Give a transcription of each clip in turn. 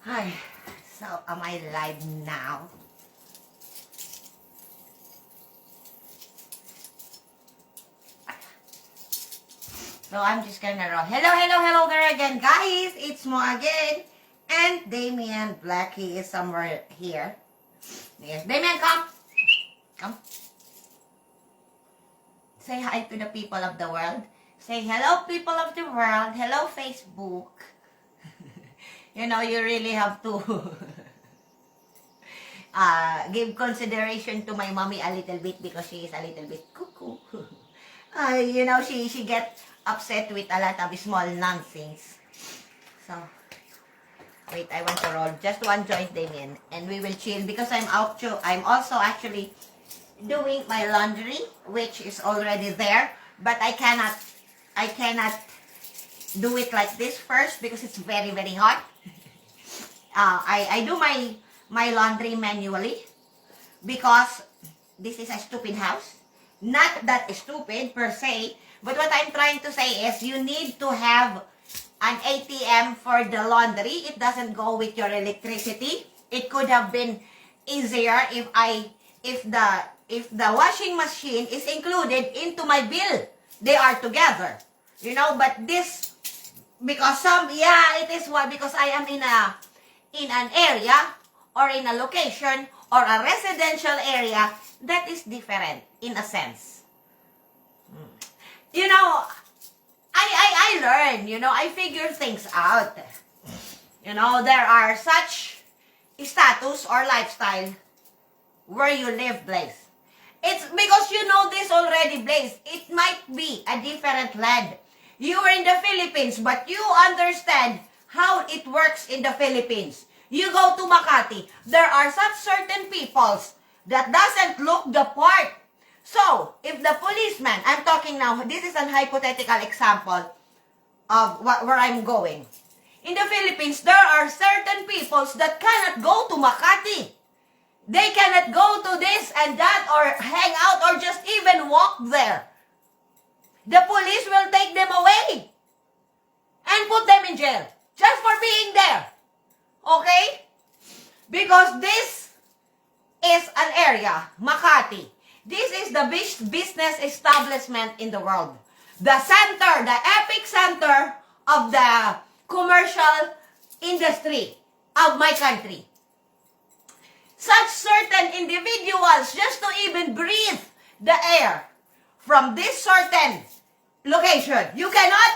Hi. So, am I live now? So, I'm just gonna roll. Hello there again, guys. It's Mo again. And Damien Blackie is somewhere here. Yes. Damien, come. Come. Say hi to the people of the world. Say hello, people of the world. Hello, Facebook. You know, you really have to give consideration to my mommy a little bit because she is a little bit cuckoo. You know, she get upset with a lot of small nonsense. So, wait, I want to roll just one joint, Damien, and we will chill because I'm also actually doing my laundry, which is already there, but I cannot do it like this first because it's very hot. I do my laundry manually because this is a stupid house. Not that stupid per se, but what I'm trying to say is you need to have an ATM for the laundry. It doesn't go with your electricity. It could have been easier if the washing machine is included into my bill. They are together. You know, but this, because it is why, because I am in an area or in a location or a residential area that is different in a sense. You know, I learn, you know, I figure things out. You know, there are such status or lifestyle where you live, Blaze. It's because you know this already, Blaze. It might be a different land. You are in the Philippines, but you understand how it works in the Philippines. You go to Makati, there are such certain peoples that doesn't look the part. So, if the policeman, I'm talking now, this is an hypothetical example of where I'm going. In the Philippines, there are certain peoples that cannot go to Makati. They cannot go to this and that or hang out or just even walk there. The police will take them away and put them in jail just for being there. Okay? Because this is an area, Makati. This is the business establishment in the world. The center, the epic center of the commercial industry of my country. Such certain individuals, just to even breathe the air from this certain location, you cannot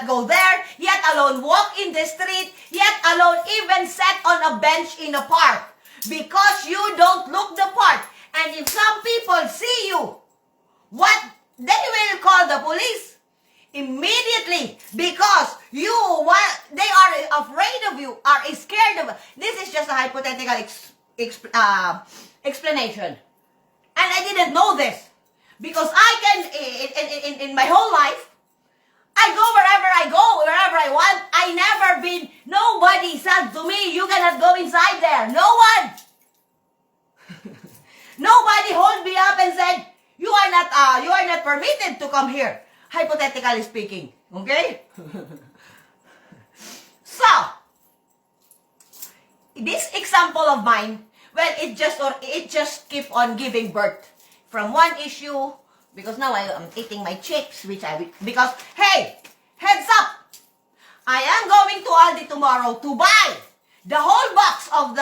go there, yet alone walk in the street, yet alone even sit on a bench in a park because you don't look the part. And if some people see you, what? They will call the police immediately because they are afraid of you, are scared of you. This is just a hypothetical explanation. And I didn't know this because I can, in my whole life, I go wherever I want. I never been, nobody said to me, you cannot go inside there. No one. Nobody hold me up and said, you are not permitted to come here. Hypothetically speaking. Okay? So, this example of mine, well, it just keep on giving birth from one issue. Because now I am eating my chips, because, hey, heads up! I am going to Aldi tomorrow to buy the whole box of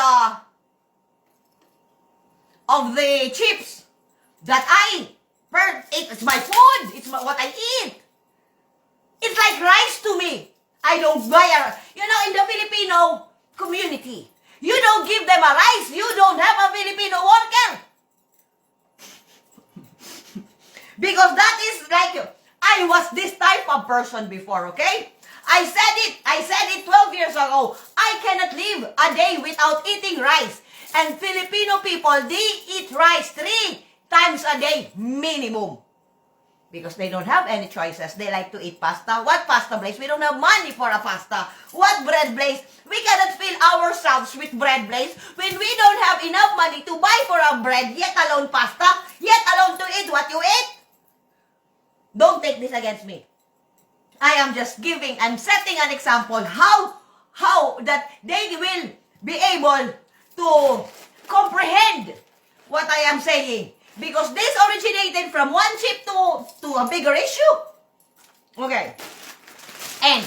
the chips that it's my food, it's what I eat. It's like rice to me. I don't buy in the Filipino community, you don't give them a rice, you don't have a Filipino worker. Because that is like, I was this type of person before, okay? I said it 12 years ago. I cannot live a day without eating rice. And Filipino people, they eat rice 3 times a day, minimum. Because they don't have any choices. They like to eat pasta. What pasta, Blaze? We don't have money for a pasta. What bread, Blaze? We cannot fill ourselves with bread, Blaze, when we don't have enough money to buy for a bread, yet alone pasta, yet alone to eat what you eat. Don't take this against me. I'm setting an example how that they will be able to comprehend what I am saying. Because this originated from one chip to a bigger issue. Okay. And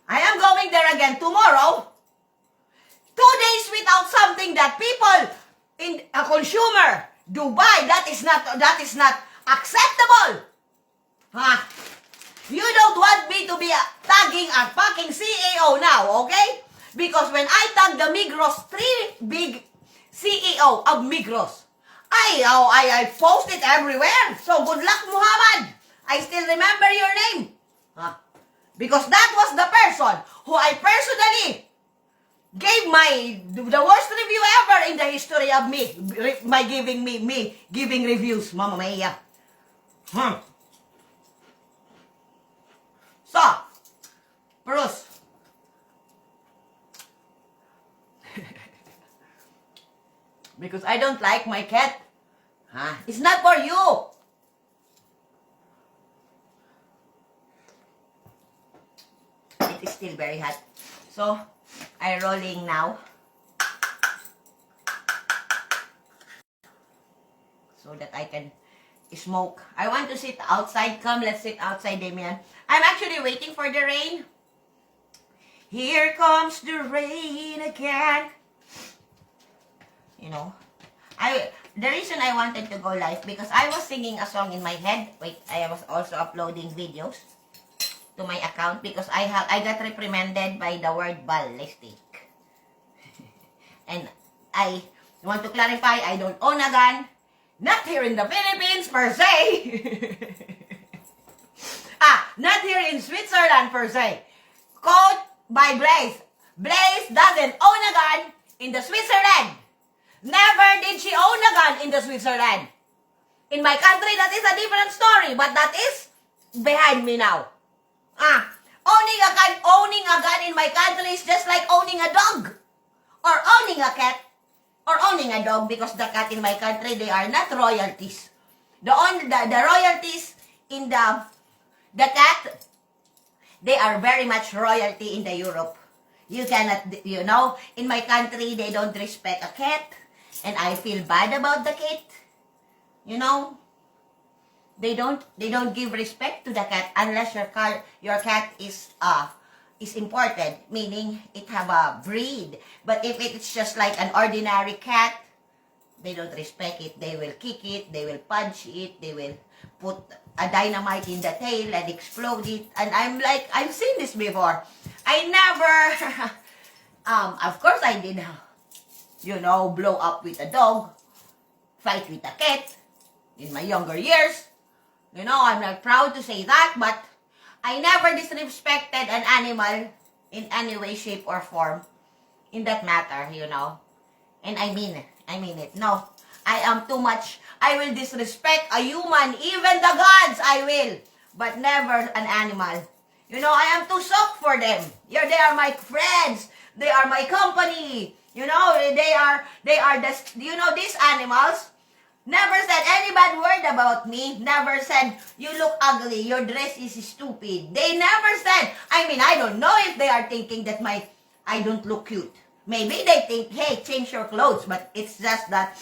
I am going there again tomorrow. 2 days without something that people in a consumer do buy, that is not acceptable. Huh? You don't want me to be tagging a fucking CEO now, okay? Because when I tag the Migros, 3 big CEO of Migros, I post it everywhere. So good luck, Muhammad. I still remember your name. Huh? Because that was the person who I personally gave the worst review ever in the history of me by giving reviews, Mama Mia. So, Bruce. Because I don't like my cat. It's not for you. It is still very hot. So, I'm rolling now. So that I can smoke. I want to sit outside. Come, let's sit outside, Damian. I'm actually waiting for the rain. Here comes the rain again. You know, the reason I wanted to go live because I was singing a song in my head. Wait, I was also uploading videos to my account because I got reprimanded by the word ballistic. And I want to clarify, I don't own a gun. Not here in the Philippines per se. Not here in Switzerland per se. Quote by Blaze. Blaze doesn't own a gun in the Switzerland. Never did she own a gun in the Switzerland. In my country, that is a different story. But that is behind me now. Owning a gun in my country is just like owning a dog. Or owning a cat. Or owning a dog, because the cat in my country, they are not royalties. The royalties in the cat, they are very much royalty in the Europe. You cannot, in my country, they don't respect a cat. And I feel bad about the cat. They don't give respect to the cat unless your cat is imported, meaning it have a breed. But if it's just like an ordinary cat, they don't respect it. They will kick it, they will punch it, they will put a dynamite in the tail and explode it. And I'm like, I've seen this before. I never, of course I did, blow up with a dog, fight with a cat in my younger years. I'm not proud to say that, but I never disrespected an animal in any way, shape, or form in that matter, And I mean it. No, I am too much. I will disrespect a human, even the gods I will, but never an animal. I am too soft for them. They are my friends. They are my company. They are these animals never said any bad word about me. Never said, you look ugly, your dress is stupid. They never said, I don't know if they are thinking that I don't look cute. Maybe they think, hey, change your clothes. But it's just that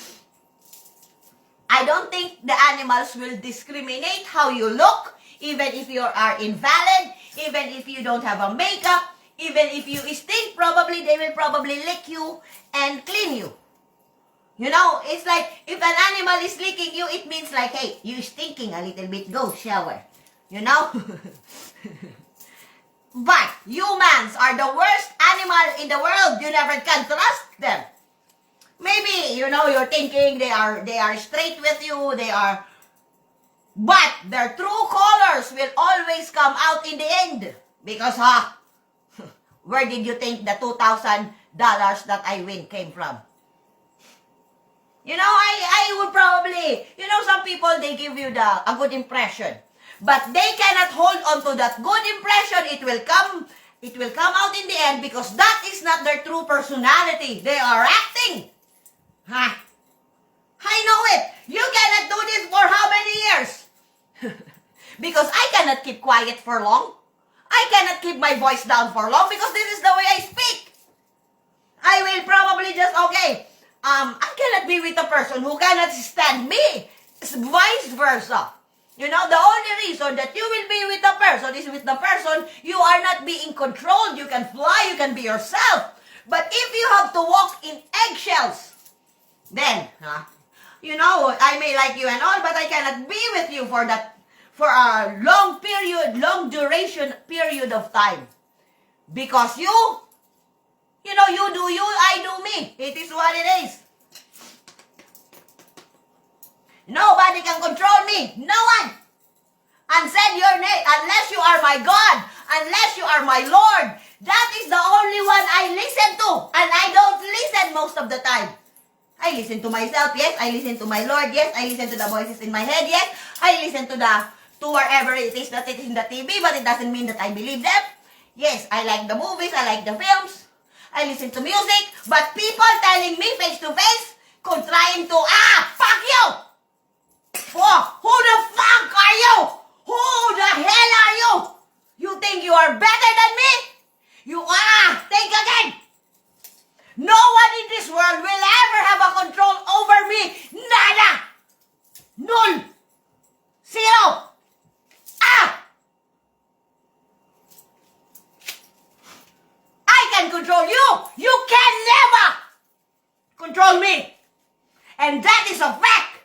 I don't think the animals will discriminate how you look, even if you are invalid, even if you don't have a makeup, even if you stink, they will probably lick you and clean you. It's like, if an animal is licking you, it means like, hey, you stinking a little bit, go shower. But humans are the worst animal in the world. You never can trust them. Maybe, you're thinking they are straight with you, but their true colors will always come out in the end. Because, where did you think the $2,000 that I win came from? I would probably, some people, they give you a good impression. But they cannot hold on to that good impression. It will come out in the end because that is not their true personality. They are acting. I know it. You cannot do this for how many years? Because I cannot keep quiet for long. I cannot keep my voice down for long because this is the way I speak. I will probably just, okay, I cannot be with a person who cannot stand me. It's vice versa. You know, the only reason that you will be with a person is with the person you are not being controlled. You can fly, you can be yourself. But if you have to walk in eggshells, then, you know, I may like you and all, but I cannot be with you for a long period, long duration period of time. Because you know, you do you, I do me. It is what it is. Nobody can control me. No one. And said your name, unless you are my God, unless you are my Lord. That is the only one I listen to. And I don't listen most of the time. I listen to myself, yes. I listen to my Lord, yes. I listen to the voices in my head, yes. I listen to wherever it is that it is in the TV, but it doesn't mean that I believe them. Yes, I like the movies, I like the films. I listen to music, but people telling me face to face, trying to, fuck you! Oh, who the fuck are you? Who the hell are you? You think you are better than me? You think again! No one in this world will ever have a control over me. Nada! Null! Zero! I can control you. You can never control me. And that is a fact.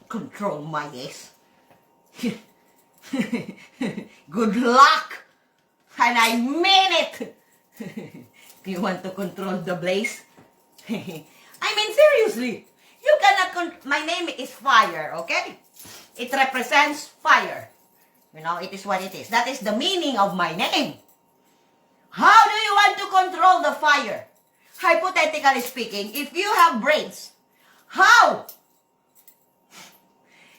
Control my ass. Good luck. And I mean it. You want to control the blaze? I mean, seriously. You cannot my name is fire, okay? It represents fire. You know, it is what it is. That is the meaning of my name. How do you want to control the fire? Hypothetically speaking, if you have brains, how?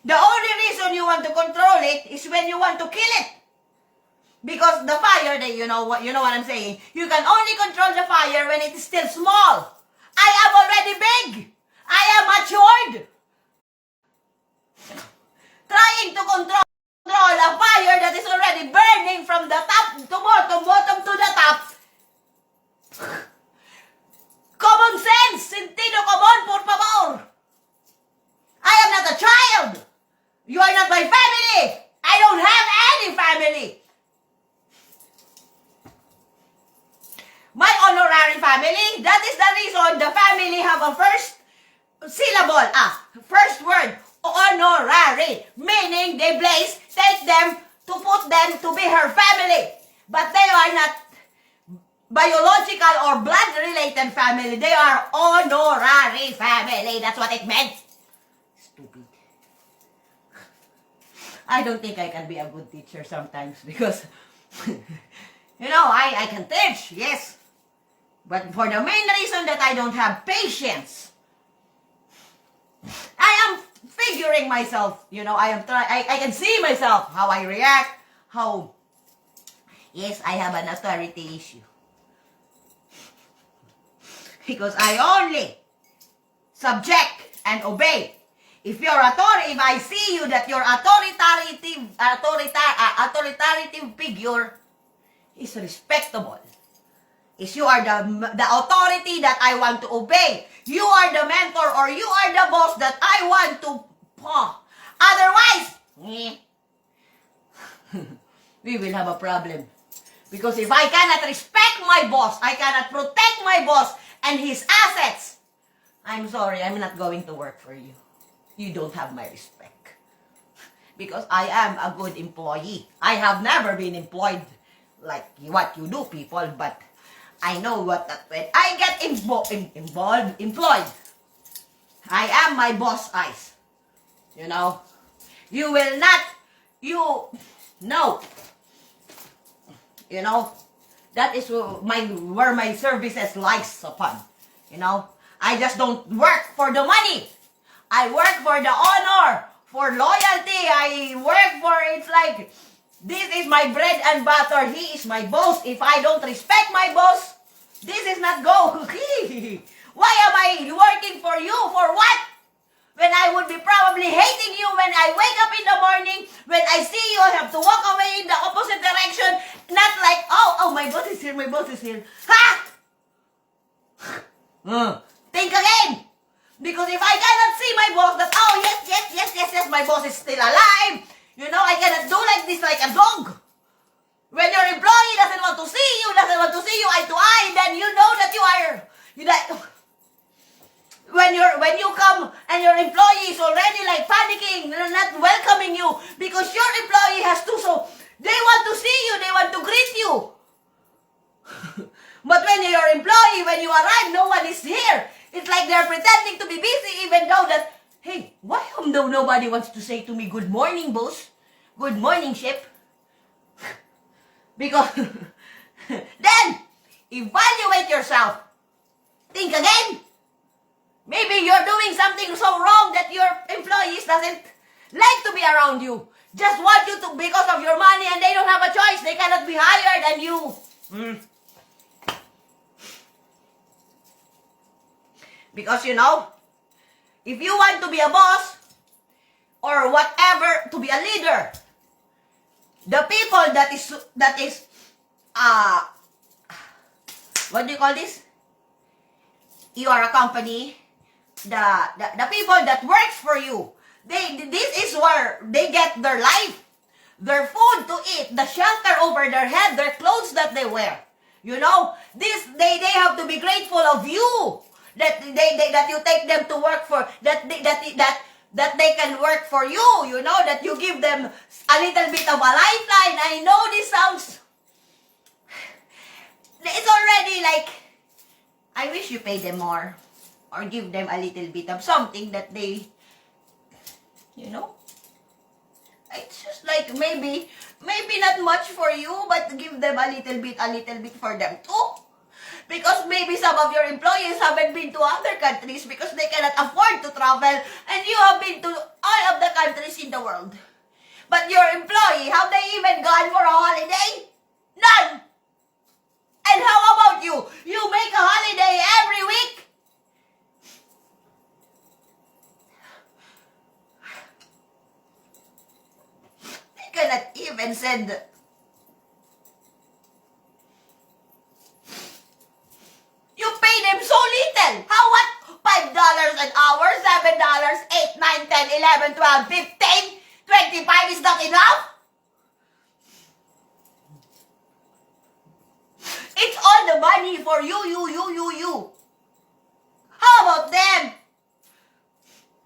The only reason you want to control it is when you want to kill it. Because the fire, you know what I'm saying? You can only control the fire when it is still small. I am already big. I am matured. Trying to control a fire that is already burning from the top to bottom to the top. Common sense, sentido común, por favor. I am not a child. You are not my family. I don't have any family. My honorary family, that is the reason the family have a first syllable, first word, honorary, meaning they Blaze take them to put them to be her family. But they are not biological or blood-related family. They are honorary family. That's what it meant. Stupid. I don't think I can be a good teacher sometimes because, you know, I can teach, yes. But for the main reason that I don't have patience, I am figuring myself, you know, I can see myself, how I react, how, yes, I have an authority issue. Because I only subject and obey. If I see you that your authoritative figure is respectable, is you are the authority that I want to obey. You are the mentor or you are the boss that I want to. Otherwise, we will have a problem. Because if I cannot respect my boss, I cannot protect my boss and his assets, I'm sorry, I'm not going to work for you. You don't have my respect. Because I am a good employee. I have never been employed like what you do, people, but I know what that means. I get employed. I am my boss eyes. You know? You will not, no. You know? That is where my services lies upon. You know? I just don't work for the money. I work for the honor, for loyalty. I work for, it's like, this is my bread and butter. He is my boss. If I don't respect my boss, this is not go. Why am I working for you? For what? when I would be probably hating you when I wake up in the morning, when I see you, I have to walk away in the opposite direction, not like, oh, my boss is here, my boss is here. Ha! Think again. Because if I cannot see my boss that, oh, yes, my boss is still alive, I cannot do like this like a dog. When your employee doesn't want to see you eye to eye, then you know that when you come and your employee is already like panicking, not welcoming you, because your employee has to, so they want to see you, they want to greet you. But when your employee, when you arrive, no one is here. It's like they're pretending to be busy even though that, hey, why nobody wants to say to me, good morning, boss? Good morning, ship? Because, then, evaluate yourself. Think again. Maybe you're doing something so wrong that your employees doesn't like to be around you. Just want you to, because of your money, and they don't have a choice. They cannot be higher than you. Because, if you want to be a boss, or whatever, to be a leader, the people that is, what do you call this? You are a company, the people that works for you, this is where they get their life, their food to eat, the shelter over their head, their clothes that they wear. This, they have to be grateful of you, that you take them to work for, that they can work for you, that you give them a little bit of a lifeline. I know this sounds, it's already like, I wish you pay them more, or give them a little bit of something that they, it's just like maybe not much for you, but give them a little bit for them too. Because maybe some of your employees haven't been to other countries because they cannot afford to travel, and you have been to all of the countries in the world. But your employee, have they even gone for a holiday? None! And how about you? You make a holiday every week? They cannot even send. You pay them so little. How what? $5 an hour, $7, $8, $9, $10, $11, $12, $15, $25 is not enough? It's all the money for you. How about them?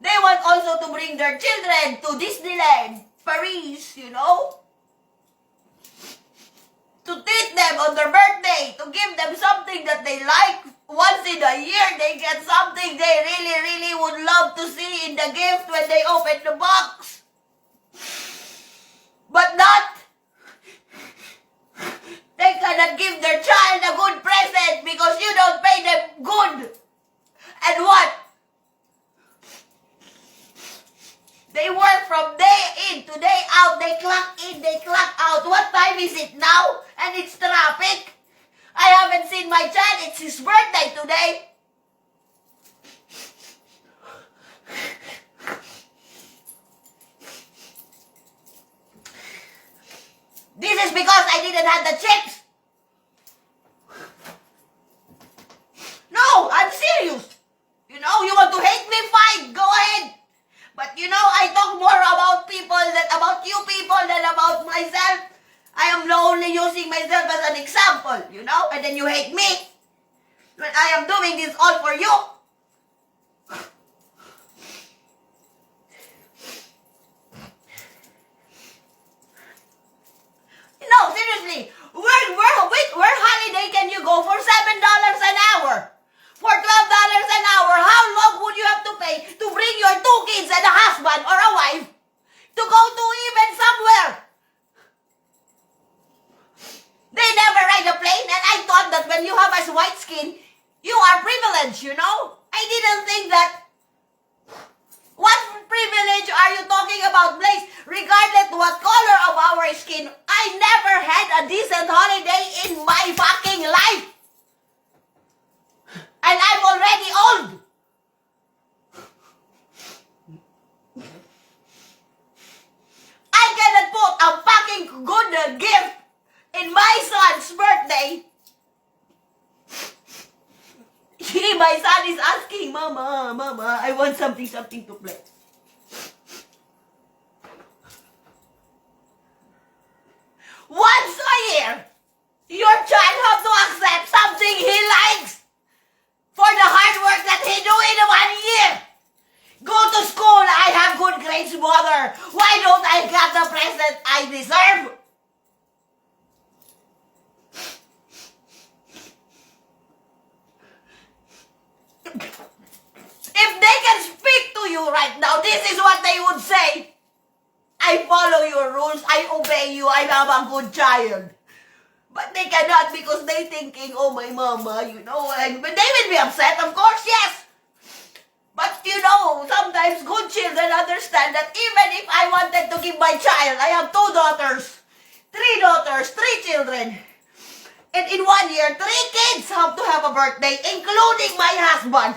They want also to bring their children to Disneyland, Paris, to treat them on their birthday, to give them something that they like. Once in a year, they get something they really would love to see in the gift when they open the box. But not. They cannot give their child a good present because you don't pay them good. And what? They work from day in to day out. They clock in, they clock out. What time is it now? And it's traffic. I haven't seen my child. It's his birthday today. This is because I didn't have the chips. No, I'm serious. You want to hate me? Fine, go ahead. But I talk more about you people than about myself. I am only using myself as an example, and then you hate me. When I am doing this all for you. Seriously, where holiday can you go for $7 an hour? For $12 an hour, how long would you have to pay to bring your 2 kids and a husband or a wife to go to even somewhere? They never ride a plane, and I thought that when you have a white skin, you are privileged, I didn't think that. What privilege are you talking about, Blaze? Regardless what color of our skin, I never had a decent holiday in my fucking life. And I'm already old. good gift in my son's birthday, my son is asking, Mama, I want something to play. Once a year, your child have to accept something he likes for the hard work that he do in 1 year. Go to school, I have good grades, mother. Why don't I get the present I deserve? If they can speak to you right now, this is what they would say. I follow your rules, I obey you, I am a good child. But they cannot because they thinking, oh my mama, you know, and but they will be upset, of course, yes. But you know, sometimes good children understand that even if I wanted to give my child, I have 2 daughters, 3 children. And in 1 year, 3 kids have to have a birthday, including my husband.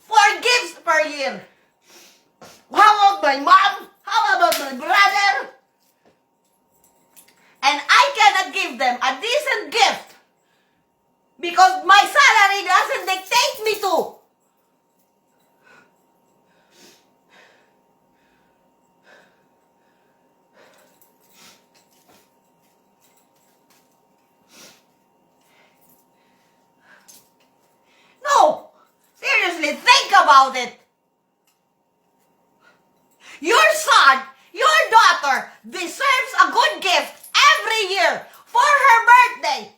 4 gifts per year. How about my mom? How about my brother? And I cannot give them a decent gift because my salary doesn't dictate me to. No, seriously, think about it. Your son, your daughter deserves a good gift every year for her birthday.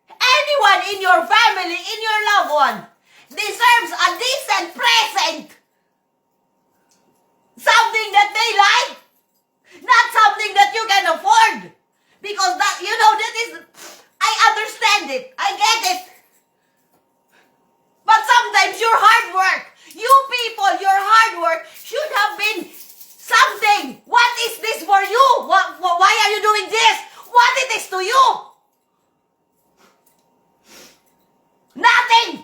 Anyone in your family, in your loved one, deserves a decent present. Something that they like, not something that you can afford. Because that, you know, that is, I understand it, I get it. But sometimes your hard work, you people, your hard work should have been something. What is this for you? Why are you doing this? What it is to you? Nothing.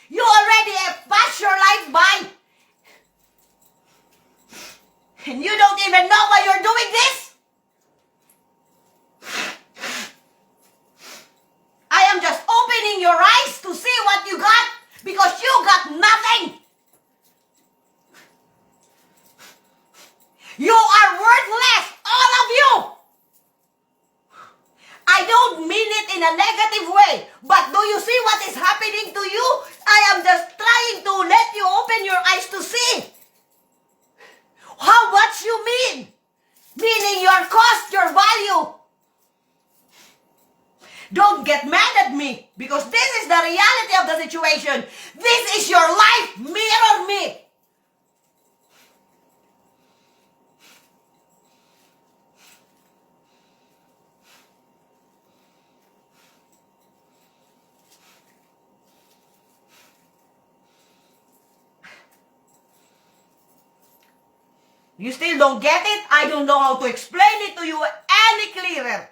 You already have passed your life by. And you don't even know why you're doing this? I am just opening your eyes to see what you got because you got nothing. You are worthless, all of you. I don't mean it in a negative way, but do you see what is happening to you? I am just trying to let you open your eyes to see how much you mean, meaning your cost, your value. Don't get mad at me because this is the reality of the situation. This is your life. Mirror me. You still don't get it? I don't know how to explain it to you any clearer.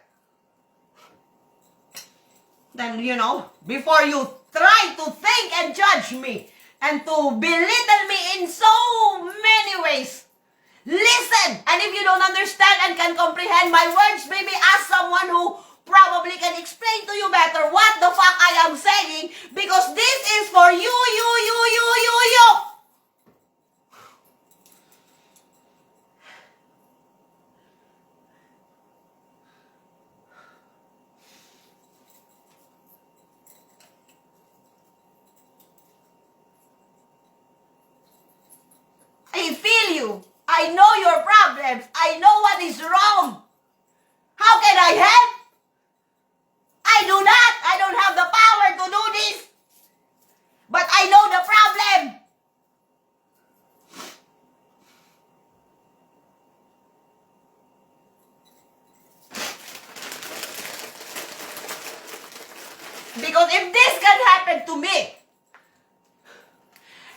Then, you know, before you try to think and judge me and to belittle me in so many ways, listen. And if you don't understand and can comprehend my words, maybe ask someone who probably can explain to you better what the fuck I am saying, because this is for you. I feel you. I know your problems. I know what is wrong. How can I help? I do not. I don't have the power to do this. But I know the problem. Because if this can happen to me,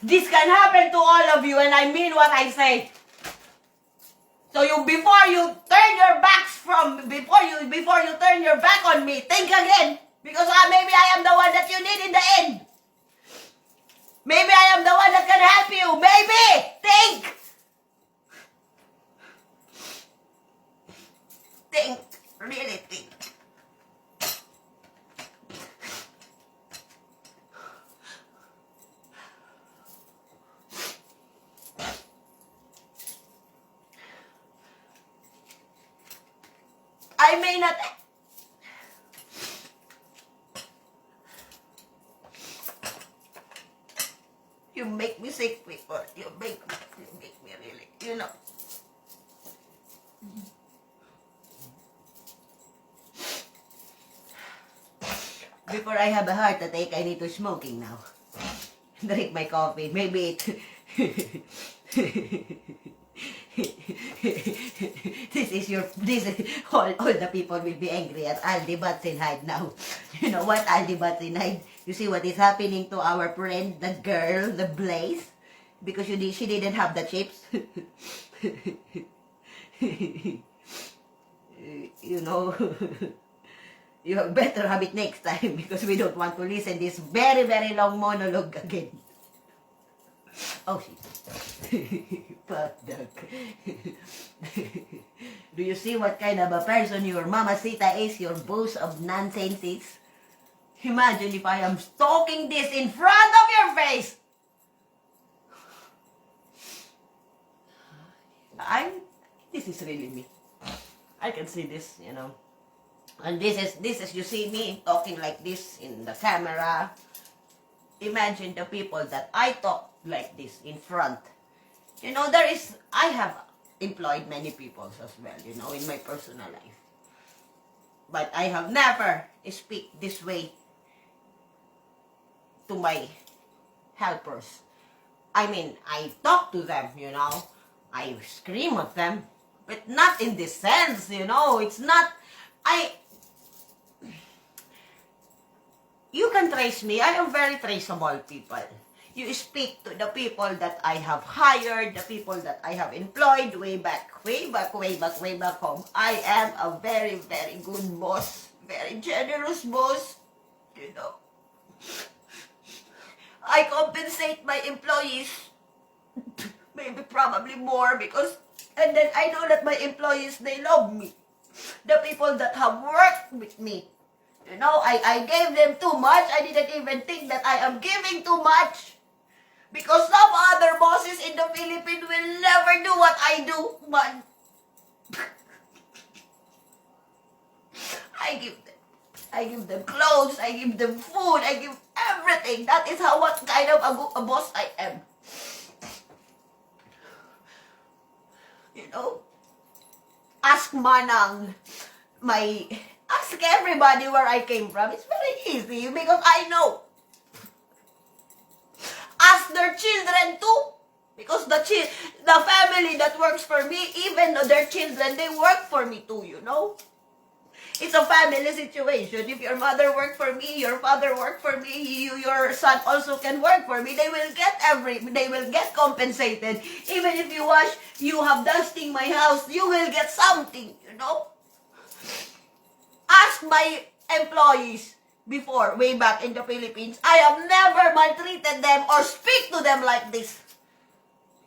this can happen to all of you, and I mean what I say. So before you turn your back on me, think again. Because maybe I am the one that you need in the end. Maybe I am the one that can help you. Maybe. Think. think, really think. I may not. You make me sick, people. You make me really, you know. Before I have a heart attack, I need to smoking now. Drink my coffee. Maybe it. This is all the people will be angry at Aldi Batsinhide now. You know what, Aldi Batsinhide? You see what is happening to our friend, the girl, the Blaze? Because she didn't have the chips. You know, you better have it next time because we don't want to listen this very, very long monologue again. Oh, shit. Fuck, duck. Do you see what kind of a person your mamacita is, your boss of nonsense is? Imagine if I am stalking this in front of your face. This is really me. I can see this, you know. And this is, you see me talking like this in the camera. Imagine the people that I talk like this in front. You know, I have employed many people as well, you know, in my personal life. But I have never speak this way to my helpers. I mean, I talk to them, you know. I scream at them. But not in this sense, you know. It's not, you can trace me. I am very traceable, people. You speak to the people that I have hired, the people that I have employed way back home. I am a very, very good boss. Very generous boss. You know. I compensate my employees. Maybe probably more because, and then I know that my employees, they love me. The people that have worked with me. You know, I gave them too much. I didn't even think that I am giving too much. Because some other bosses in the Philippines will never do what I do. But I give them clothes, I give them food, I give everything. That is what kind of a boss I am. You know, ask Manang, ask everybody where I came from. It's very easy because I know. Ask their children too. Because the family that works for me, even though their children, they work for me too, you know. It's a family situation. If your mother worked for me, your father worked for me, your son also can work for me. They will get compensated. Even if you have dusting my house, you will get something, you know. Ask my employees before, way back in the Philippines. I have never maltreated them or speak to them like this.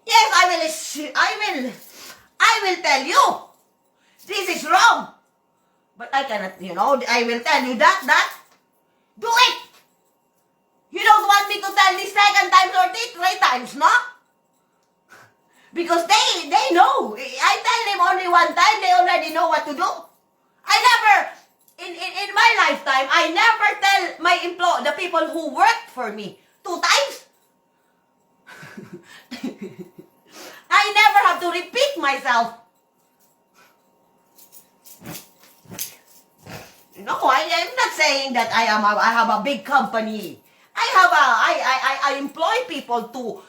Yes, I will tell you. This is wrong. But I cannot, you know, I will tell you that. Do it! You don't want me to tell this second time or three times, no? Because they know. I tell them only one time, they already know what to do. I never, in my lifetime, I never tell the people who worked for me 2 times. I never have to repeat myself. No, I am not saying that I have a big company. I employ people to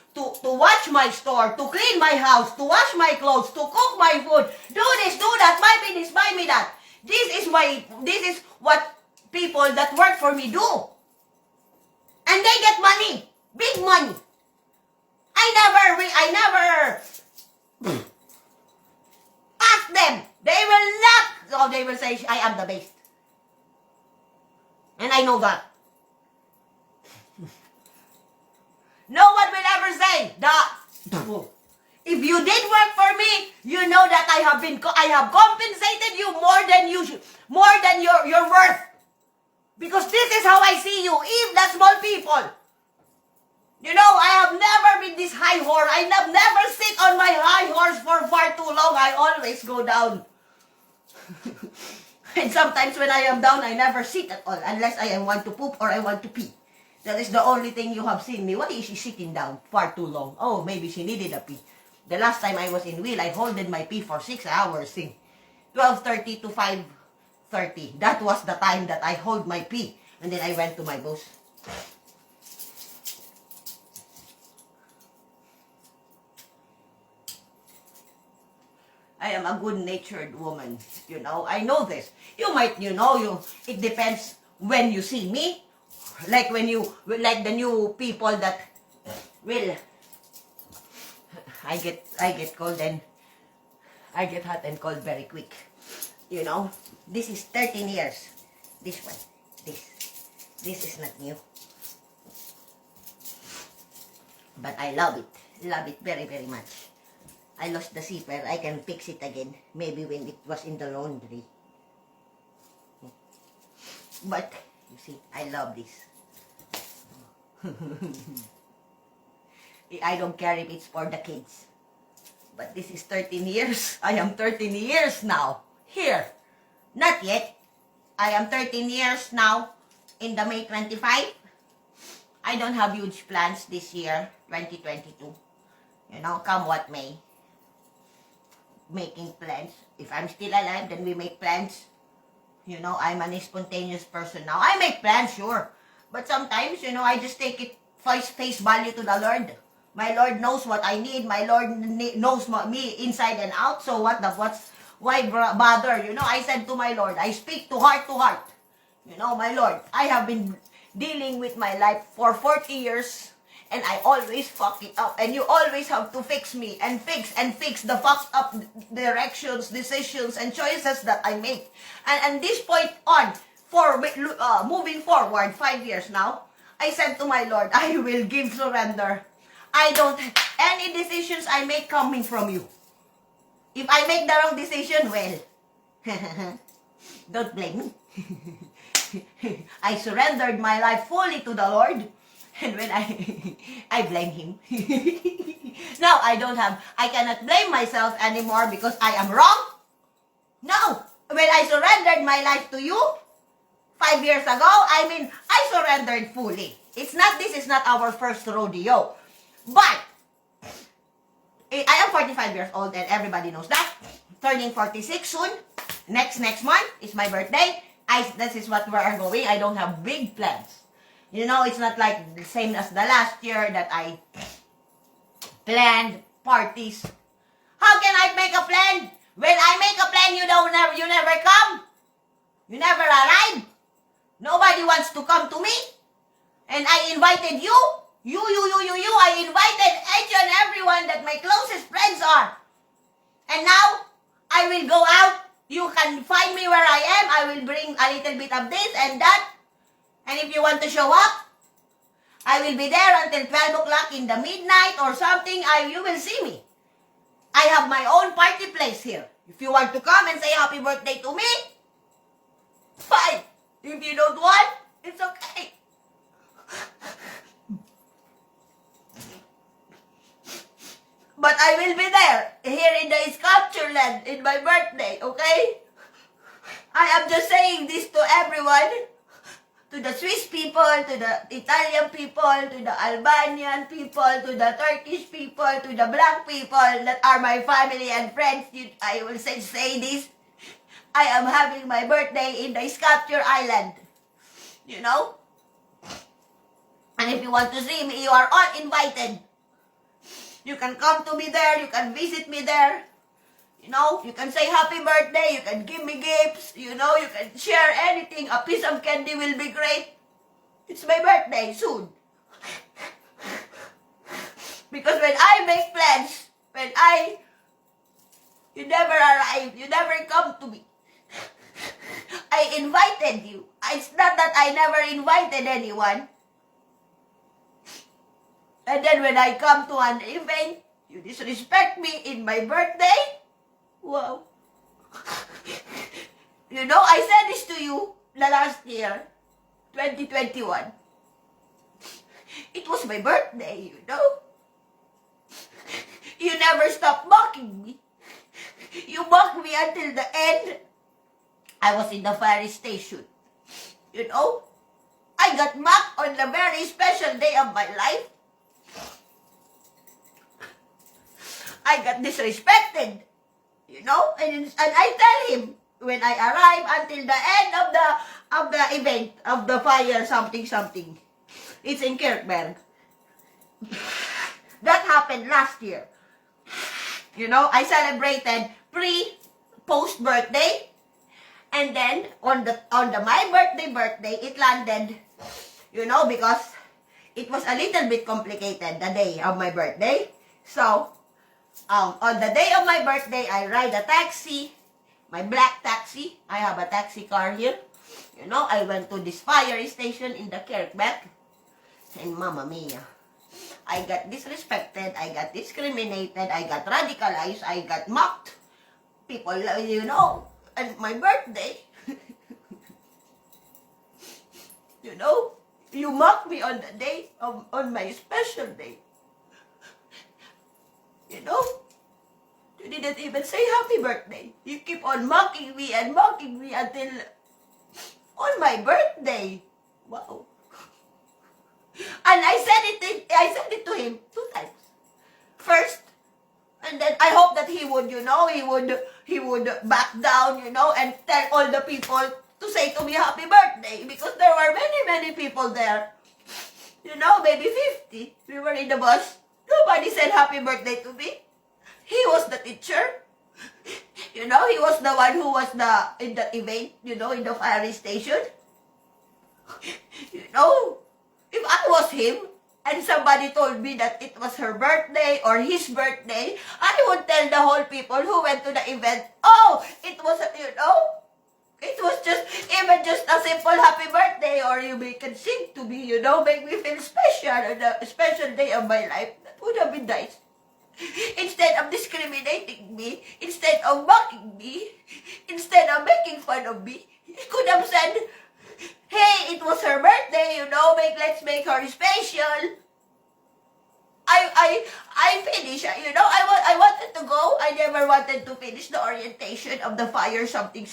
watch my store, to clean my house, to wash my clothes, to cook my food, do this, do that, buy me that. This is what people that work for me do. And they get money, big money. I never ask them. They will not. So they will say, I am the best. And I know that. No one will ever say that. If you did work for me, you know that I have compensated you more than your worth. Because this is how I see you, even the small people. You know, I have never been this high horse. I have never sit on my high horse for far too long. I always go down. And sometimes when I am down, I never sit at all unless I want to poop or I want to pee. That is the only thing you have seen me. Why is she sitting down far too long? Oh, maybe she needed a pee. The last time I was in wheel, I holded my pee for 6 hours. See? 12:30 to 5:30. That was the time that I hold my pee. And then I went to my boss. I am a good-natured woman, you know. I know this. You might, it depends when you see me. Like like the new people that will, I get cold and I get hot and cold very quick. You know, this is 13 years. This one, this is not new. But I love it very, very much. I lost the zipper. I can fix it again. Maybe when it was in the laundry. But, you see, I love this. I don't care if it's for the kids. But this is 13 years. I am 13 years now. Here. Not yet. I am 13 years now in the May 25. I don't have huge plans this year, 2022. You know, come what may. Making plans. If I'm still alive, then we make plans. You know, I'm an spontaneous person now. I make plans, sure. But sometimes, I just take it face value to the Lord. My Lord knows what I need. My Lord knows me inside and out. So why bother? I said to my Lord, I speak to heart. My Lord, I have been dealing with my life for 40 years. And I always fuck it up. And you always have to fix me and fix the fucked up directions, decisions, and choices that I make. And this point on, moving forward, 5 years now, I said to my Lord, I will give surrender. I don't have any decisions I make coming from you. If I make the wrong decision, well, don't blame me. I surrendered my life fully to the Lord. And when I blame him. Now I cannot blame myself anymore because I am wrong. No. When I surrendered my life to you, 5 years ago, I surrendered fully. This is not our first rodeo. But, I am 45 years old and everybody knows that. Turning 46 soon. Next month is my birthday. This is what we're going. I don't have big plans. It's not like the same as the last year that I planned parties. How can I make a plan? When I make a plan, you never come. You never arrive. Nobody wants to come to me. And I invited you. I invited each and everyone that my closest friends are. And now, I will go out. You can find me where I am. I will bring a little bit of this and that. And if you want to show up, I will be there until 12 o'clock in the midnight or something. You will see me. I have my own party place here. If you want to come and say happy birthday to me, fine. If you don't want, it's okay. But I will be there, here in the sculpture land, in my birthday, okay? I am just saying this to everyone. To the Swiss people, to the Italian people, to the Albanian people, to the Turkish people, to the black people that are my family and friends. I will say this. I am having my birthday in the Sculpture Island. And if you want to see me, you are all invited. You can come to me there. You can visit me there. You can say happy birthday, you can give me gifts, you can share anything. A piece of candy will be great. It's my birthday soon. Because when I make plans, you never arrive, you never come to me. I invited you. It's not that I never invited anyone. And then when I come to an event, You disrespect me in my birthday? Wow. You know, I said this to you the last year, 2021. It was my birthday, you know. You never stopped mocking me. You mocked me until the end. I was in the fire station. You know, I got mocked on the very special day of my life. I got disrespected. You know, and I tell him when I arrive until the end of the event of the fire something. It's in Kirkberg. That happened last year. You know, I celebrated post birthday, and then on my birthday it landed. You know, because it was a little bit complicated the day of my birthday. So on the day of my birthday, I ride a taxi, my black taxi. I have a taxi car here. You know, I went to this fire station in the Kirkberg, and Mamma Mia, I got disrespected, I got discriminated, I got radicalized, I got mocked. People, you know, and my birthday, you know, you mocked me on the day, on my special day. You know, you didn't even say happy birthday. You keep on mocking me until on my birthday. Wow. And I said it to him 2 times. First, and then I hope that he would, you know, he would back down, you know, and tell all the people to say to me happy birthday, because there were many people there. You know, maybe 50. We were in the bus. Nobody said happy birthday to me. He was the teacher. You know, he was the one who was in the event, you know, in the fire station. You know, if I was him and somebody told me that it was her birthday or his birthday, I would tell the whole people who went to the event, oh, it was, you know, it was just a simple happy birthday, or you can sing to me, you know, make me feel special on the special day of my life. That would have been nice. Instead of discriminating me, instead of mocking me, instead of making fun of me, he could have said, hey, it was her birthday, you know, let's make her special. I finished, you know, I wanted to go. I never wanted to finish the orientation of the fire something.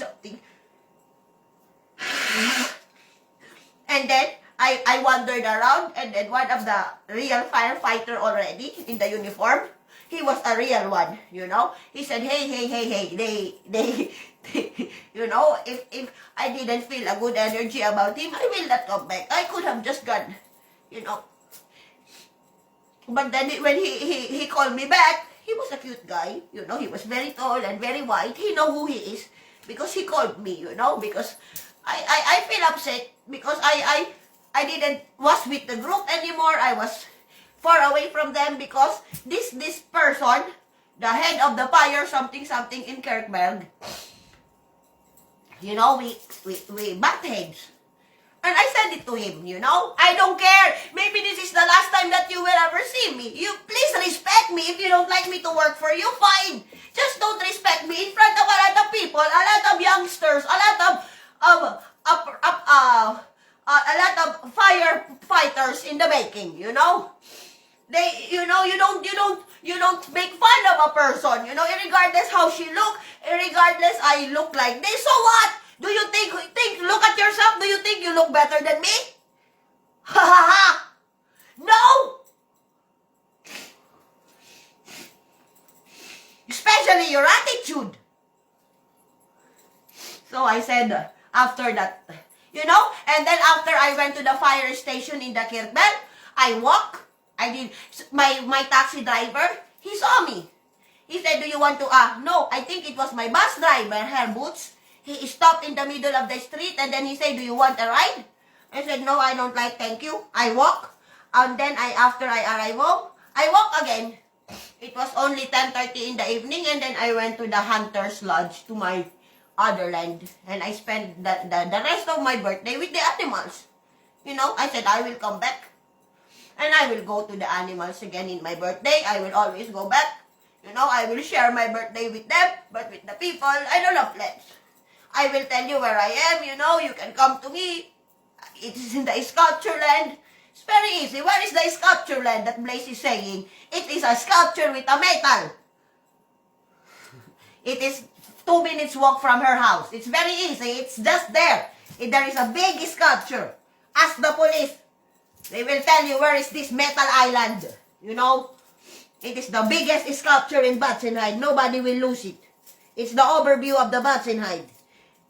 And then I wandered around, and then one of the real firefighter already in the uniform, he was a real one, you know. He said, hey, they you know, if I didn't feel a good energy about him, I will not come back. I could have just gone, you know. But then when he called me back, he was a cute guy, you know. He was very tall and very white. He know who he is because he called me, you know, because I feel upset because I didn't was with the group anymore. I was far away from them because this person, the head of the fire something in Kirkberg, you know, we butt heads. And I said it to him, you know, I don't care. Maybe this is the last time that you will ever see me. You please respect me. If you don't like me to work for you, fine. Just don't respect me in front of a lot of people, a lot of youngsters, a lot of firefighters in the making, you know. They, you know, you don't make fun of a person, you know, regardless how she look, regardless I look like this. So what? Do you think, look at yourself, do you think you look better than me? Ha ha ha! No! Especially your attitude. So I said, after that, you know, and then after I went to the fire station in the Kirkberg, I walk. I did, my taxi driver, he saw me. He said, do you want to, no, I think it was my bus driver, her boots. He stopped in the middle of the street and then he said, do you want a ride? I said, no, I don't like, thank you. I walk. And then after I arrive home, I walk again. It was only 10:30 in the evening, and then I went to the Hunter's Lodge to my other land. And I spent the rest of my birthday with the animals. You know, I said, I will come back. And I will go to the animals again in my birthday. I will always go back. You know, I will share my birthday with them, but with the people, I don't have plans. I will tell you where I am, you know, you can come to me. It is in the sculpture land. It's very easy. Where is the sculpture land that Blaze is saying? It is a sculpture with a metal. It is 2 minutes walk from her house. It's very easy. It's just there. There is a big sculpture. Ask the police. They will tell you where is this metal island. You know, it is the biggest sculpture in Batsenhide. Nobody will lose it. It's the overview of the Batsenhide.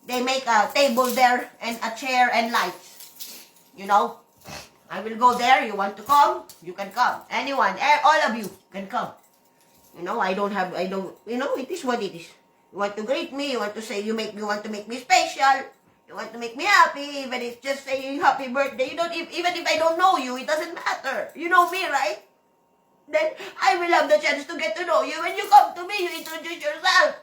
They make a table there and a chair and lights. You know, I will go there. You want to come? You can come. Anyone, all of you can come. You know, you know, it is what it is. You want to greet me, you want to say, you want to make me special, you want to make me happy, even if just saying happy birthday, even if I don't know you, it doesn't matter. You know me, right? Then I will have the chance to get to know you. When you come to me, you introduce yourself.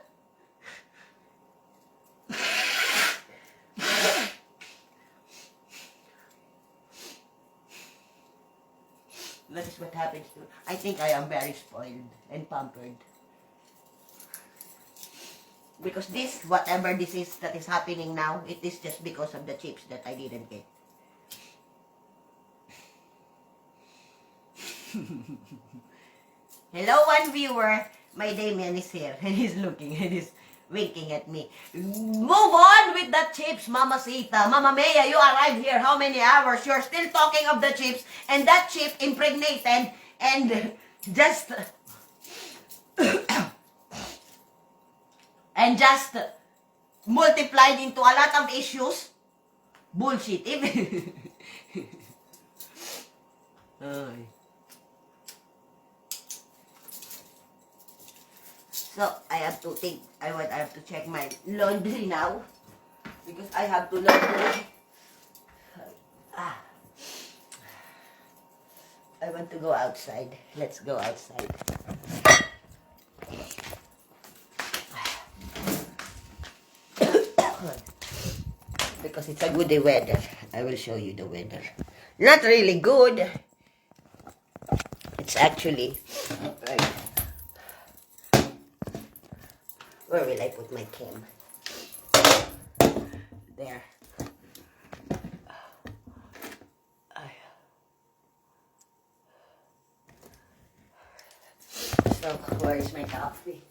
That is what happens to me. I think I am very spoiled and pampered. Because this, whatever this is that is happening now, it is just because of the chips that I didn't get. Hello, one viewer. My Damien is here and he's looking and he's winking at me. Move on with the chips, Mamacita. Mama Mia, you arrived here how many hours? You're still talking of the chips and that chip impregnated and just and just multiplied into a lot of issues. Bullshit. So I have to think. I have to check my laundry now because I have to laundry. I want to go outside. Let's go outside. Because it's a good weather. I will show you the weather. Not really good. It's actually right. Where will I put my cam? There. So, where is my coffee?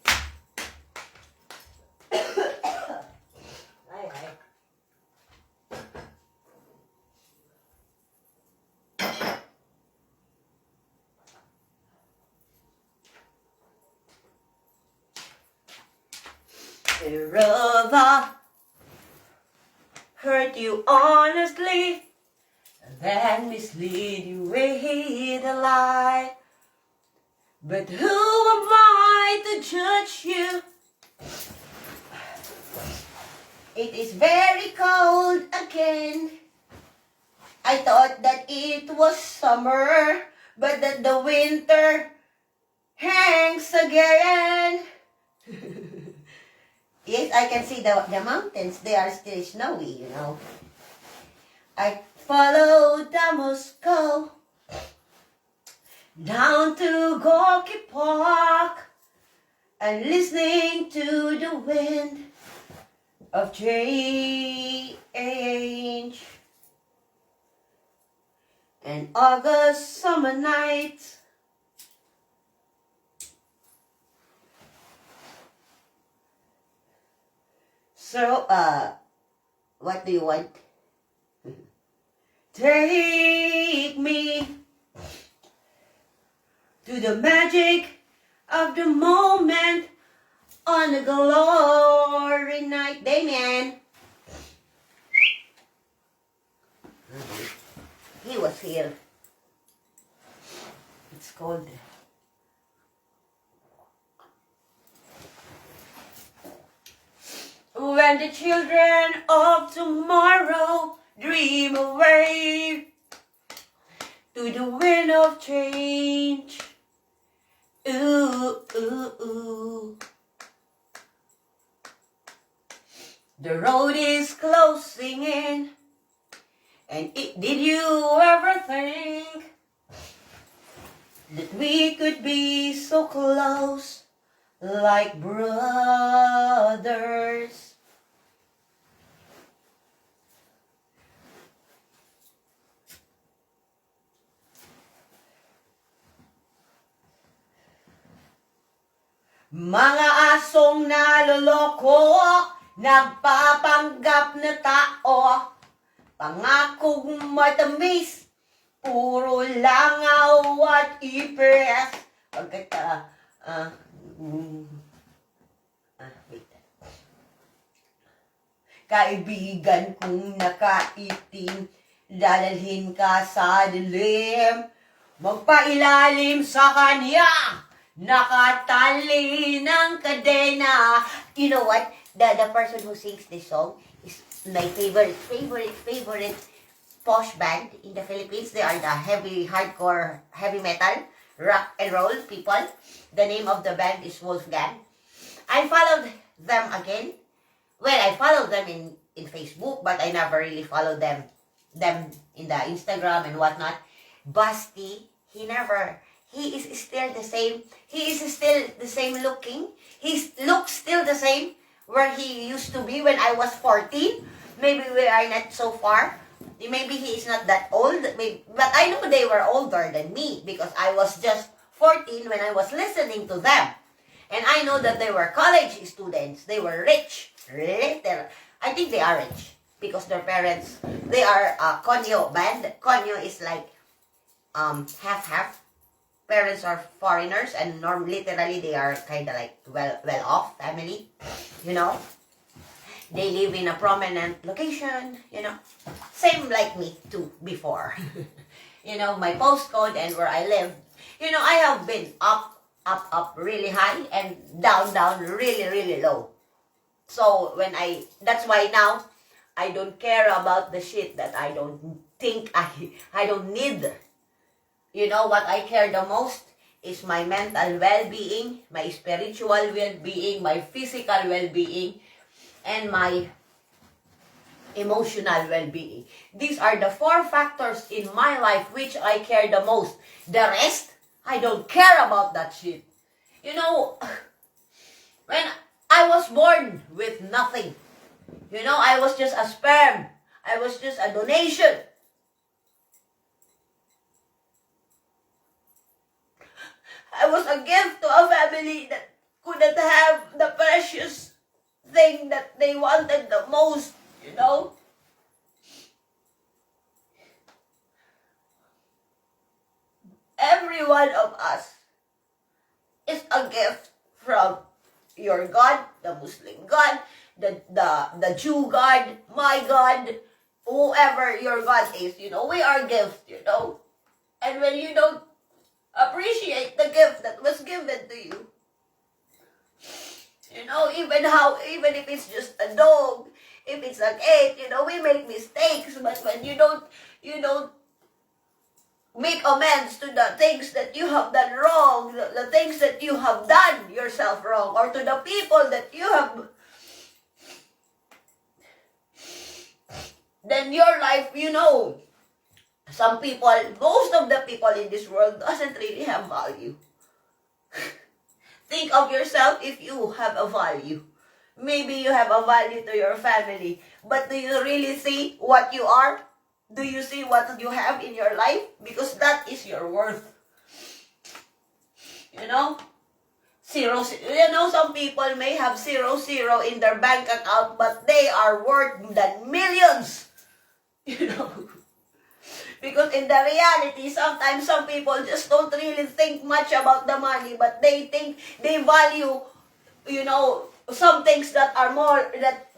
I'd rather hurt you honestly than mislead you with a lie. But who am I to judge you? It is very cold again. I thought that it was summer, but that the winter hangs again. Yes, I can see the mountains. They are still snowy, you know. I followed the Moscow down to Gorky Park and listening to the wind of change. And August summer nights. So, what do you want? Take me to the magic of the moment on a glory night. Damien! He was here. It's cold. When the children of tomorrow dream away to the wind of change. Ooh, ooh, ooh. The road is closing in, and did you ever think that we could be so close, like brothers. Mga asong naloloko, nagpapanggap na tao, pangakong matamis, puro langaw at ipres. Wait. Kaibigan kong nakaitim, dalalhin ka sa dilim, magpailalim sa kanya, nakatali ng kadena. You know what? The person who sings this song is my favorite posh band in the Philippines. They are the hardcore, heavy metal, rock and roll people. The name of the band is Wolfgang. I followed them again. Well, I followed them in Facebook, but I never really followed them in the Instagram and whatnot. Basti, he is still the same. He is still the same looking. He looks still the same where he used to be when I was 14. Maybe we are not so far. Maybe he is not that old. But I know they were older than me because I was just 14 when I was listening to them. And I know that they were college students. They were rich. I think they are rich because their parents, they are a Konyo band. Konyo is like half-half. Parents are foreigners and literally they are kind of like well-off family, you know. They live in a prominent location, you know. Same like me too before. You know, my postcode and where I live. You know, I have been up really high and down really low. So that's why now I don't care about the shit that I don't think I don't need. You know what I care the most is my mental well-being, my spiritual well-being, my physical well-being, and my emotional well-being. These are the 4 factors in my life which I care the most. The rest, I don't care about that shit. You know, when I was born with nothing, you know, I was just a sperm. I was just a donation. I was a gift to a family that couldn't have the precious thing that they wanted the most, you know. Every one of us is a gift from your God, the Muslim God, the Jew God, my God, whoever your God is, you know, we are gifts, you know. And when you don't appreciate the gift that was given to you, you know, even if it's just a dog, if it's a cat, you know, we make mistakes, but when you don't make amends to the things that you have done wrong, the things that you have done yourself wrong, or to the people that you have, then your life, you know, some people, most of the people in this world doesn't really have value. Think of yourself if you have a value. Maybe you have a value to your family, but do you really see what you are? Do you see what you have in your life? Because that is your worth. You know? Zero. You know, some people may have 0 in their bank account, but they are worth than millions. You know? Because in the reality, sometimes some people just don't really think much about the money, but they think they value, you know, some things that are more, that,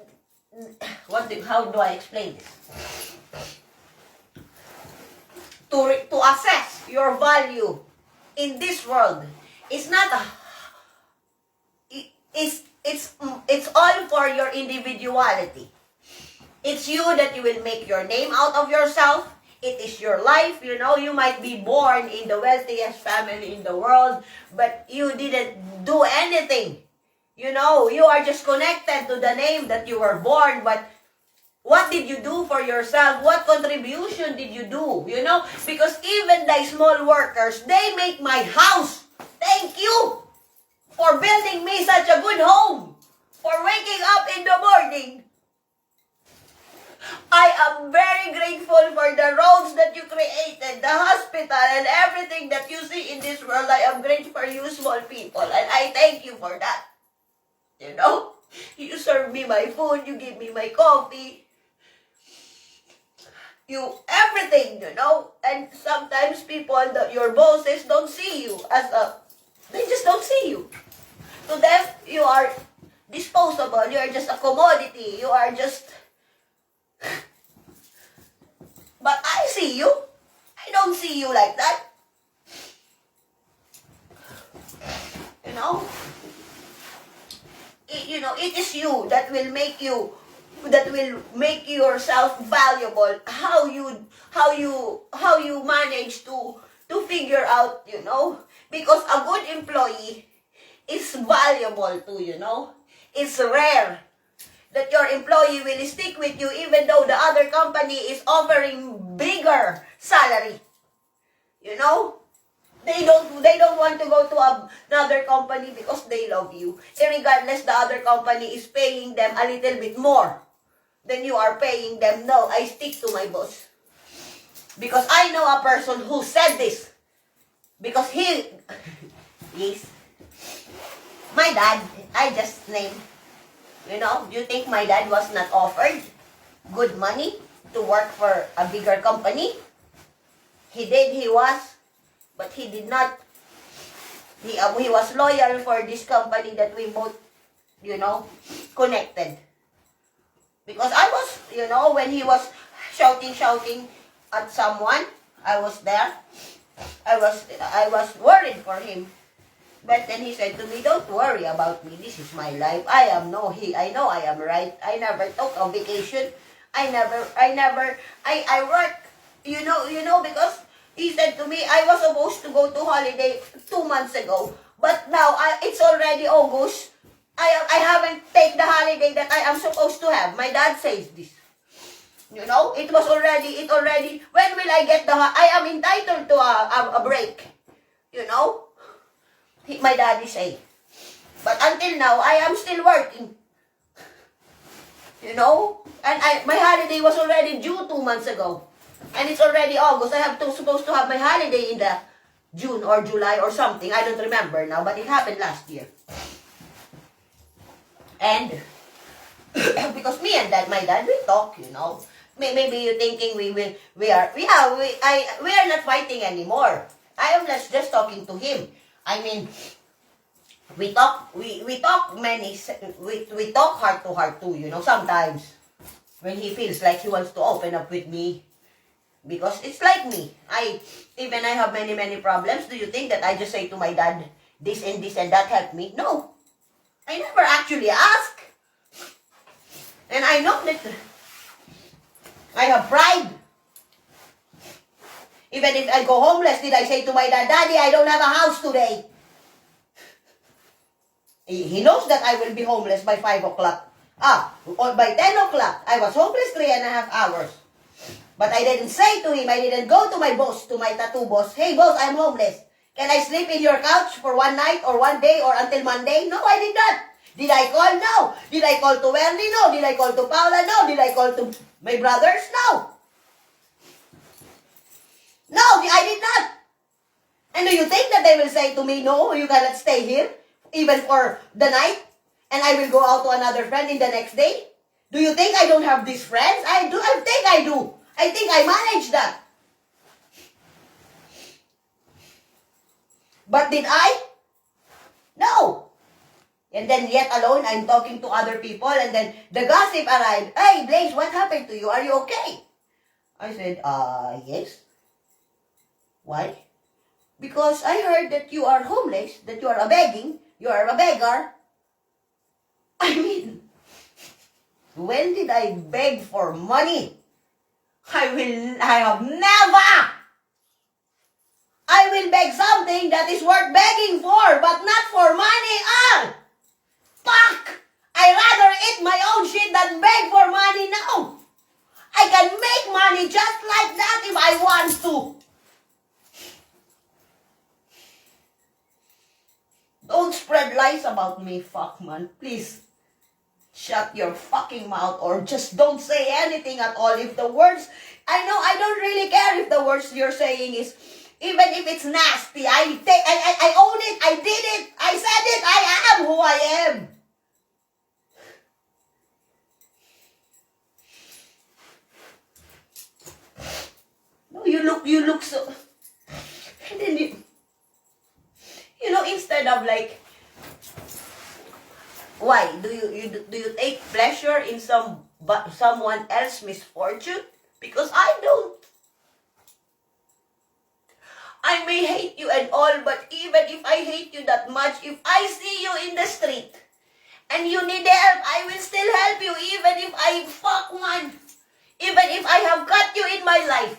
how do I explain this? To assess your value in this world, it's not a, it's all for your individuality. It's you that you will make your name out of yourself. It is your life, you know. You might be born in the wealthiest family in the world, but you didn't do anything. You know, you are just connected to the name that you were born, but What did you do for yourself? What contribution did you do? You know, because even the small workers, they make my house. Thank you for building me such a good home, for waking up in the morning. I am very grateful for the roads that you created, the hospital, and everything that you see in this world. I am grateful for you small people, and I thank you for that. You know, you serve me my food, you give me my coffee, you, everything, you know. And sometimes people, your bosses don't see you as they just don't see you. To them, you are disposable, you are just a commodity, you are just... But I see you. I don't see you like that. You know? It is you that will make yourself valuable. How you manage to figure out, you know? Because a good employee is valuable too, you know? It's rare that your employee will stick with you even though the other company is offering bigger salary. You know? They don't want to go to another company because they love you. Regardless, the other company is paying them a little bit more than you are paying them. No, I stick to my boss. Because I know a person who said this. Because he is my dad. I just named. You know, do you think my dad was not offered good money to work for a bigger company? He did, he was, but he did not. He was loyal for this company that we both, you know, connected. Because I was, you know, when he was shouting at someone, I was there. I was worried for him. But then he said to me, don't worry about me. This is my life. I know I am right. I never took a vacation. I work, you know, because he said to me, I was supposed to go to holiday 2 months ago. But now, it's already August. I haven't taken the holiday that I am supposed to have. My dad says this. You know, it already, when will I get I am entitled to a break. You know? My daddy say. But until now, I am still working. You know? And my holiday was already due 2 months ago. And it's already August. I supposed to have my holiday in the June or July or something. I don't remember now, but it happened last year. And because me and my dad, we talk, you know. Maybe you're thinking we are not fighting anymore. I am just talking to him. I mean, we talk heart to heart too, you know, sometimes when he feels like he wants to open up with me. Because it's like me. I have many problems. Do you think that I just say to my dad, this and that help me? No. I never actually ask. And I know that I have pride. Even if I go homeless, did I say to my dad, Daddy, I don't have a house today? He knows that I will be homeless by 5 o'clock. Or by 10 o'clock, I was homeless 3.5 hours. But I didn't say to him, I didn't go to my boss, to my tattoo boss, hey boss, I'm homeless. Can I sleep in your couch for 1 night or 1 day or until Monday? No, I did not. Did I call? No. Did I call to Wendy? No. Did I call to Paula? No. Did I call to my brothers? No. No, I did not. And do you think that they will say to me, no, you cannot stay here, even for the night, and I will go out to another friend in the next day? Do you think I don't have these friends? I do. I think I do. I think I manage that. But did I? No. And then yet alone, I'm talking to other people, and then the gossip arrived. Hey, Blaze, what happened to you? Are you okay? I said, yes. Why? Because I heard that you are homeless, that you are you are a beggar. I mean, when did I beg for money? I have never. I will beg something that is worth begging for, but not for money. Fuck! I rather eat my own shit than beg for money now. I can make money just like that if I want to. Don't spread lies about me, fuck man. Please, shut your fucking mouth or just don't say anything at all. If the words, I know I don't really care if the words you're saying is, even if it's nasty, I own it, I did it, I said it, I am who I am. No, you look so, and then you know, instead of like, why do you take pleasure in someone else's misfortune? Because I don't. I may hate you and all, but even if I hate you that much, if I see you in the street and you need help, I will still help you, even if I fuck man, even if I have cut you in my life.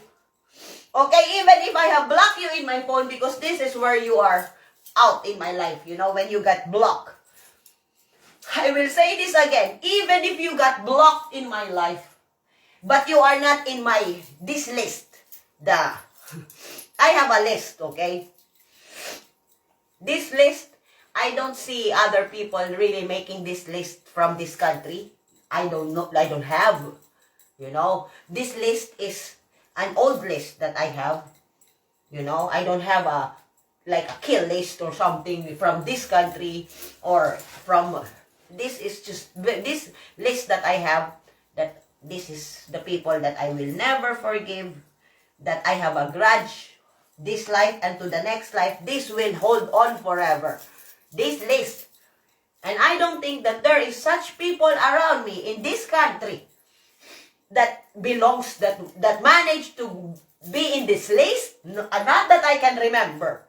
Okay, even if I have blocked you in my phone, because this is where you are out in my life, you know, when you got blocked. I will say this again, even if you got blocked in my life, but you are not in this list. I have a list, okay? This list, I don't see other people really making this list from this country. I don't know, I don't have, you know. This list is an old list that I have, you know. I don't have a kill list or something from this country or from, this is just, this list that I have, that this is the people that I will never forgive, that I have a grudge this life and to the next life. This will hold on forever. This list. And I don't think that there is such people around me in this country that belongs, that managed to be in this list. Not that I can remember.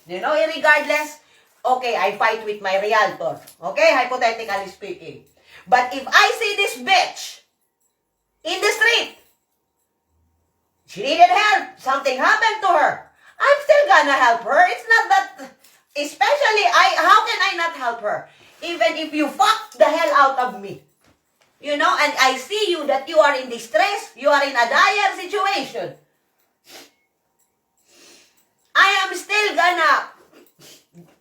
You know, regardless, okay, I fight with my realtor. Okay, hypothetically speaking. But if I see this bitch in the street, she needed help, something happened to her, I'm still gonna help her. It's not that, especially how can I not help her? Even if you fuck the hell out of me. You know, and I see you that you are in distress, you are in a dire situation. I am still gonna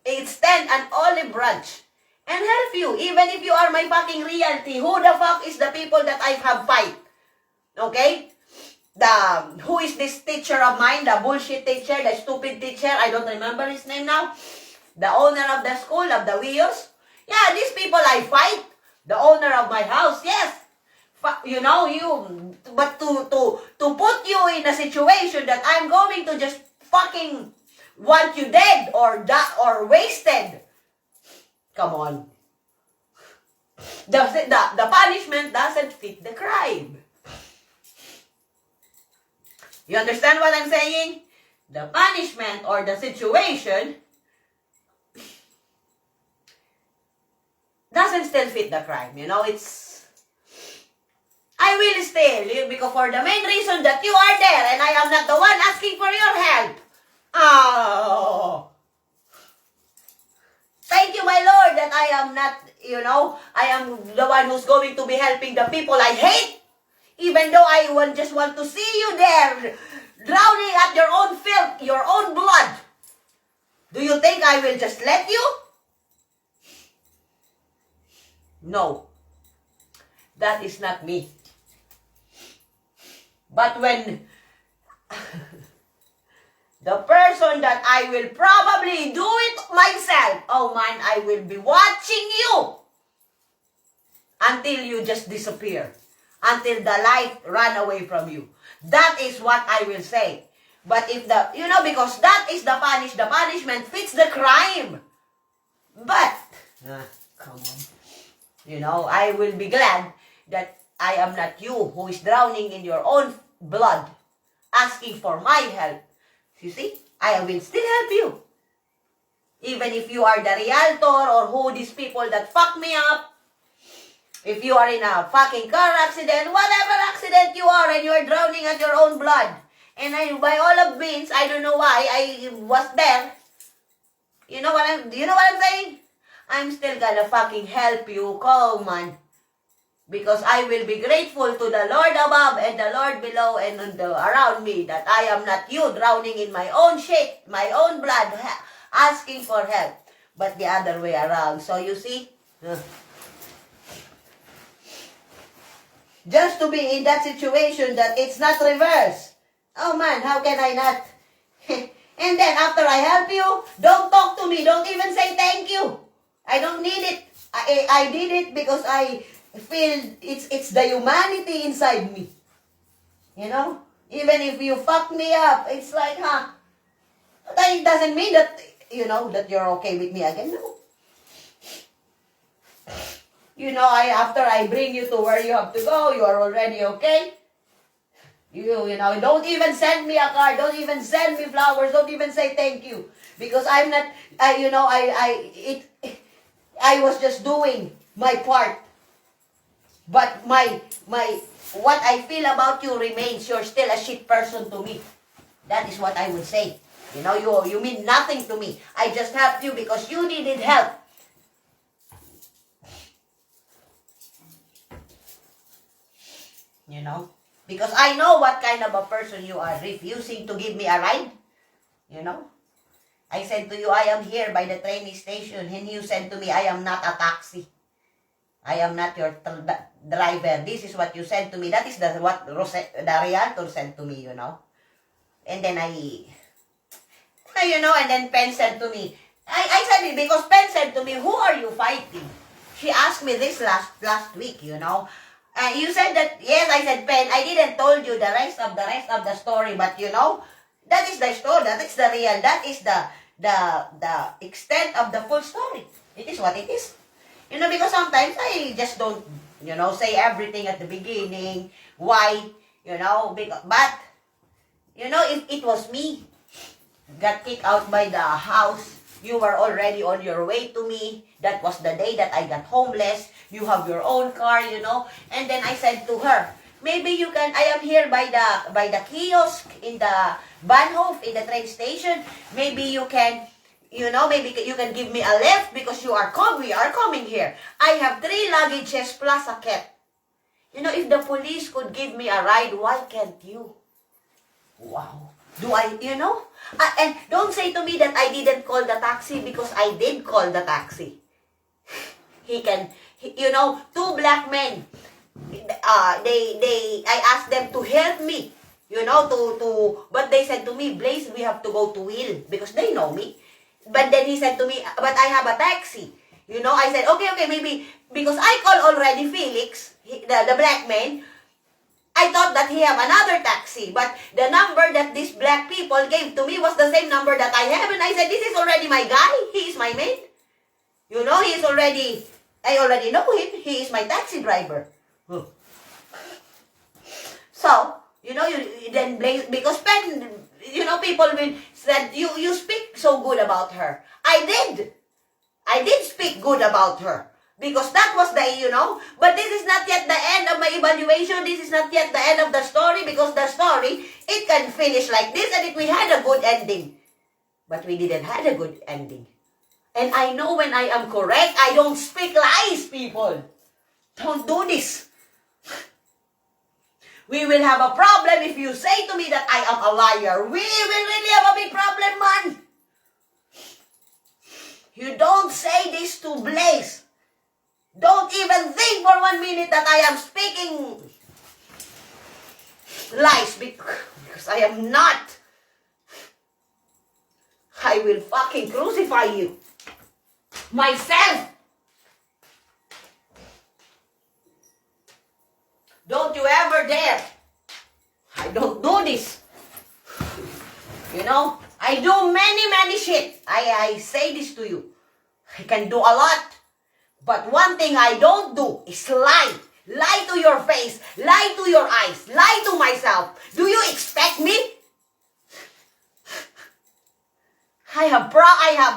extend an olive branch and help you, even if you are my fucking realty. Who the fuck is the people that I have fight? Okay? Who is this teacher of mine? The bullshit teacher, the stupid teacher, I don't remember his name now. The owner of the school, of the Wios. Yeah, these people I fight. The owner of my house, yes. You know, but to put you in a situation that I'm going to just fucking want you dead or wasted. Come on. The punishment doesn't fit the crime. You understand what I'm saying? The punishment or the situation doesn't still fit the crime. You know, I will still, because for the main reason that you are there and I am not the one asking for your help. Oh. Thank you, my Lord, that I am not, you know, I am the one who's going to be helping the people I hate. Even though I will just want to see you there, drowning at your own filth, your own blood. Do you think I will just let you? No. That is not me. But when the person that I will probably do it myself, oh man, I will be watching you until you just disappear. Until the light run away from you. That is what I will say. But if because that is the punishment fits the crime. But, come on. You know, I will be glad that I am not you who is drowning in your own blood, asking for my help. You see, I will still help you. Even if you are the realtor or who these people that fuck me up, if you are in a fucking car accident, whatever accident you are and you are drowning at your own blood, and by all of means, I don't know why I was there. Do you know what I'm saying? I'm still gonna fucking help you. Come on. Because I will be grateful to the Lord above and the Lord below and around me that I am not you drowning in my own shit, my own blood, asking for help. But the other way around. So you see, just to be in that situation that it's not reversed. Oh man, how can I not? And then after I help you, don't talk to me. Don't even say thank you. I don't need it. I did it because I feel it's the humanity inside me. You know? Even if you fuck me up, it's like, it doesn't mean that, that you're okay with me again. No. After I bring you to where you have to go, you are already okay. Don't even send me a card, don't even send me flowers, don't even say thank you. Because I'm not, I was just doing my part. But what I feel about you remains. You're still a shit person to me. That is what I would say. You mean nothing to me. I just helped you because you needed help. Because I know what kind of a person you are, refusing to give me a ride. I said to you, I am here by the train station, and you said to me, I am not a taxi. I am not your driver. This is what you said to me. That is what the realtor said to me, And then and then Pen said to me, I said it because Pen said to me, who are you fighting? She asked me this last week, You said that, yes, I said, Pen, I didn't told you the rest of the story, but that is the story, that is the real, that is the extent of the full story. It is what it is. Because sometimes I just don't, say everything at the beginning. Why? But if it was me, got kicked out by the house, you were already on your way to me. That was the day that I got homeless. You have your own car, And then I said to her, maybe you can, I am here by the kiosk in the Bahnhof, in the train station. Maybe you can, maybe you can give me a lift because we are coming here. I have 3 luggages plus a cat. If the police could give me a ride, why can't you? Wow. Do I, and don't say to me that I didn't call the taxi because I did call the taxi. Two black men, I asked them to help me, but they said to me, Blaze, we have to go to Will because they know me. But then he said to me, but I have a taxi. I said, okay, maybe, because I called already Felix, the black man. I thought that he have another taxi, but the number that these black people gave to me was the same number that I have, and I said, this is already my guy, he is my mate. I already know him, he is my taxi driver. So, then Blaze, because Pen, people will said, you speak so good about her. I did speak good about her. Because that was the, but this is not yet the end of my evaluation. This is not yet the end of the story, because the story, it can finish like this and we had a good ending. But we didn't have a good ending. And I know when I am correct, I don't speak lies, people. Don't do this. We will have a problem if you say to me that I am a liar. We will really have a big problem, man. You don't say this to Blaze. Don't even think for 1 minute that I am speaking lies, because I am not. I will fucking crucify you. Myself. Don't you ever dare. I don't do this. I do many shit. I say this to you. I can do a lot. But one thing I don't do is lie. Lie to your face. Lie to your eyes. Lie to myself. Do you expect me?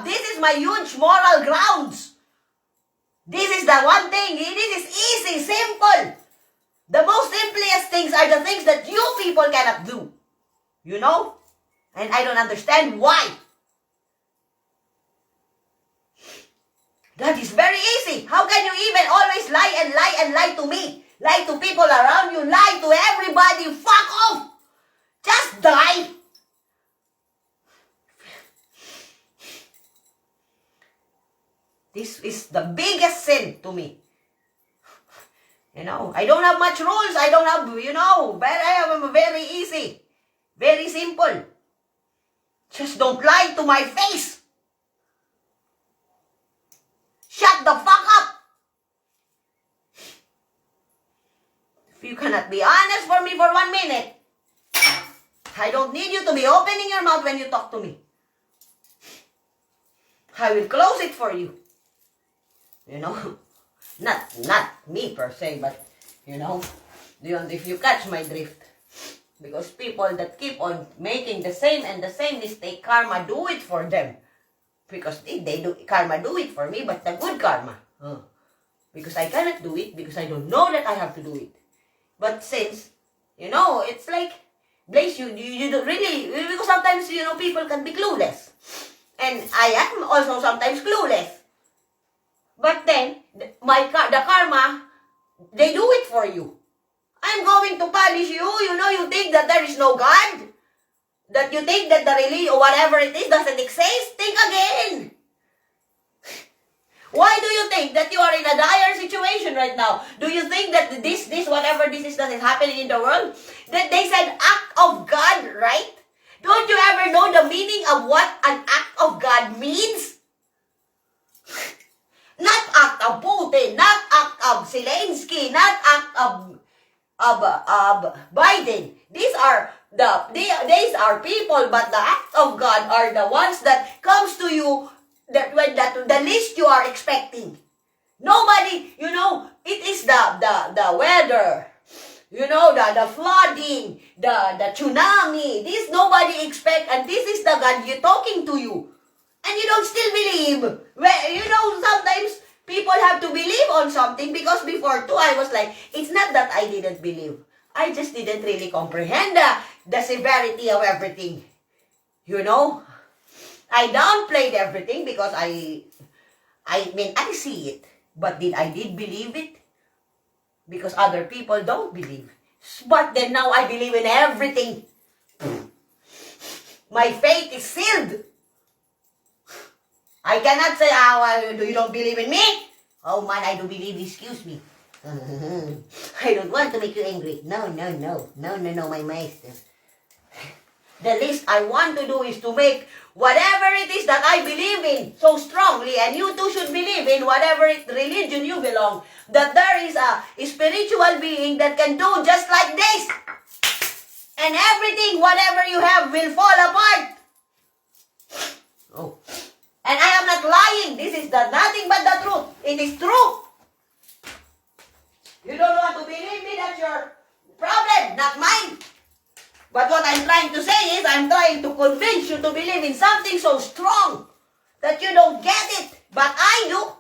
This is my huge moral grounds. This is the one thing. This is easy, simple. The most simplest things are the things that you people cannot do. And I don't understand why. That is very easy. How can you even always lie and lie and lie to me? Lie to people around you, lie to everybody. Fuck off! Just die! This is the biggest sin to me. You know, I don't have much rules. I don't have, you know, I am very easy. Very simple. Just don't lie to my face. Shut the fuck up. If you cannot be honest for me for 1 minute, I don't need you to be opening your mouth when you talk to me. I will close it for you. You know, not me per se, but, you know, if you catch my drift. Because people that keep on making the same and the same mistake, karma do it for them. Because karma do it for me, but the good karma. Because I cannot do it, because I don't know that I have to do it. But since, you know, it's like, Blaze, you don't really, because sometimes, you know, people can be clueless. And I am also sometimes clueless. But then, the karma, they do it for you. I'm going to punish you. You know, you think that there is no God? That you think that the religion or whatever it is doesn't exist? Think again. Why do you think that you are in a dire situation right now? Do you think that this whatever this is that is happening in the world, that they said act of God, right? Don't you ever know the meaning of what an act of God means? Not act of Putin, not act of Zelensky, not act of Biden. These are people, but the act of God are the ones that comes to you the least you are expecting. Nobody, you know, it is the weather, you know, the flooding, the tsunami. This nobody expect, and this is the God you talking to you. And you don't still believe. Well, you know, sometimes people have to believe on something, because before too, I was like, it's not that I didn't believe. I just didn't really comprehend the severity of everything. You know? I downplayed everything because I mean, I see it. But I did believe it? Because other people don't believe. But then now I believe in everything. My faith is sealed. I cannot say, you don't believe in me? Oh man, I do believe, excuse me. I don't want to make you angry. No, my master. The least I want to do is to make whatever it is that I believe in so strongly, and you too should believe in whatever religion you belong, that there is a spiritual being that can do just like this. And everything, whatever you have, will fall apart. Oh. And I am not lying. This is nothing but the truth. It is true. You don't want to believe me, that's your problem, not mine. But what I'm trying to say is, I'm trying to convince you to believe in something so strong that you don't get it. But I do.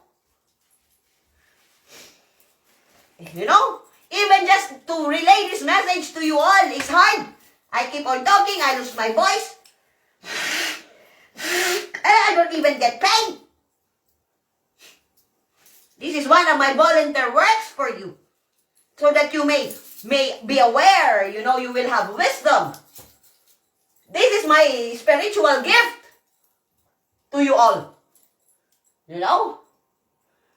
You know, even just to relay this message to you all is hard. I keep on talking, I lose my voice. And I don't even get paid. This is one of my volunteer works for you. So that you may be aware, you know, you will have wisdom. This is my spiritual gift to you all. You know?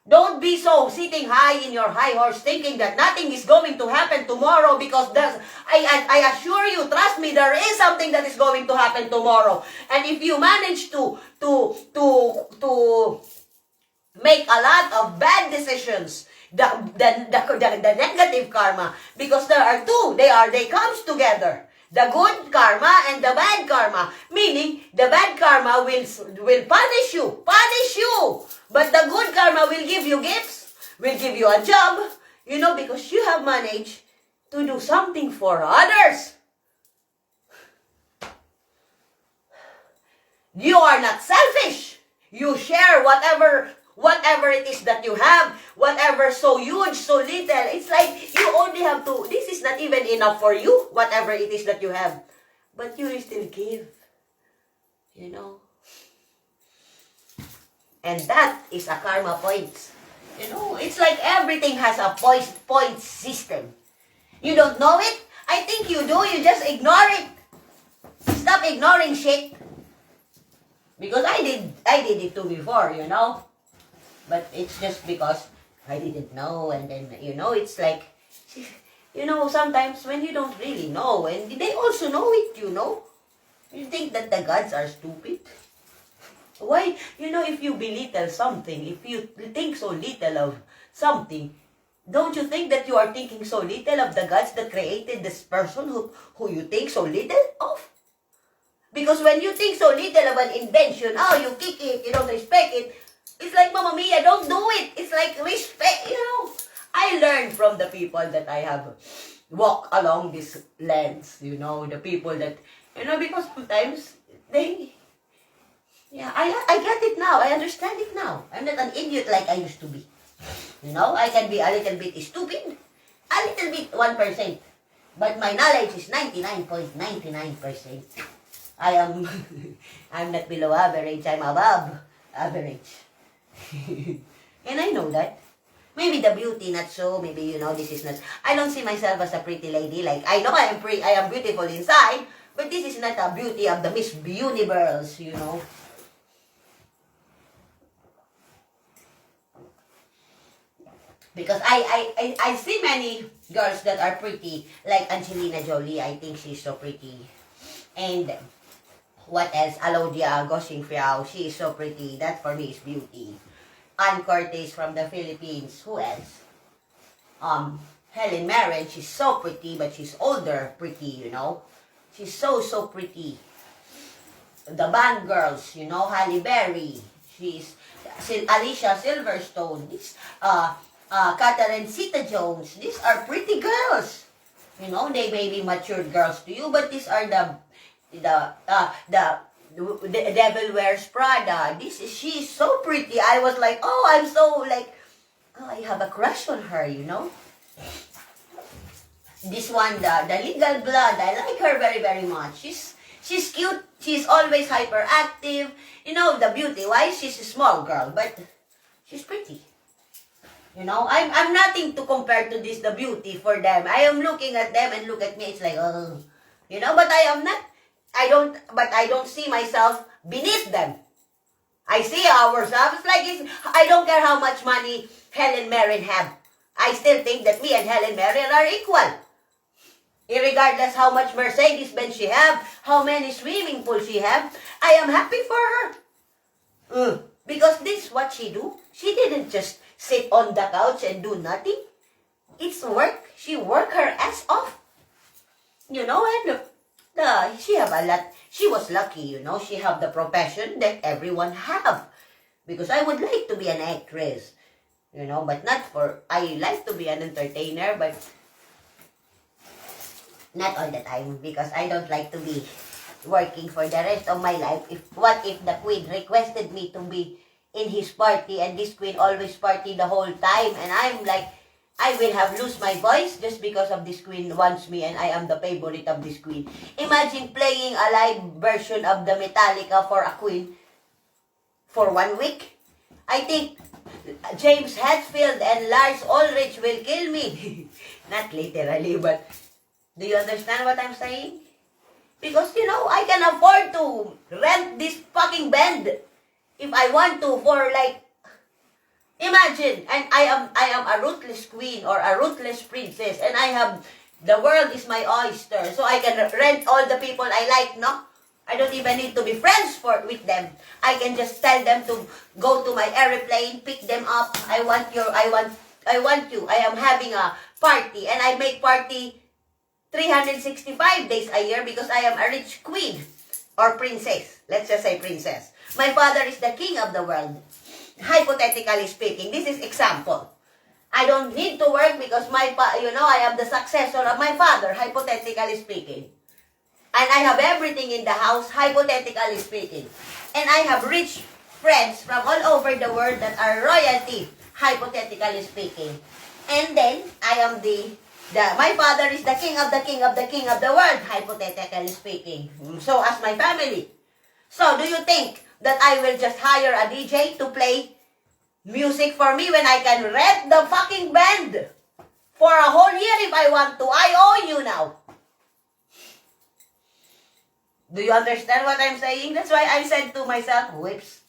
Don't be so sitting high in your high horse thinking that nothing is going to happen tomorrow, because I assure you, trust me, there is something that is going to happen tomorrow. And if you manage to make a lot of bad decisions, the negative karma, because there are two, they comes together. The good karma and the bad karma, meaning the bad karma will punish you, but the good karma will give you gifts, will give you a job, you know, because you have managed to do something for others. You are not selfish. You share whatever it is that you have, whatever so huge, so little. It's like you only have to, this is not even enough for you, whatever it is that you have. But you will still give, you know. And that is a karma points. You know, it's like everything has a point system. You don't know it? I think you do. You just ignore it. Stop ignoring shit. Because I did it too before, you know. But it's just because I didn't know, and then, you know, it's like, you know, sometimes when you don't really know, and they also know it, you know. You think that the gods are stupid? Why, you know, if you belittle something, if you think so little of something, don't you think that you are thinking so little of the gods that created this person who you think so little of? Because when you think so little of an invention, oh, you kick it, you don't respect it, it's like, Mamma Mia, don't do it. It's like respect, you know. I learned from the people that I have walked along this lands, you know, the people that, you know, because sometimes they, yeah, I get it now. I understand it now. I'm not an idiot like I used to be. You know, I can be a little bit stupid, a little bit 1%, but my knowledge is 99.99%. I am, I'm not below average, I'm above average. And I know that. Maybe the beauty not so, maybe, you know, this is not, I don't see myself as a pretty lady, like, I know I am beautiful inside, but this is not a beauty of the Miss Universe, you know. Because I see many girls that are pretty, like Angelina Jolie, I think she's so pretty. And what else? Alodia Gosing-Fiao, she is so pretty. That for me is beauty. Ann Cortez from the Philippines. Who else? Helen Mirren, she's so pretty, but she's older pretty, you know. She's so pretty. The band girls, you know, Halle Berry. She's Alicia Silverstone. This Catherine Zeta-Jones. These are pretty girls. You know, they may be matured girls to you, but these are the Devil Wears Prada. She's so pretty. I was like, oh, I'm so like, oh, I have a crush on her, you know. This one, the Legal Blood, I like her very much. She's cute. She's always hyperactive. You know, the beauty-wise, she's a small girl, but she's pretty. You know, I'm nothing to compare to this, the beauty for them. I am looking at them and look at me, it's like, oh, you know, but I don't see myself beneath them. I see ourselves, like, I don't care how much money Helen Mirren have. I still think that me and Helen Mirren are equal. Irregardless how much Mercedes-Benz she have, how many swimming pools she have, I am happy for her. Because this is what she do. She didn't just sit on the couch and do nothing. It's work. She worked her ass off. You know, and she have a lot. She was lucky, you know. She have the profession that everyone have. Because I would like to be an actress. You know, but not for, I like to be an entertainer, but not all the time. Because I don't like to be working for the rest of my life. What if the queen requested me to be in his party and this queen always party the whole time, and I'm like, I will have lose my voice just because of this queen wants me and I am the favorite of this queen. Imagine playing a live version of the Metallica for a queen for 1 week. I think James Hetfield and Lars Ulrich will kill me. Not literally, but do you understand what I'm saying? Because, you know, I can afford to rent this fucking band if I want to, for like, imagine, and I am a ruthless queen or a ruthless princess, and I have, the world is my oyster, so I can rent all the people I like, no? I don't even need to be friends with them. I can just tell them to go to my airplane, pick them up. I want you. I am having a party, and I make party 365 days a year because I am a rich queen or princess. Let's just say princess. My father is the king of the world. Hypothetically speaking, this is example. I don't need to work because I am the successor of my father, hypothetically speaking. And I have everything in the house, hypothetically speaking. And I have rich friends from all over the world that are royalty, hypothetically speaking. And then, I am my father is the king of the king of the king of the world, hypothetically speaking. So as my family. So do you think that I will just hire a DJ to play music for me when I can rent the fucking band for a whole year if I want to. I owe you now. Do you understand what I'm saying? That's why I said to myself, whips,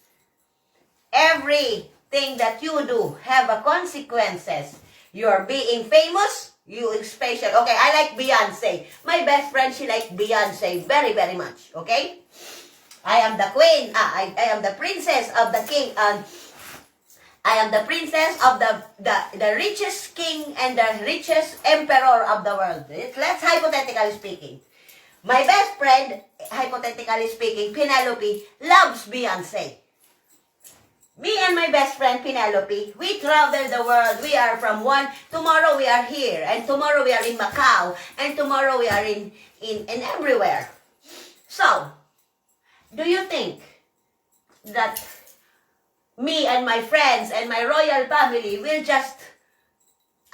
everything that you do have a consequences. You're being famous, you special. Okay, I like Beyonce. My best friend, she likes Beyonce very, very much. Okay? I am the queen. I am the princess of the king. I am the princess of the richest king and the richest emperor of the world. Let's hypothetically speaking. My best friend, hypothetically speaking, Penelope, loves Beyonce. Me and my best friend, Penelope, we travel the world. We are from tomorrow we are here, and tomorrow we are in Macau, and tomorrow we are in everywhere. So, do you think that me and my friends and my royal family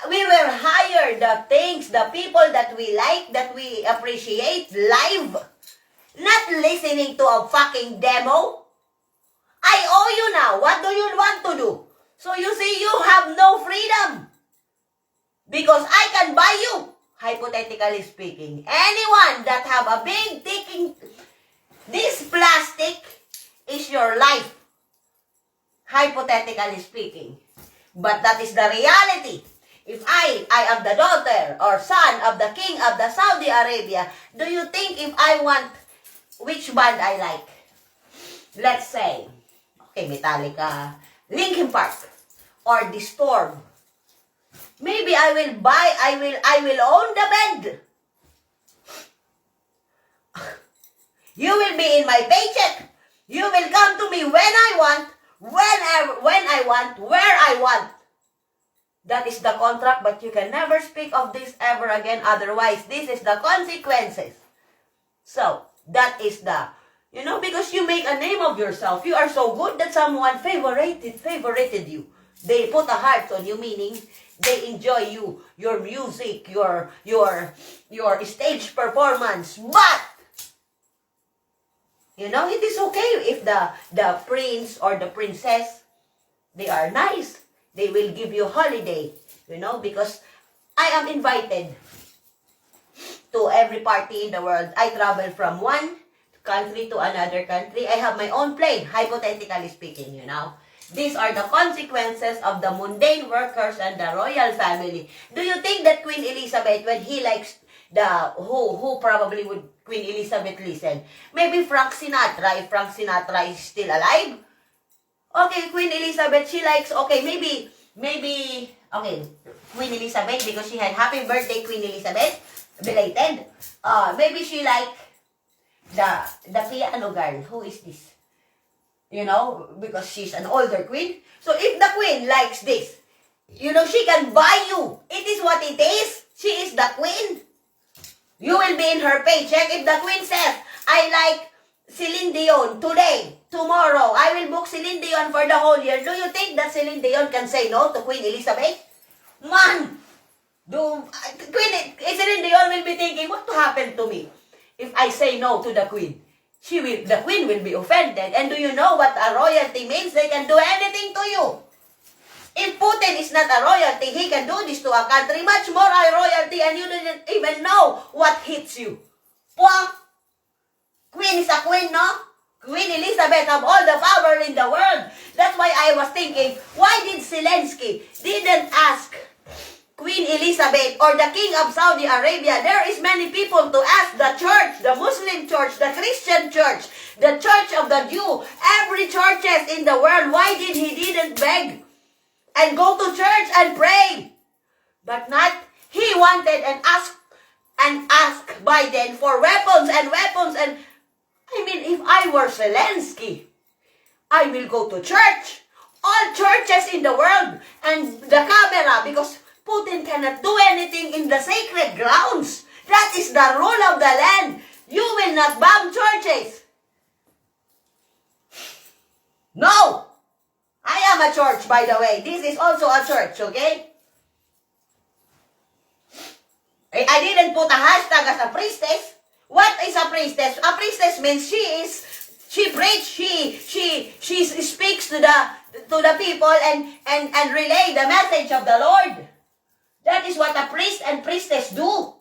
we will hire the things, the people that we like, that we appreciate live, not listening to a fucking demo? I owe you now. What do you want to do? So you see, you have no freedom. Because I can buy you, hypothetically speaking. Anyone that have a big ticking, this plastic is your life, hypothetically speaking. But that is the reality. If I am the daughter or son of the king of the Saudi Arabia, do you think if I want which band I like? Let's say, okay, Metallica, Linkin Park, or The Storm. Maybe I will own the band. You will be in my paycheck. You will come to me when I want, when I want, where I want. That is the contract, but you can never speak of this ever again. Otherwise, this is the consequences. So, that is the, because you make a name of yourself. You are so good that someone favorited you. They put a heart on you, meaning they enjoy you, your music, your stage performance. But, it is okay if the prince or the princess, they are nice. They will give you holiday, because I am invited to every party in the world. I travel from one country to another country. I have my own plane, hypothetically speaking, These are the consequences of the mundane workers and the royal family. Do you think that Queen Elizabeth, when he likes who probably would Queen Elizabeth listen? Maybe Frank Sinatra, if Frank Sinatra is still alive. Okay, Queen Elizabeth, she likes, okay, maybe, okay, Queen Elizabeth, because she had happy birthday, Queen Elizabeth, belated. Maybe she like the piano girl. Who is this? Because she's an older queen. So if the queen likes this, she can buy you. It is what it is. She is the queen. You will be in her paycheck. If the queen says, I like Celine Dion today, tomorrow, I will book Celine Dion for the whole year. Do you think that Celine Dion can say no to Queen Elizabeth? Man! Celine Dion will be thinking, what happened to me if I say no to the queen? The queen will be offended. And do you know what a royalty means? They can do anything to you. If Putin is not a royalty, he can do this to a country, much more a royalty, and you didn't even know what hits you. Pwah! Queen is a queen, no? Queen Elizabeth have all the power in the world. That's why I was thinking, why did Zelensky didn't ask Queen Elizabeth or the King of Saudi Arabia? There is many people to ask the church, the Muslim church, the Christian church, the church of the Jew, every churches in the world. Why did he didn't beg and go to church and pray? But not, he wanted and asked Biden for weapons and I mean, if I were Zelensky, I will go to church. All churches in the world and the camera, because Putin cannot do anything in the sacred grounds. That is the rule of the land. You will not bomb churches. No! I am a church, by the way. This is also a church, okay? I didn't put a hashtag as a priestess. What is a priestess? A priestess means she She preach, she speaks to the people and relay the message of the Lord. That is what a priest and priestess do.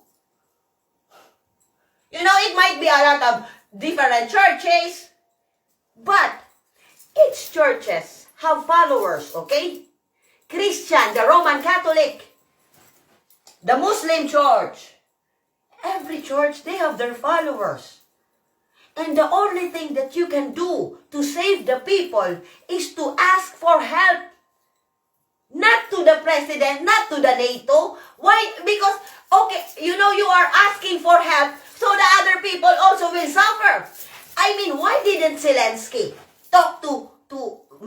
You know, it might be a lot of different churches, but each churches have followers, okay? Christian, the Roman Catholic, the Muslim church, every church, they have their followers. And the only thing that you can do to save the people is to ask for help. Not to the president, not to the NATO. Why? Because, okay, you know, you are asking for help, so the other people also will suffer. I mean, why didn't Zelensky talk to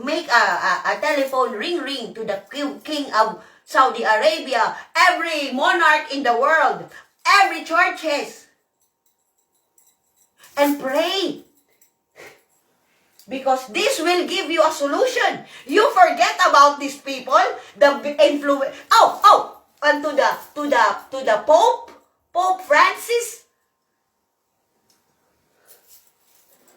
make a telephone ring to the king of Saudi Arabia, every monarch in the world, every churches, and pray? Because this will give you a solution. You forget about these people, the influence. And to the Pope Francis.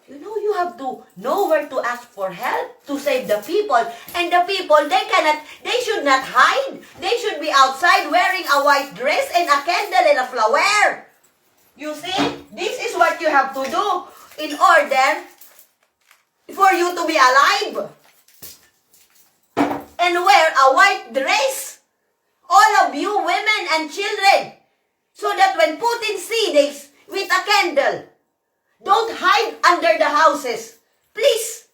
You know, you have to know where to ask for help to save the people. And the people, they should not hide. They should be outside wearing a white dress and a candle and a flower. You see, this is what you have to do in order for you to be alive. And wear a white dress. All of you women and children. So that when Putin sees this with a candle, don't hide under the houses. Please.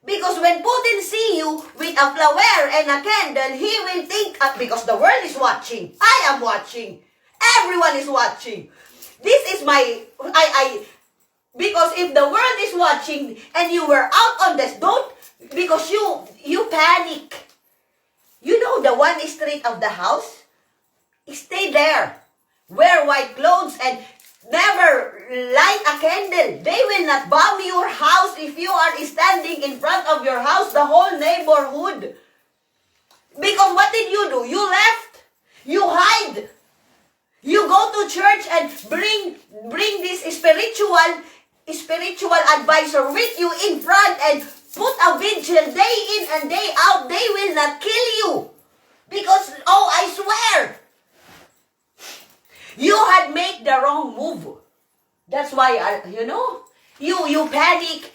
Because when Putin see you with a flower and a candle, he will think, because the world is watching. I am watching. Everyone is watching. This is because if the world is watching and you were out on this, because you panic. You know the one street of the house? Stay there. Wear white clothes and never light a candle. They will not bomb your house if you are standing in front of your house, the whole neighborhood. Because what did you do? You left. You hide. You go to church and bring this spiritual advisor with you in front and put a vigil day in and day out. They will not kill you. Because, I swear, you had made the wrong move. That's why, you panic.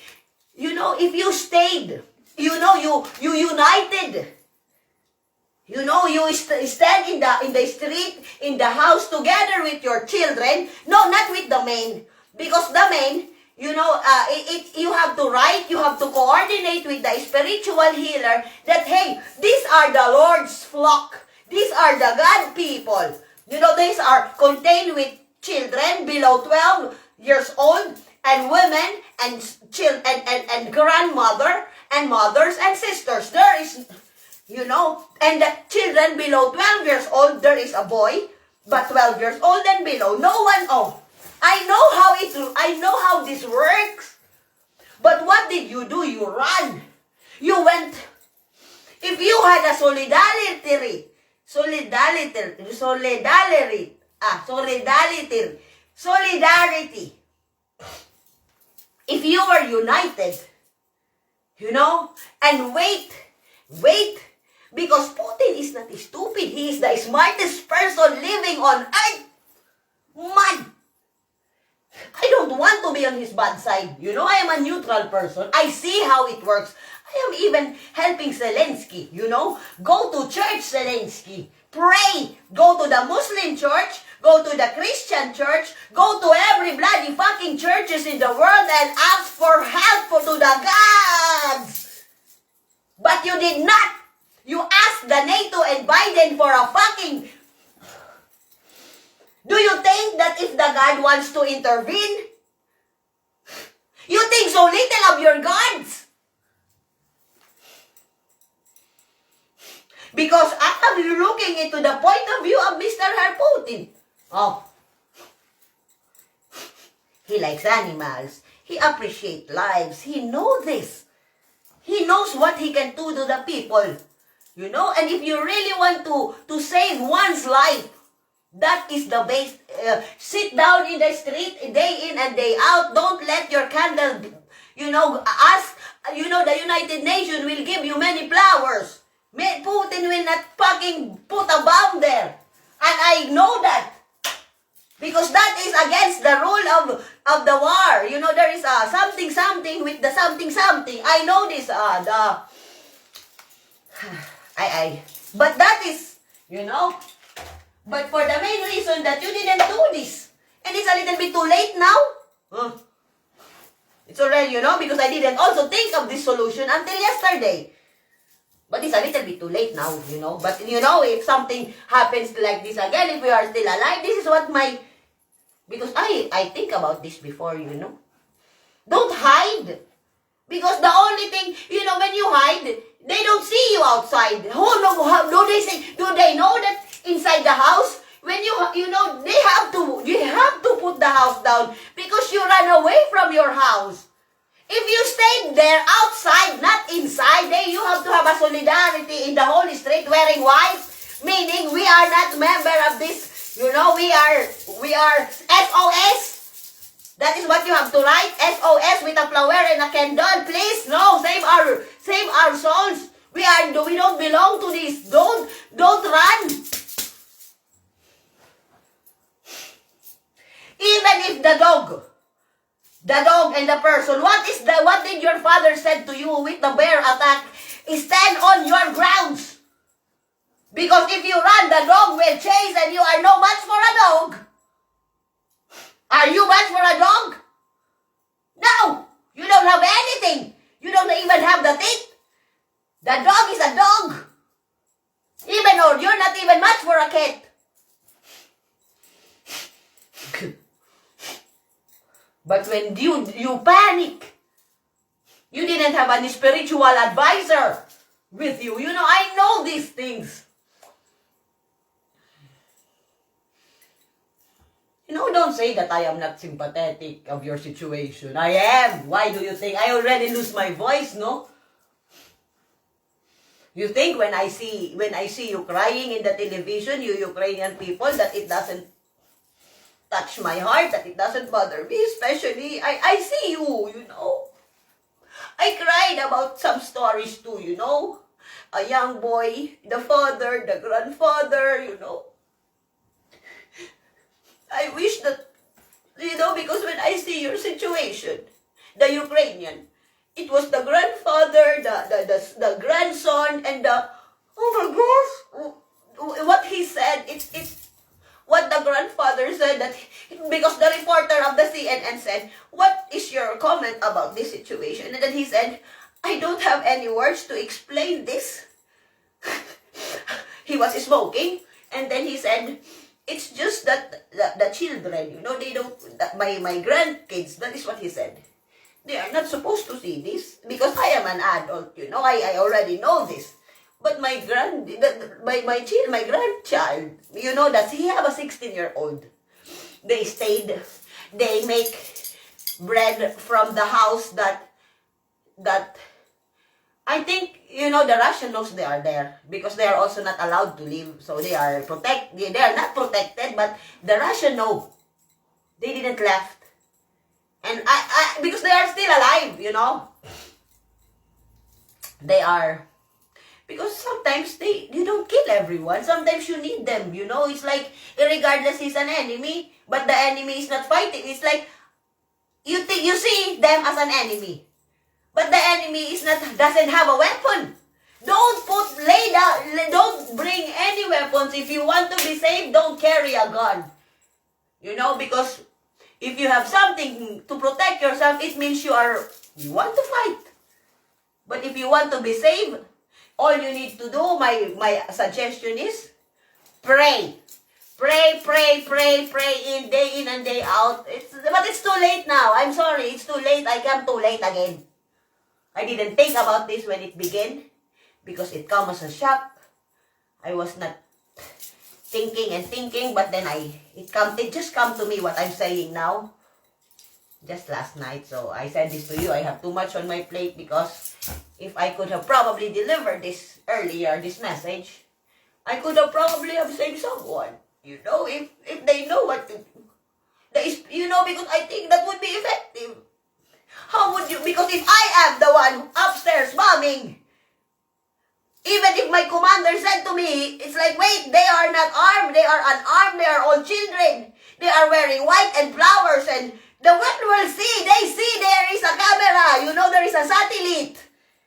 You know, if you stayed, you united. You know, you stand in the street, in the house together with your children. No, not with the man. Because the man, you have to write, you have to coordinate with the spiritual healer that, hey, these are the Lord's flock. These are the God people. You know, these are contained with children below 12 years old, and women, and children, and grandmother, and mothers, and sisters. There is, and the children below 12 years old, there is a boy, but 12 years old and below, no one, I know how this works. But what did you do? You ran. You went, if you had a solidarity, if you were united, and wait, because Putin is not stupid. He is the smartest person living on earth. Man, I don't want to be on his bad side. I am a neutral person. I see how it works. I am even helping Zelensky, Go to church, Zelensky. Pray. Go to the Muslim church. Go to the Christian church. Go to every bloody fucking churches in the world and ask for help to the gods. But you did not. You asked the NATO and Biden for a fucking... Do you think that if the God wants to intervene, you think so little of your gods? Because I am looking into the point of view of Mr. Putin. He likes animals. He appreciates lives. He knows this. He knows what he can do to the people. And if you really want to save one's life, that is the base. Sit down in the street day in and day out. Don't let your candle You know, ask, you know, the United Nations will give you many flowers. Putin will not fucking put a bomb there. And I know that. Because that is against the rule of the war. You know, there is a something with the something. I know this, but that is, you know, but for the main reason that you didn't do this. And it's a little bit too late now. It's already, you know, because I didn't also think of this solution until yesterday. But it's a little bit too late now, you know. But, you know, if something happens like this again, if we are still alive, this is what because I think about this before, you know. Don't hide. Because the only thing, you know, when you hide, they don't see you outside. Do they know that inside the house, when you know, you have to put the house down because you ran away from your house. If you stayed there outside, not inside, then you have to have a solidarity in the Holy Street wearing white, meaning we are not member of this, you know, we are SOS. That is what you have to write, SOS with a flower and a candle. Please, no, save our souls. We don't belong to this. Don't run. Even if the dog and the person, what did your father said to you with the bear attack? Stand on your grounds. Because if you run, the dog will chase and you are no match for a dog. Are you match for a dog? No. You don't have anything. You don't even have the teeth. The dog is a dog. Even though you're not even match for a cat. But when you panic, you didn't have any spiritual advisor with you. You know, I know these things. You know, don't say that I am not sympathetic of your situation. I am. Why do you think? I already lose my voice, no? You think when I see you crying in the television, you Ukrainian people, that it doesn't touch my heart, that it doesn't bother me, especially, I see you, you know. I cried about some stories too, you know. A young boy, the father, the grandfather, you know. I wish that, you know, because when I see your situation, the Ukrainian, it was the grandfather, the grandson, and oh my gosh, what he said, it's what the grandfather said, that because the reporter of the CNN said, what is your comment about this situation? And then he said, I don't have any words to explain this. He was smoking, and then he said, it's just that the children, you know, they don't, my grandkids, that is what he said. They are not supposed to see this because I am an adult, you know, I already know this. But my grandchild, you know, that he have a 16-year-old. They make bread from the house that I think, you know, the Russian knows they are there because they are also not allowed to leave. So they are not protected, but the Russian know. They didn't left. And I because they are still alive, you know. They are, because sometimes you don't kill everyone. Sometimes you need them, you know. It's like, regardless he's an enemy, but the enemy is not fighting. It's like, you see them as an enemy. But the enemy doesn't have a weapon. Don't bring any weapons. If you want to be safe, don't carry a gun. You know, because if you have something to protect yourself, it means you want to fight. But if you want to be safe, all you need to do, my suggestion is, pray. Pray in, day in and day out. But it's too late now. I'm sorry, it's too late. I come too late again. I didn't think about this when it began because it came as a shock. I was not thinking, but then it just come to me what I'm saying now. Just last night, so I said this to you. I have too much on my plate because if I could have probably delivered this earlier, this message, I could have probably have saved someone. You know, if they know what to do. You know, because I think that would be effective. How would you, because Because if I am the one upstairs bombing, even if my commander said to me, it's like, wait, they are not armed, they are unarmed, they are all children. They are wearing white and flowers, and the world will see, they see there is a camera, you know, there is a satellite.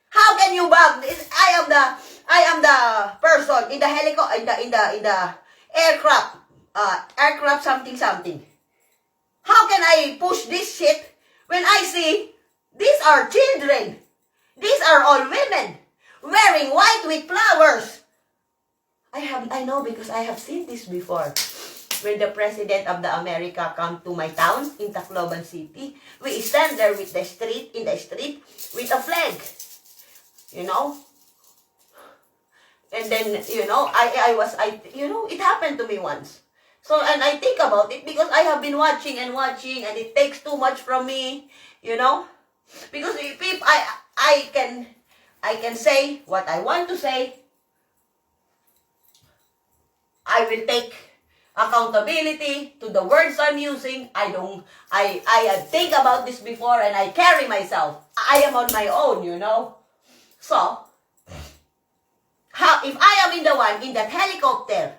How can you bomb? I am the person in the in the aircraft, aircraft something. How can I push this shit when I see these are children? These are all women wearing white with flowers. I know because I have seen this before. When the president of the America come to my town in Tacloban City, we stand there with the street with a flag. You know? And then, you know, it happened to me once. So, and I think about it because I have been watching and it takes too much from me, you know? Because if I can say what I want to say, I will take accountability to the words I'm using. I think about this before and I carry myself. I am on my own, you know? So, if I am in that helicopter,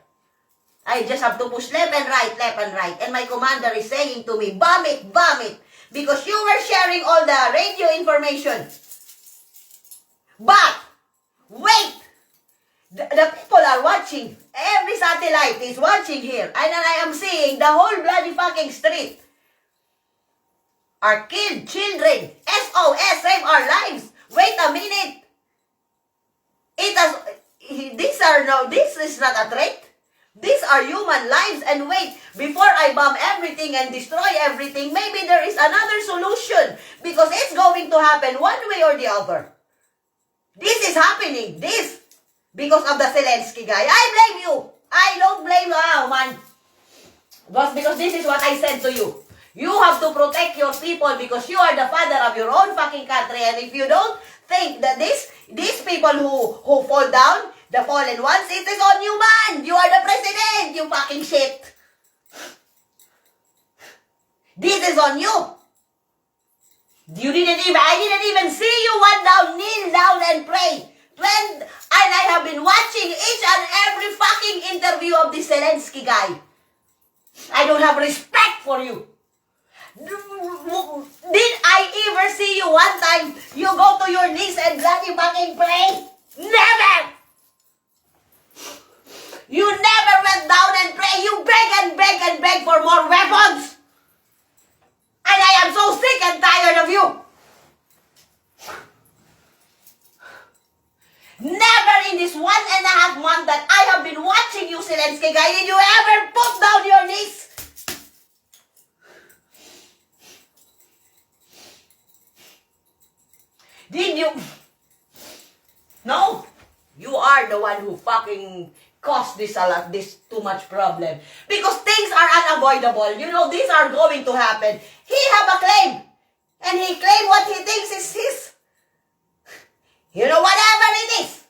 I just have to push left and right, and my commander is saying to me, bomb it, because you were sharing all the radio information. But, wait, the people are watching. Every satellite is watching here, and I am seeing the whole bloody fucking street are killed children. SOS, save our lives. Wait a minute. This is not a threat. These are human lives. And wait, before I bomb everything and destroy everything, maybe there is another solution. Because it's going to happen one way or the other. This is happening. This. Because of the Zelensky guy. I blame you. I don't blame you. Oh, man. But because this is what I said to you. You have to protect your people because you are the father of your own fucking country. And if you don't think that these people who fall down, the fallen ones, it is on you, man. You are the president, you fucking shit. This is on you. I didn't even see you went down, kneel down and pray. And I have been watching each and every fucking interview of this Zelensky guy. I don't have respect for you. Did I ever see you one time you go to your knees and bloody fucking pray? Never! You never went down and pray. You beg for more weapons. And I am so sick and tired of you. Never in this 1.5 months that I have been watching you, Zelensky guy, did you ever put down your knees? Did you? No. You are the one who fucking caused this too much problem. Because things are unavoidable. You know, these are going to happen. He have a claim. And he claim what he thinks is his. You know, whatever it is.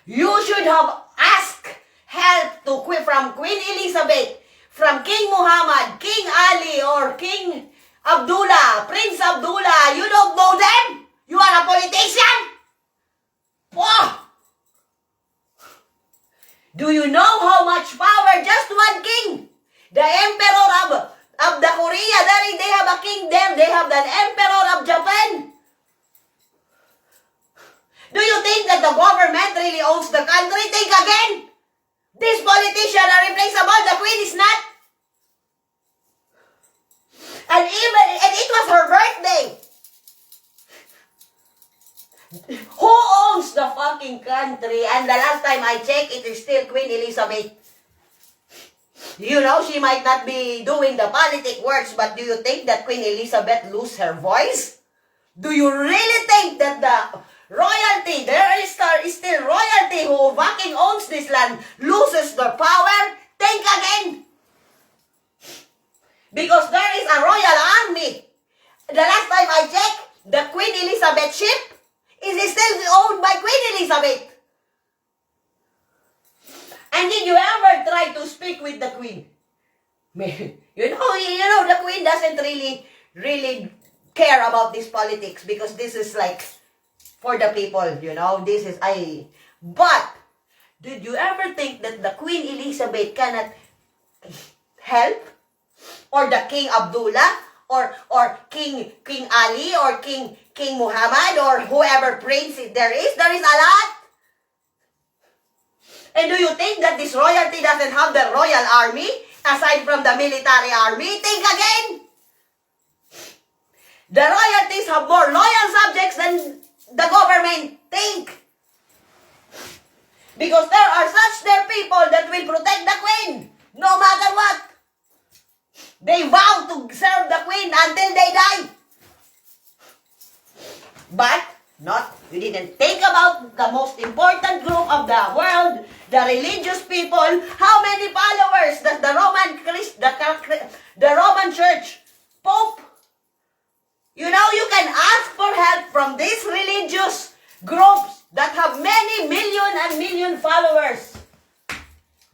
You should have asked help from Queen Elizabeth, from King Muhammad, King Ali, or King Abdullah, Prince Abdullah. You don't know them? You are a politician? Oh. Do you know how much power just one king? The emperor of the Korea, they have a king there. They have the emperor of Japan. Do you think that the government really owns the country? Think again. These politicians are replaceable. The queen is not. And it was her birthday. Who owns the fucking country? And the last time I checked, it is still Queen Elizabeth. You know, she might not be doing the politic works, but do you think that Queen Elizabeth lose her voice? Do you really think that the royalty, there is still royalty who fucking owns this land, loses their power? Think again. Because there is a royal army. The last time I checked, the Queen Elizabeth ship is still owned by Queen Elizabeth. And did you ever try to speak with the Queen? The queen doesn't really care about this politics because this is like for the people, But, did you ever think that the Queen Elizabeth cannot help? Or the King Abdullah? Or King Ali? Or King Muhammad? Or whoever prince there is? There is a lot. And do you think that this royalty doesn't have the royal army? Aside from the military army? Think again. The royalties have more loyal subjects than the government. Think. Because there are there people that will protect the queen, no matter what. They vow to serve the queen until they die. But, you didn't think about the most important group of the world, the religious people. How many followers does the Roman Church, Pope? You can ask for help from these religious groups that have many million followers.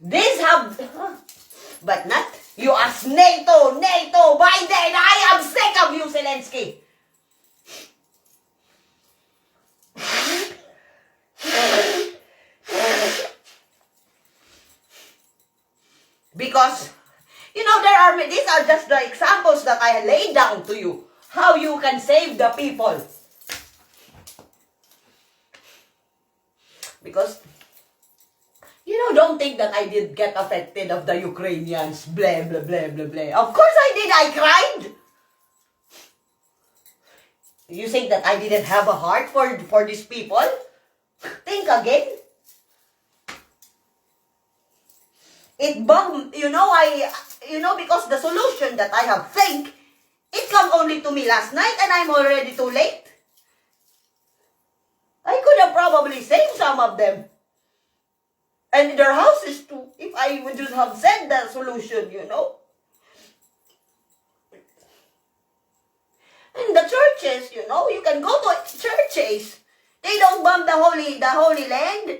These have, but not, you ask NATO, Biden, I am sick of you, Zelensky. Because, these are just the examples that I laid down to you. How you can save the people. Because, don't think that I did get affected of the Ukrainians, blah, blah, blah, blah, blah. Of course I did, I cried. You think that I didn't have a heart for these people? Think again. Because the solution that I have it came only to me last night and I'm already too late. I could have probably saved some of them. And their houses too, if I would just have said the solution, And the churches, you can go to churches. They don't bomb the holy land.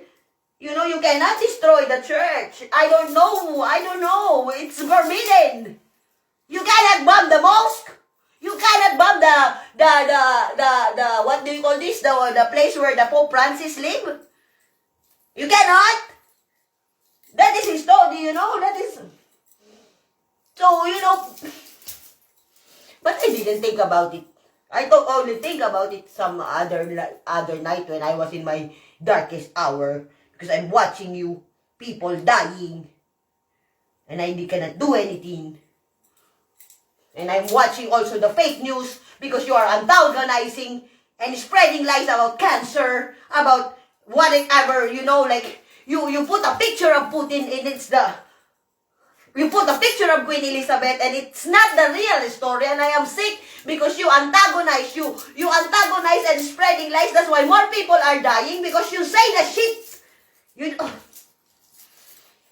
You cannot destroy the church. I don't know. It's forbidden. You cannot bomb the mosque. You cannot bomb the what do you call this? The place where the Pope Francis live. You cannot. That is his story, that is. So, but I didn't think about it. I don't only think about it some other night when I was in my darkest hour. Because I'm watching you, people dying. And I cannot do anything. And I'm watching also the fake news because you are antagonizing and spreading lies about cancer, about whatever, you put a picture of Putin and you put a picture of Queen Elizabeth and it's not the real story, and I am sick because you antagonize and spreading lies. That's why more people are dying because you say the shit.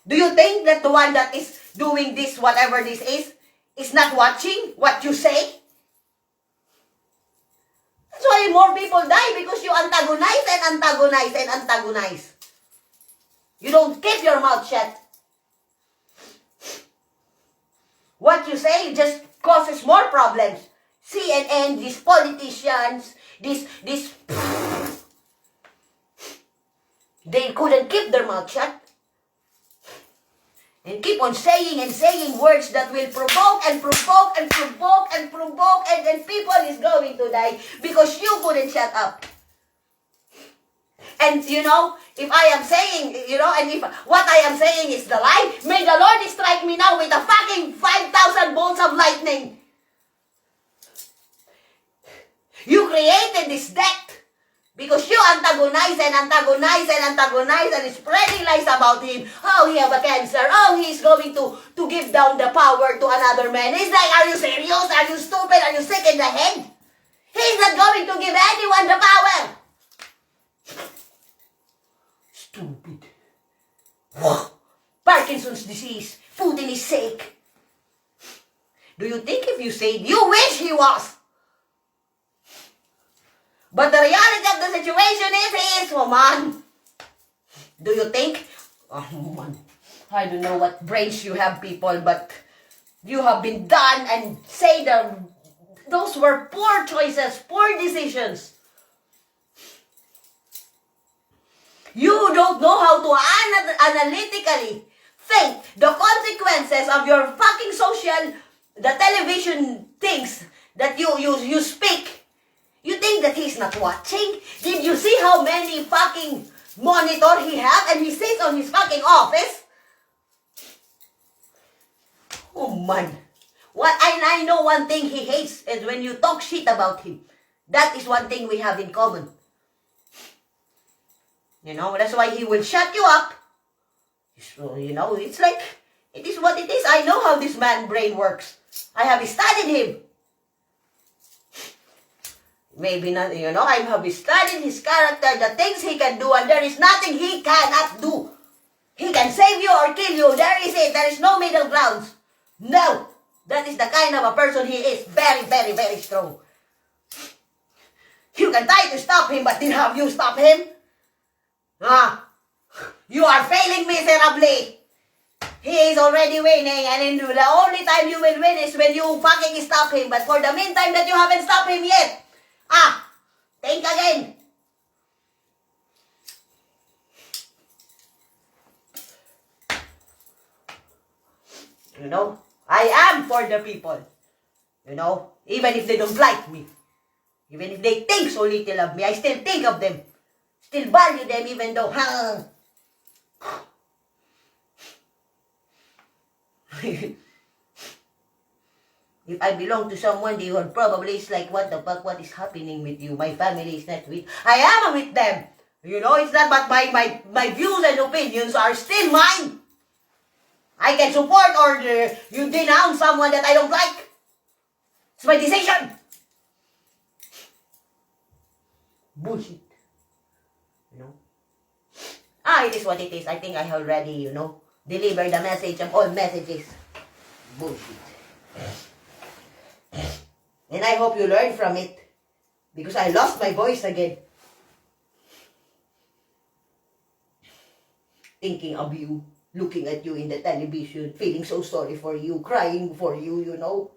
Do you think that the one that is doing this, whatever this is not watching what you say? That's why more people die because you antagonize and antagonize and antagonize. You don't keep your mouth shut. What you say just causes more problems. CNN, these politicians, they couldn't keep their mouth shut. And keep on saying and saying words that will provoke and provoke and provoke and provoke, and then people is going to die because you couldn't shut up. And if I am saying, and if what I am saying is the lie, may the Lord strike me now with a fucking 5,000 bolts of lightning. You created this death because you antagonize and antagonize and antagonize and spreading lies about him. Oh, he have a cancer. Oh, he's going to give down the power to another man. It's like, are you serious? Are you stupid? Are you sick in the head? He's not going to give anyone the power. Stupid. Parkinson's disease. Putin is sick. Do you think if you say, you wish he was? But the reality of the situation is, oh man. Do you think? Oh man. I don't know what brains you have, people, but you have been done and say those were poor choices, poor decisions. You don't know how to analytically think the consequences of your fucking the television things that you speak. You think that he's not watching? Did you see how many fucking monitor he have and he sits on his fucking office? Oh man. I know one thing he hates is when you talk shit about him. That is one thing we have in common. You know, that's why he will shut you up. So, you know, it's like, it is what it is. I know how this man's brain works. I have studied him. Maybe not, you know, I have studied his character, the things he can do, and there is nothing he cannot do. He can save you or kill you. There is it. There is no middle grounds. No. That is the kind of a person he is. Very, very, very strong. You can try to stop him, but did have you stop him? You are failing miserably. He is already winning, and the only time you will win is when you fucking stop him. But for the meantime that you haven't stopped him yet, think again. You know, I am for the people. You know, even if they don't like me, even if they think so little of me, I still think of them. Still value them even though, if I belong to someone, they would probably is like, what the fuck, what is happening with you? My family is not with, I am with them. You know, it's not, but my views and opinions are still mine. I can support or you denounce someone that I don't like. It's my decision. Bullshit. You know? It is what it is. I think I already, you know, delivered the message of all messages. Bullshit. And I hope you learn from it. Because I lost my voice again. Thinking of you. Looking at you in the television. Feeling so sorry for you. Crying for you, you know.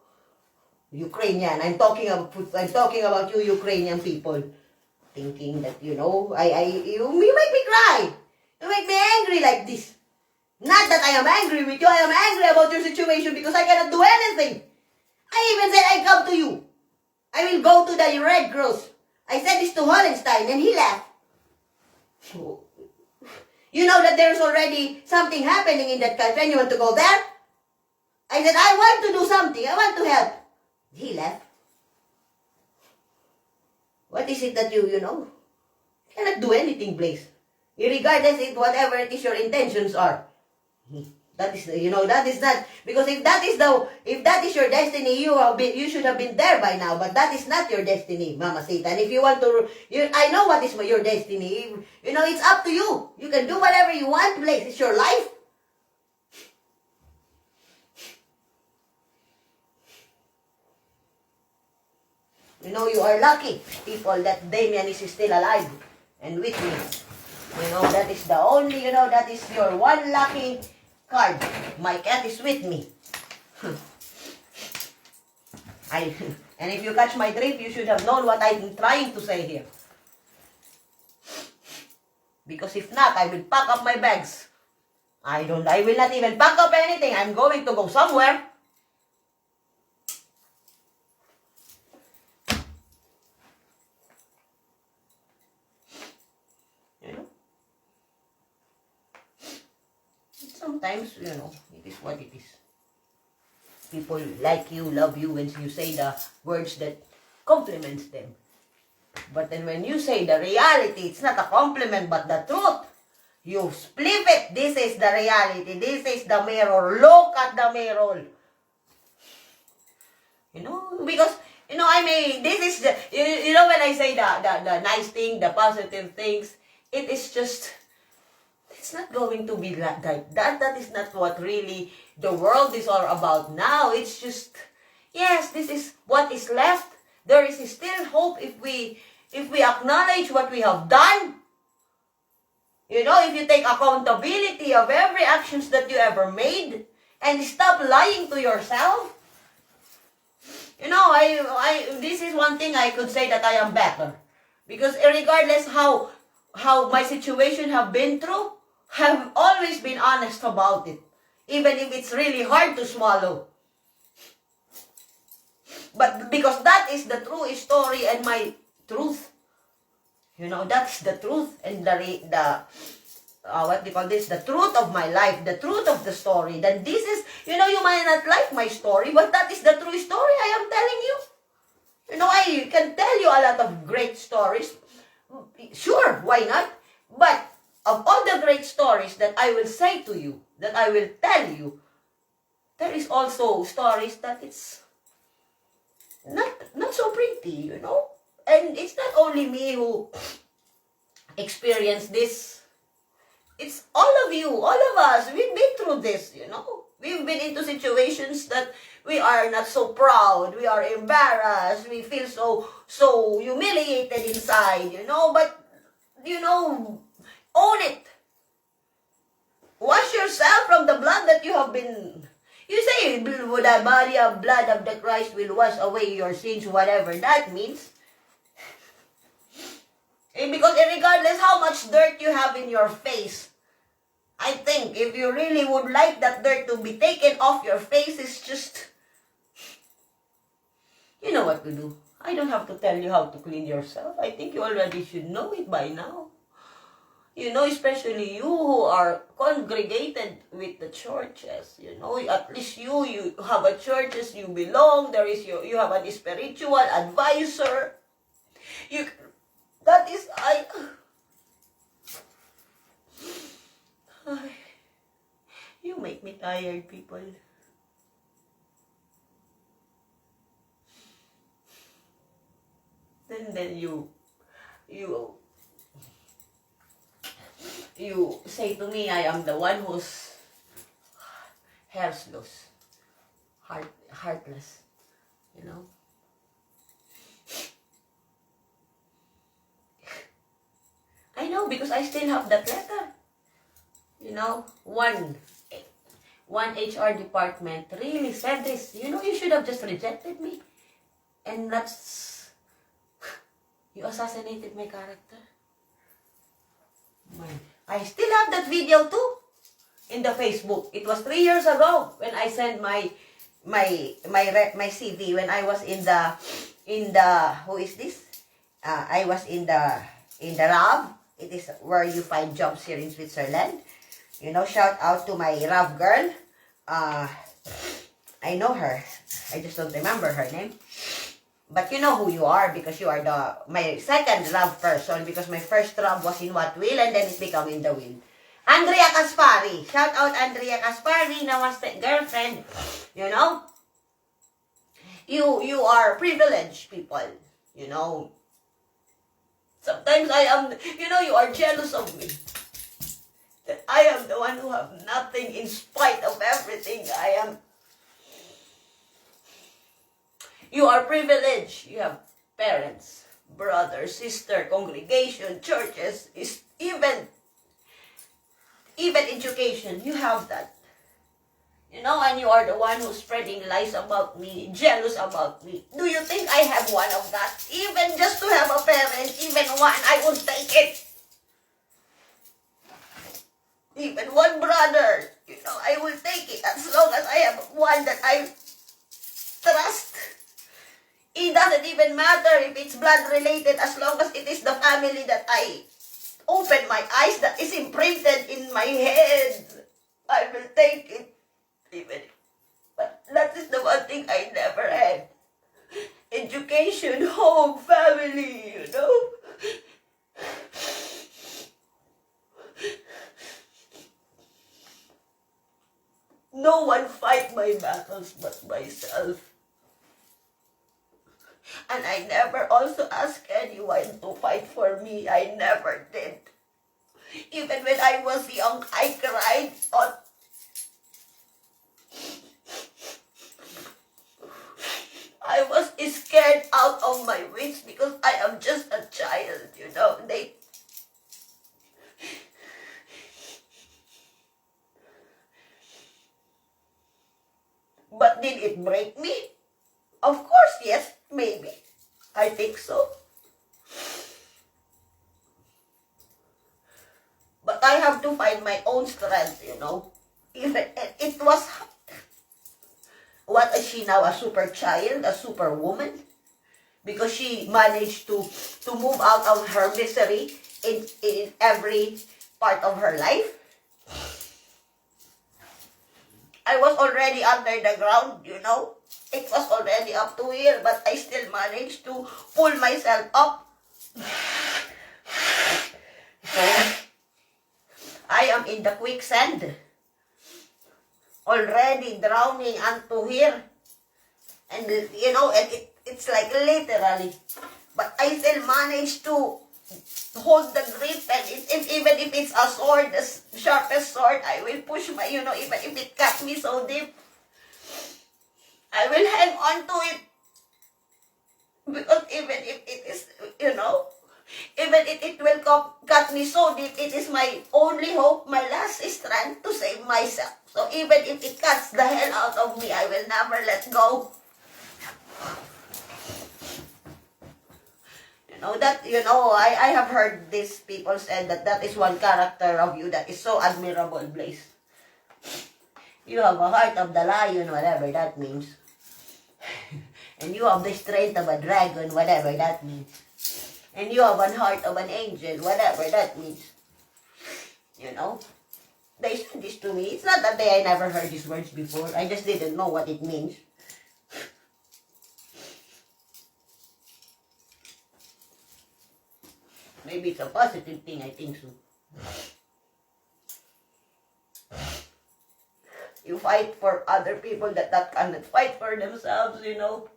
Ukrainian. I'm talking about you Ukrainian people. Thinking that, you know, you make me cry. You make me angry like this. Not that I am angry with you. I am angry about your situation because I cannot do anything. I even said I come to you. I will go to the Red Cross. I said this to Hollenstein and he laughed. You know that there's already something happening in that country and you want to go there? I said, I want to do something. I want to help. He laughed. What is it that you know? You cannot do anything, Blaze. Regardless of whatever it is your intentions are. That is, you know, that is not, because if that is your destiny, you should have been there by now, but that is not your destiny, Mama Satan. If you want to, I know what is your destiny. You know, it's up to you. You can do whatever you want, Blaze. It's your life. You know, you are lucky, people, that Damien is still alive and with me. You know, that is the only, you know, that is your one lucky card. My cat is with me. And if you catch my drift, you should have known what I'm trying to say here. Because if not, I will pack up my bags. I will not even pack up anything. I'm going to go somewhere. Sometimes, you know, it is what it is. People like you, love you when you say the words that compliments them. But then when you say the reality, it's not a compliment but the truth. You flip it. This is the reality. This is the mirror. Look at the mirror. You know, because, you know, I mean, this is the, you know, when I say the nice thing, the positive things, it is just, it's not going to be like that. That is not what really the world is all about now. It's just, yes, this is what is left. There is still hope if we acknowledge what we have done. You know, if you take accountability of every actions that you ever made, And stop lying to yourself. You know, this is one thing I could say that I am better. Because regardless how my situation have been through, have always been honest about it. Even if it's really hard to swallow. But because that is the true story and my truth. You know, that's the truth and what do you call this? The truth of my life, the truth of the story. Then this is, you know, you might not like my story, but that is the true story I am telling you. You know, I can tell you a lot of great stories. Sure, why not? But of all the great stories that I will say to you, that I will tell you, there is also stories that it's not so pretty, you know. And it's not only me who experienced this. It's all of you, all of us. We've been through this, you know. We've been into situations that we are not so proud. We are embarrassed. We feel so humiliated inside, you know. But, you know, own it. Wash yourself from the blood that you have been. You say, would the body of blood of the Christ will wash away your sins, whatever that means. Because regardless how much dirt you have in your face, I think if you really would like that dirt to be taken off your face, it's just, you know what to do. I don't have to tell you how to clean yourself. I think you already should know it by now. You know, especially you who are congregated with the churches, you know, at least you have a churches you belong, you have a spiritual advisor. That is, you make me tired, people. Then you say to me, I am the one who's heartless, heartless, you know. I know, because I still have that letter. You know, one HR department really said this. You know, you should have just rejected me. And that's, you assassinated my character. I still have that video too in the Facebook. It was 3 years ago when I sent my CV when I was in the who is this? I was in the RAV. It is where you find jobs here in Switzerland. You know, shout out to my RAV girl. I know her. I just don't remember her name. But you know who you are because you are my second RAV person, because my first RAV was in What Will and then it became In the Will. Andrea Caspari. Shout out Andrea Caspari, namaste girlfriend. You know? You are privileged people. You know? Sometimes I am, you know, you are jealous of me. That I am the one who have nothing in spite of everything I am. You are privileged. You have parents, brother, sister, congregation, churches, even education. You have that. You know, and you are the one who's spreading lies about me, jealous about me. Do you think I have one of that? Even just to have a parent, even one, I would take it. Even one brother, you know, I will take it as long as I have one that I trust. It doesn't even matter if it's blood related, as long as it is the family that I open my eyes, that is imprinted in my head. I will take it. But that is the one thing I never had. Education, home, family, you know. No one fight my battles but myself. And I never also asked anyone to fight for me. I never did. Even when I was young, I cried on. I was scared out of my wits because I am just a child, you know. But did it break me? Of course, yes, maybe. I think so. But I have to find my own strength, you know. Even it was, what is she now, a super child, a super woman? Because she managed to move out of her misery in every part of her life. I was already under the ground, you know. It was already up to here, but I still managed to pull myself up. So, I am in the quicksand. Already drowning unto here. And, you know, and it's like literally. But I still managed to hold the grip, and even if it's a sword, the sharpest sword, I will push my, you know, even if it cut me so deep, I will hang on to it. Because even if it is, you know, even if it will cut me so deep, it is my only hope, my last strength to save myself. So even if it cuts the hell out of me, I will never let go. I have heard these people said that is one character of you that is so admirable, Blaze. You have a heart of the lion, whatever that means. And you have the strength of a dragon, whatever that means. And you have a heart of an angel, whatever that means. You know? They said this to me. It's not that I never heard these words before. I just didn't know what it means. Maybe it's a positive thing, I think so. You fight for other people that cannot fight for themselves, you know.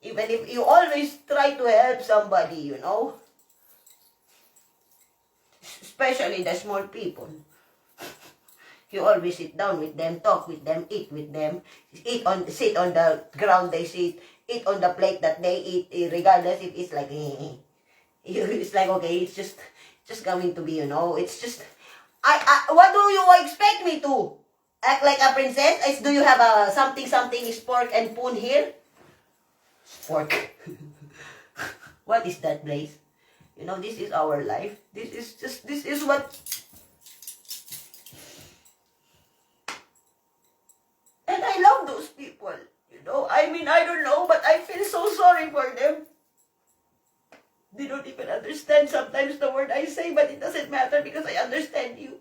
Even if you always try to help somebody, you know. Especially the small people. You always sit down with them, talk with them, eat with them. Sit on the ground they sit. Eat on the plate that they eat, regardless if it's like, it's like, okay, it's just going to be, you know, it's just, what do you expect me to? Act like a princess? Do you have a something spork and spoon here? Spork. What is that, Blaze? You know, this is our life. This is what... And I love those people, you know. I mean, I don't know, but I feel so sorry for them. They don't even understand sometimes the word I say, but it doesn't matter because I understand you.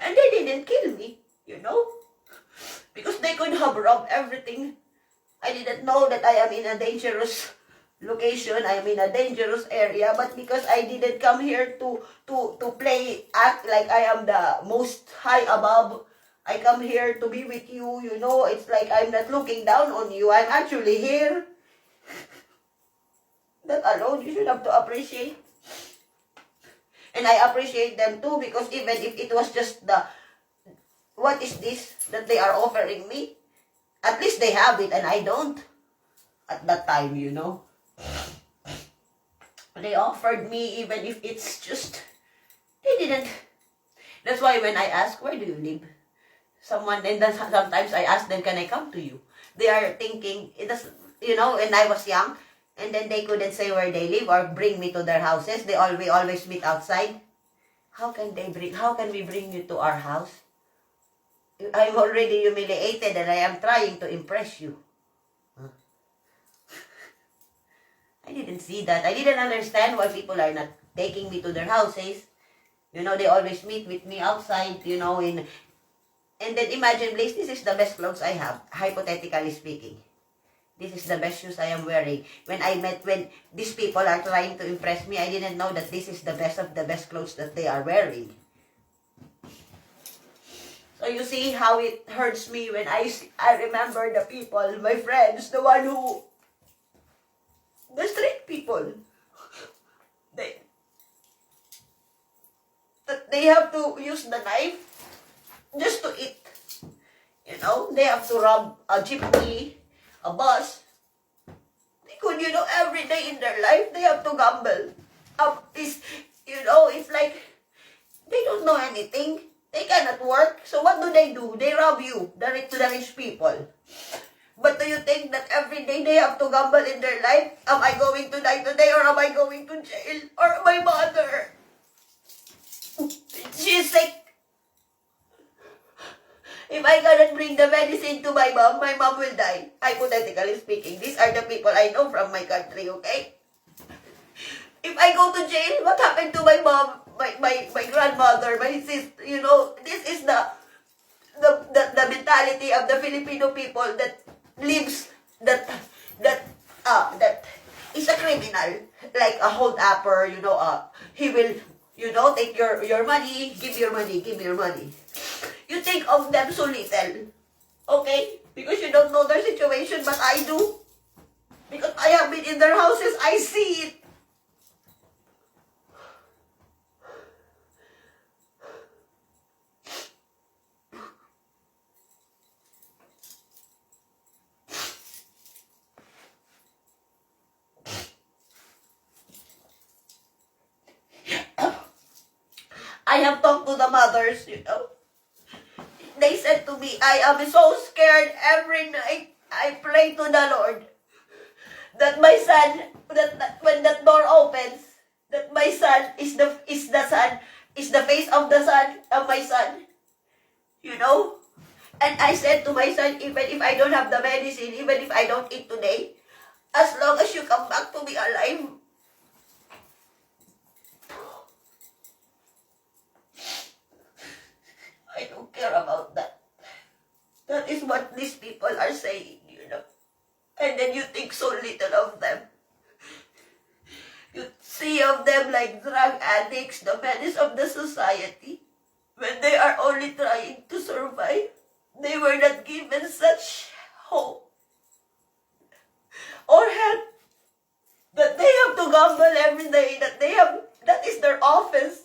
And they didn't kill me, you know, because they could have robbed everything. I didn't know that I am in a dangerous location, I am in a dangerous area, but because I didn't come here to act like I am the most high above, I come here to be with you, you know. It's like I'm not looking down on you, I'm actually here. That alone, you should have to appreciate. And I appreciate them too, because even if it was just what is this that they are offering me? At least they have it and I don't. At that time, you know. They offered me even if it's just, they didn't. That's why when I ask, where do you live? And then sometimes I ask them, can I come to you? They are thinking, it does, you know, when I was young, and then they couldn't say where they live or bring me to their houses. We always meet outside. How can we bring you to our house? I'm already humiliated and I am trying to impress you. Huh? I didn't see that. I didn't understand why people are not taking me to their houses. You know, they always meet with me outside, you know, and then imagine, Blaze, this is the best clothes I have, hypothetically speaking. This is the best shoes I am wearing. When these people are trying to impress me, I didn't know that this is the best of the best clothes that they are wearing. So you see how it hurts me when I remember the people, my friends, the street people. They have to use the knife just to eat. You know, they have to rob a jeepney, a bus. They could, you know, every day in their life, they have to gamble. You know, it's like, they don't know anything. They cannot work. So what do? They rob you, the rich people. But do you think that every day they have to gamble in their life? Am I going to die today or am I going to jail? Or my mother? She's sick. If I cannot bring the medicine to my mom will die. Hypothetically speaking, these are the people I know from my country, okay? If I go to jail, what happened to my mom, my grandmother, my sister? You know, this is the mentality of the Filipino people that lives that is a criminal, like a hold upper. You know, he will, you know, take your money, give me your money, give me your money. You think of them so little, okay? Because you don't know their situation, but I do. Because I have been in their houses, I see it. I have talked to the mothers, you know. They said to me, I am so scared every night. I pray to the Lord that my son, that when that door opens, that my son is the face of the son of my son. You know? And I said to my son, even if I don't have the medicine, even if I don't eat today, as long as you come back to me alive, I don't care about that. That is what these people are saying, you know. And then you think so little of them. You see of them like drug addicts, the menace of the society. When they are only trying to survive, they were not given such hope or help that they have to gamble every day, that is their office.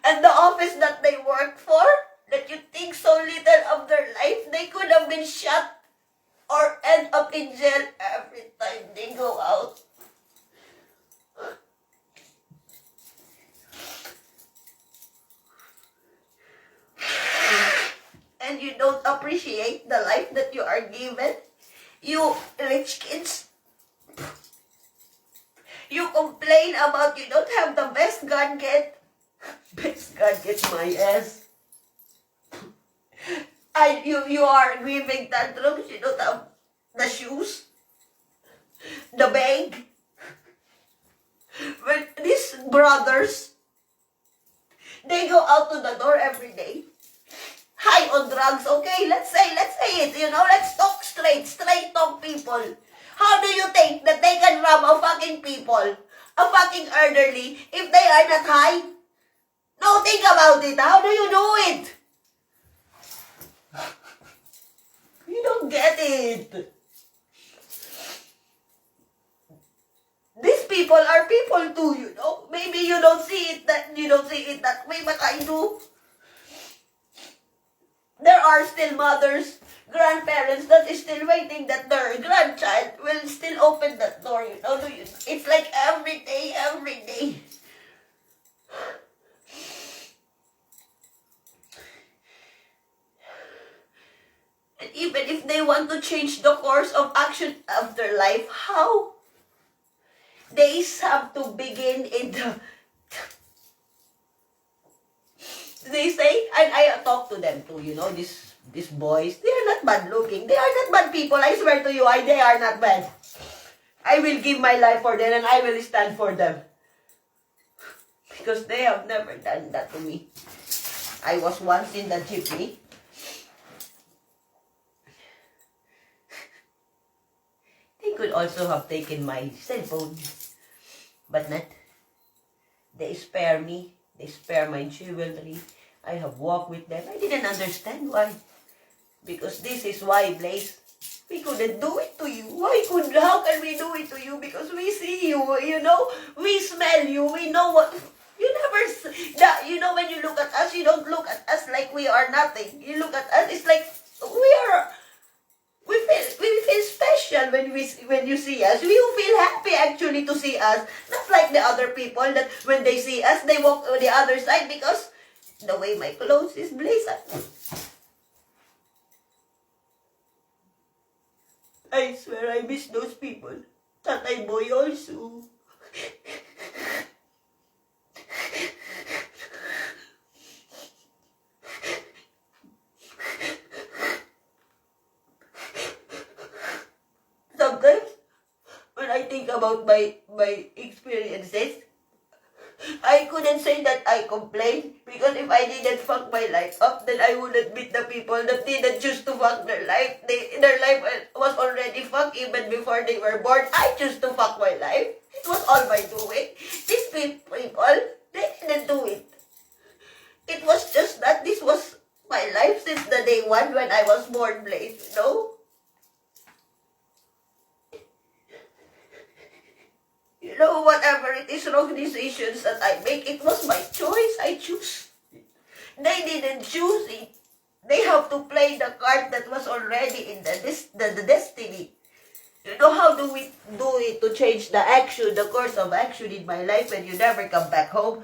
And the office that they work for, that you think so little of their life, they could have been shot or end up in jail every time they go out. And you don't appreciate the life that you are given. You rich kids, you complain about you don't have the best gadget. Best gadget, my ass. You are giving tantrums, you don't have the shoes, the bag. When these brothers, they go out to the door every day, high on drugs, okay? Let's say it, you know, let's talk straight talk people. How do you think that they can rob a fucking people, a fucking elderly, if they are not high? No, think about it. How do you do it? You don't get it. These people are people too, you know. Maybe you don't see it that way, but I do. There are still mothers, grandparents that is still waiting that their grandchild will still open that door, you know. It's like every day. And even if they want to change the course of action of their life, how? They have to begin in the... They say, and I talk to them too, you know, these boys, they are not bad looking. They are not bad people. I swear to you, they are not bad. I will give my life for them and I will stand for them. Because they have never done that to me. I was once in the jeepney. They could also have taken my cell phone. But not. They spare me. They spare my jewelry. I have walked with them. I didn't understand why. Because this is why, Blaze. We couldn't do it to you. How can we do it to you? Because we see you, you know. We smell you. We know what... You never... You know, when you look at us, you don't look at us like we are nothing. You look at us, it's like we feel special when you see us. We feel happy actually to see us. Not like the other people that when they see us, they walk on the other side because The way my clothes is, Blaze. I swear I miss those people. Tatay Boy also. Sometimes, when I think about my experiences, I couldn't say that I complained, because if I didn't fuck my life up, then I wouldn't meet the people that didn't choose to fuck their life. Their life was already fucked even before they were born. I chose to fuck my life. It was all my doing. These people, they didn't do it. It was just that this was my life since the day one when I was born, Blaze, you know? You know, whatever it is, wrong decisions that I make, it was my choice. I choose. They didn't choose it. They have to play the card that was already in the destiny. You know, how do we do it to change the action, the course of action in my life when you never come back home?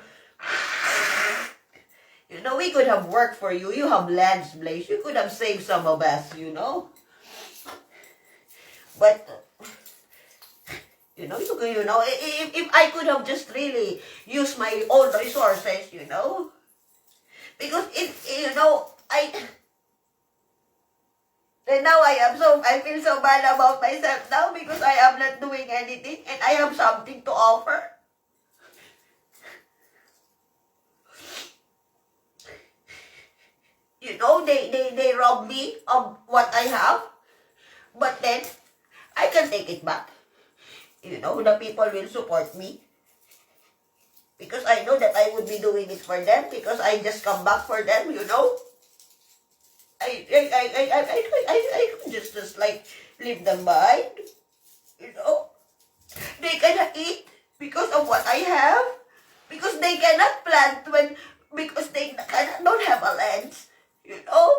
You know, we could have worked for you. You have lands, Blaze. You could have saved some of us, you know. But you know, if I could have just really used my own resources, you know, because and now I feel so bad about myself now because I am not doing anything and I have something to offer. You know, they rob me of what I have, but then I can take it back. You know, the people will support me. Because I know that I would be doing it for them. Because I just come back for them, you know. I could just like leave them behind. You know. They cannot eat because of what I have. Because they cannot plant because they don't have a land. You know.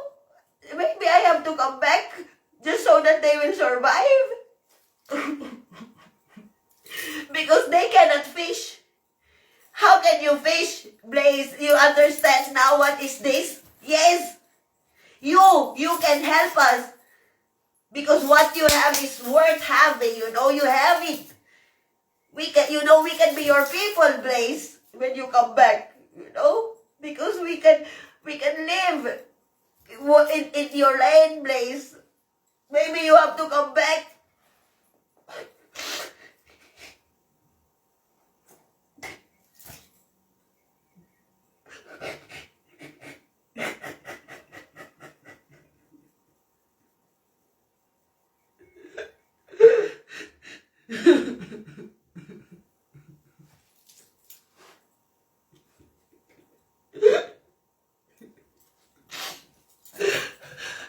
Maybe I have to come back just so that they will survive. Because they cannot fish. How can you fish, Blaze? You understand now what is this? Yes. You can help us. Because what you have is worth having, you know, you have it. We can be your people, Blaze, when you come back, you know? Because we can live in your land, Blaze. Maybe you have to come back.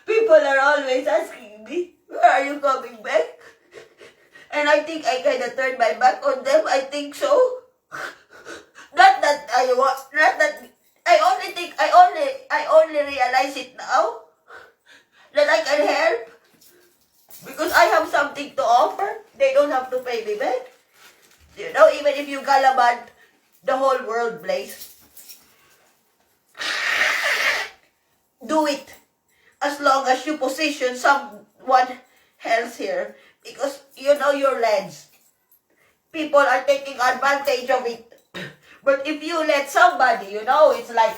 People are always asking me, where are you coming back? And I think I kind of turned my back on them. I think so. Not that I only realize it now that I can help because I have something to offer. They don't have to pay me back. You know, even if you galabad the whole world, Blaze, do it as long as you position someone else here. Because, you know, your lands, people are taking advantage of it. But if you let somebody, you know, it's like,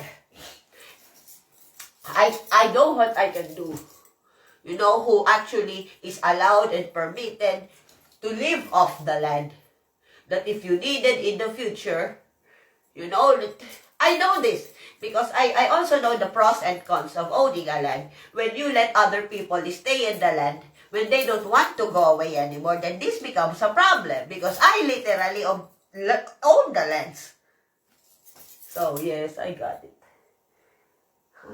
I know what I can do. You know, who actually is allowed and permitted to live off the land. That if you need it in the future, you know, I know this. Because I also know the pros and cons of owning a land. When you let other people stay in the land, when they don't want to go away anymore, then this becomes a problem. Because I literally own the lands. So, yes, I got it.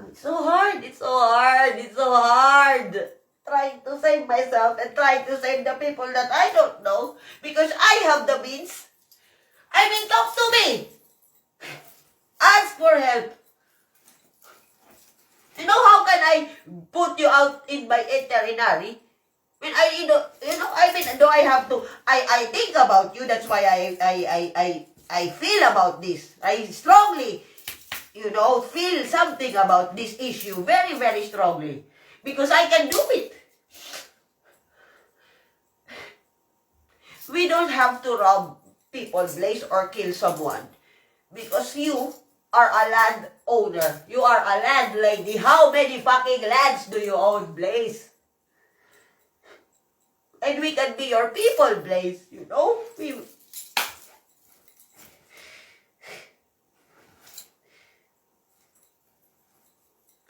It's so hard. It's so hard. It's so hard. Trying to save myself and trying to save the people that I don't know. Because I have the means. I mean, talk to me. Ask for help. You know how can I put you out in my itinerary? When do I have to? I think about you. That's why I feel about this. I strongly feel something about this issue very, very strongly. Because I can do it. We don't have to rob people, Blaze, or kill someone. Because you are a land owner. You are a landlady. How many fucking lands do you own, Blaze? And we can be your people, Blaze.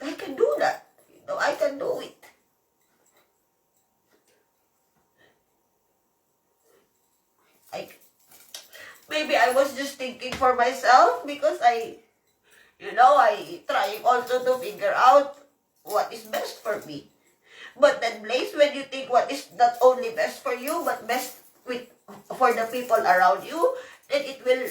I can do that. I can do it. Maybe I was just thinking for myself because I trying also to figure out what is best for me. But then, Blaze, when you think what is not only best for you, but best for the people around you, then it will...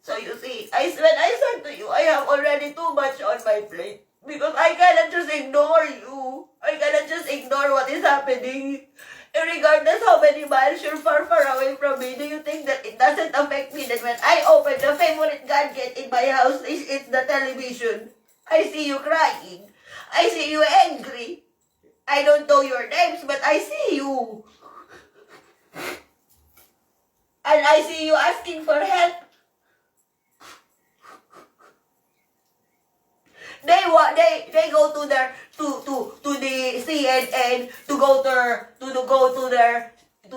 So you see, when I said to you, I have already too much on my plate. Because I cannot just ignore you. I cannot just ignore what is happening. Regardless how many miles you're far, far away from me, do you think that it doesn't affect me that when I open the favorite gadget in my house, it's the television? I see you crying. I see you angry. I don't know your names, but I see you. And I see you asking for help. They go to their to the CNN to go to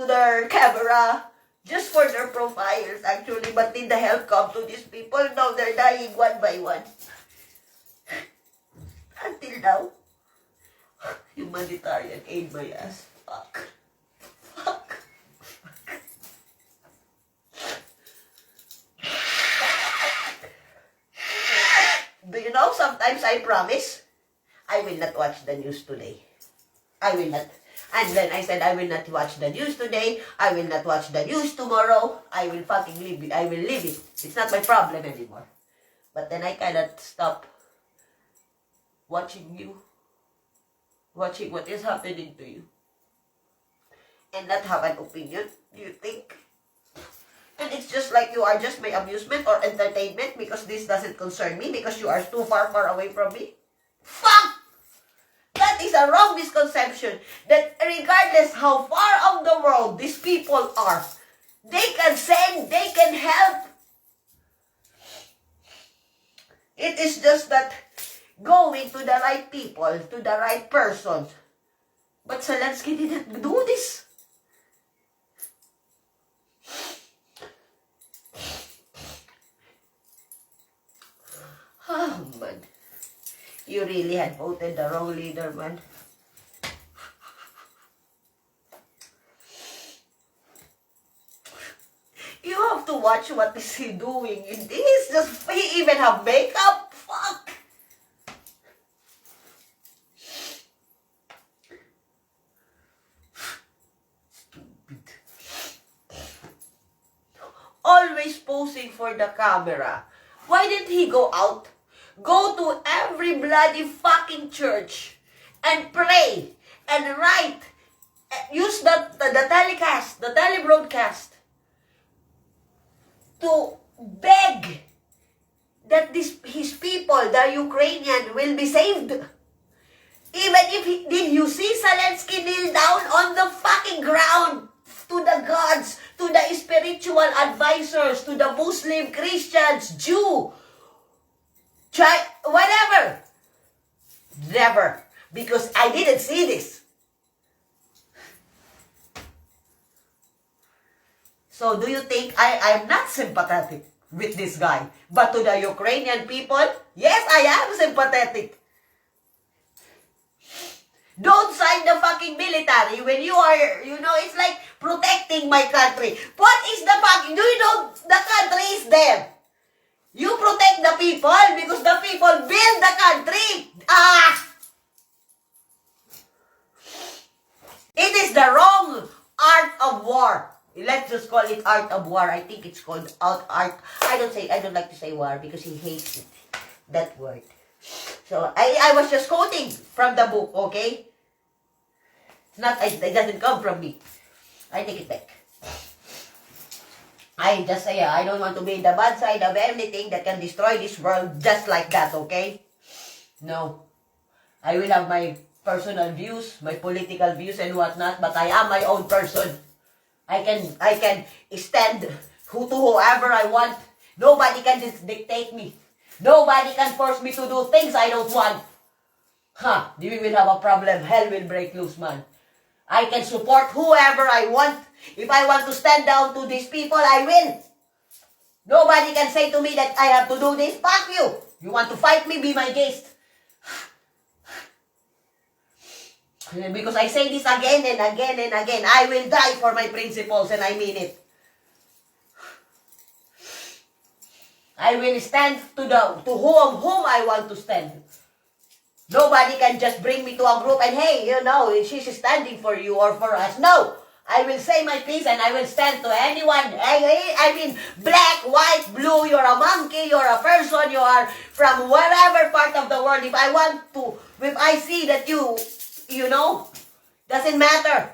their camera just for their profiles actually, but did the help come to these people? No, they're dying one by one. Until now, humanitarian aid my ass. Fuck. Do you know, sometimes I promise, I will not watch the news today. I will not. And then I said, I will not watch the news today. I will not watch the news tomorrow. I will fucking leave it. I will leave it. It's not my problem anymore. But then I cannot stop watching you. Watching what is happening to you. And not have an opinion, you think? And it's just like you are just my amusement or entertainment because this doesn't concern me because you are too far away from me. Fuck! That is a wrong misconception that regardless how far of the world these people are, they can send, they can help. It is just that going to the right people, to the right person. But Zelensky didn't do this. Oh, man. You really had voted the wrong leader, man. You have to watch what is he doing. He's just, he even have makeup. Fuck. Stupid. Always posing for the camera. Why didn't he go out? Go to every bloody fucking church and pray and write. Use the telecast, the telebroadcast to beg that his people, the Ukrainian, will be saved. Even if did you see Zelensky kneel down on the fucking ground to the gods, to the spiritual advisors, to the Muslim, Christians, Jew, whatever. Never. Because I didn't see this. So do you think I'm not sympathetic with this guy? But to the Ukrainian people, yes, I am sympathetic. Don't sign the fucking military when you are, it's like protecting my country. What is the fucking, do you know the country is there? You protect the people because the people build the country. It is the wrong art of war. Let's just call it art of war. I think it's called art. I don't like to say war because he hates it, that word. So I was just quoting from the book, okay? It doesn't come from me. I take it back. I just say, I don't want to be in the bad side of anything that can destroy this world just like that, okay? No. I will have my personal views, my political views and whatnot, but I am my own person. I can stand to whoever I want. Nobody can dictate me. Nobody can force me to do things I don't want. We will have a problem. Hell will break loose, man. I can support whoever I want. If I want to stand down to these people, I will. Nobody can say to me that I have to do this. Fuck you. You want to fight me? Be my guest. Because I say this again and again and again. I will die for my principles and I mean it. I will stand to whom I want to stand. Nobody can just bring me to a group and, hey, you know, she's standing for you or for us. No, I will say my piece and I will stand to anyone. I mean, black, white, blue, you're a monkey, you're a person, you are from whatever part of the world. If I see that you know, doesn't matter.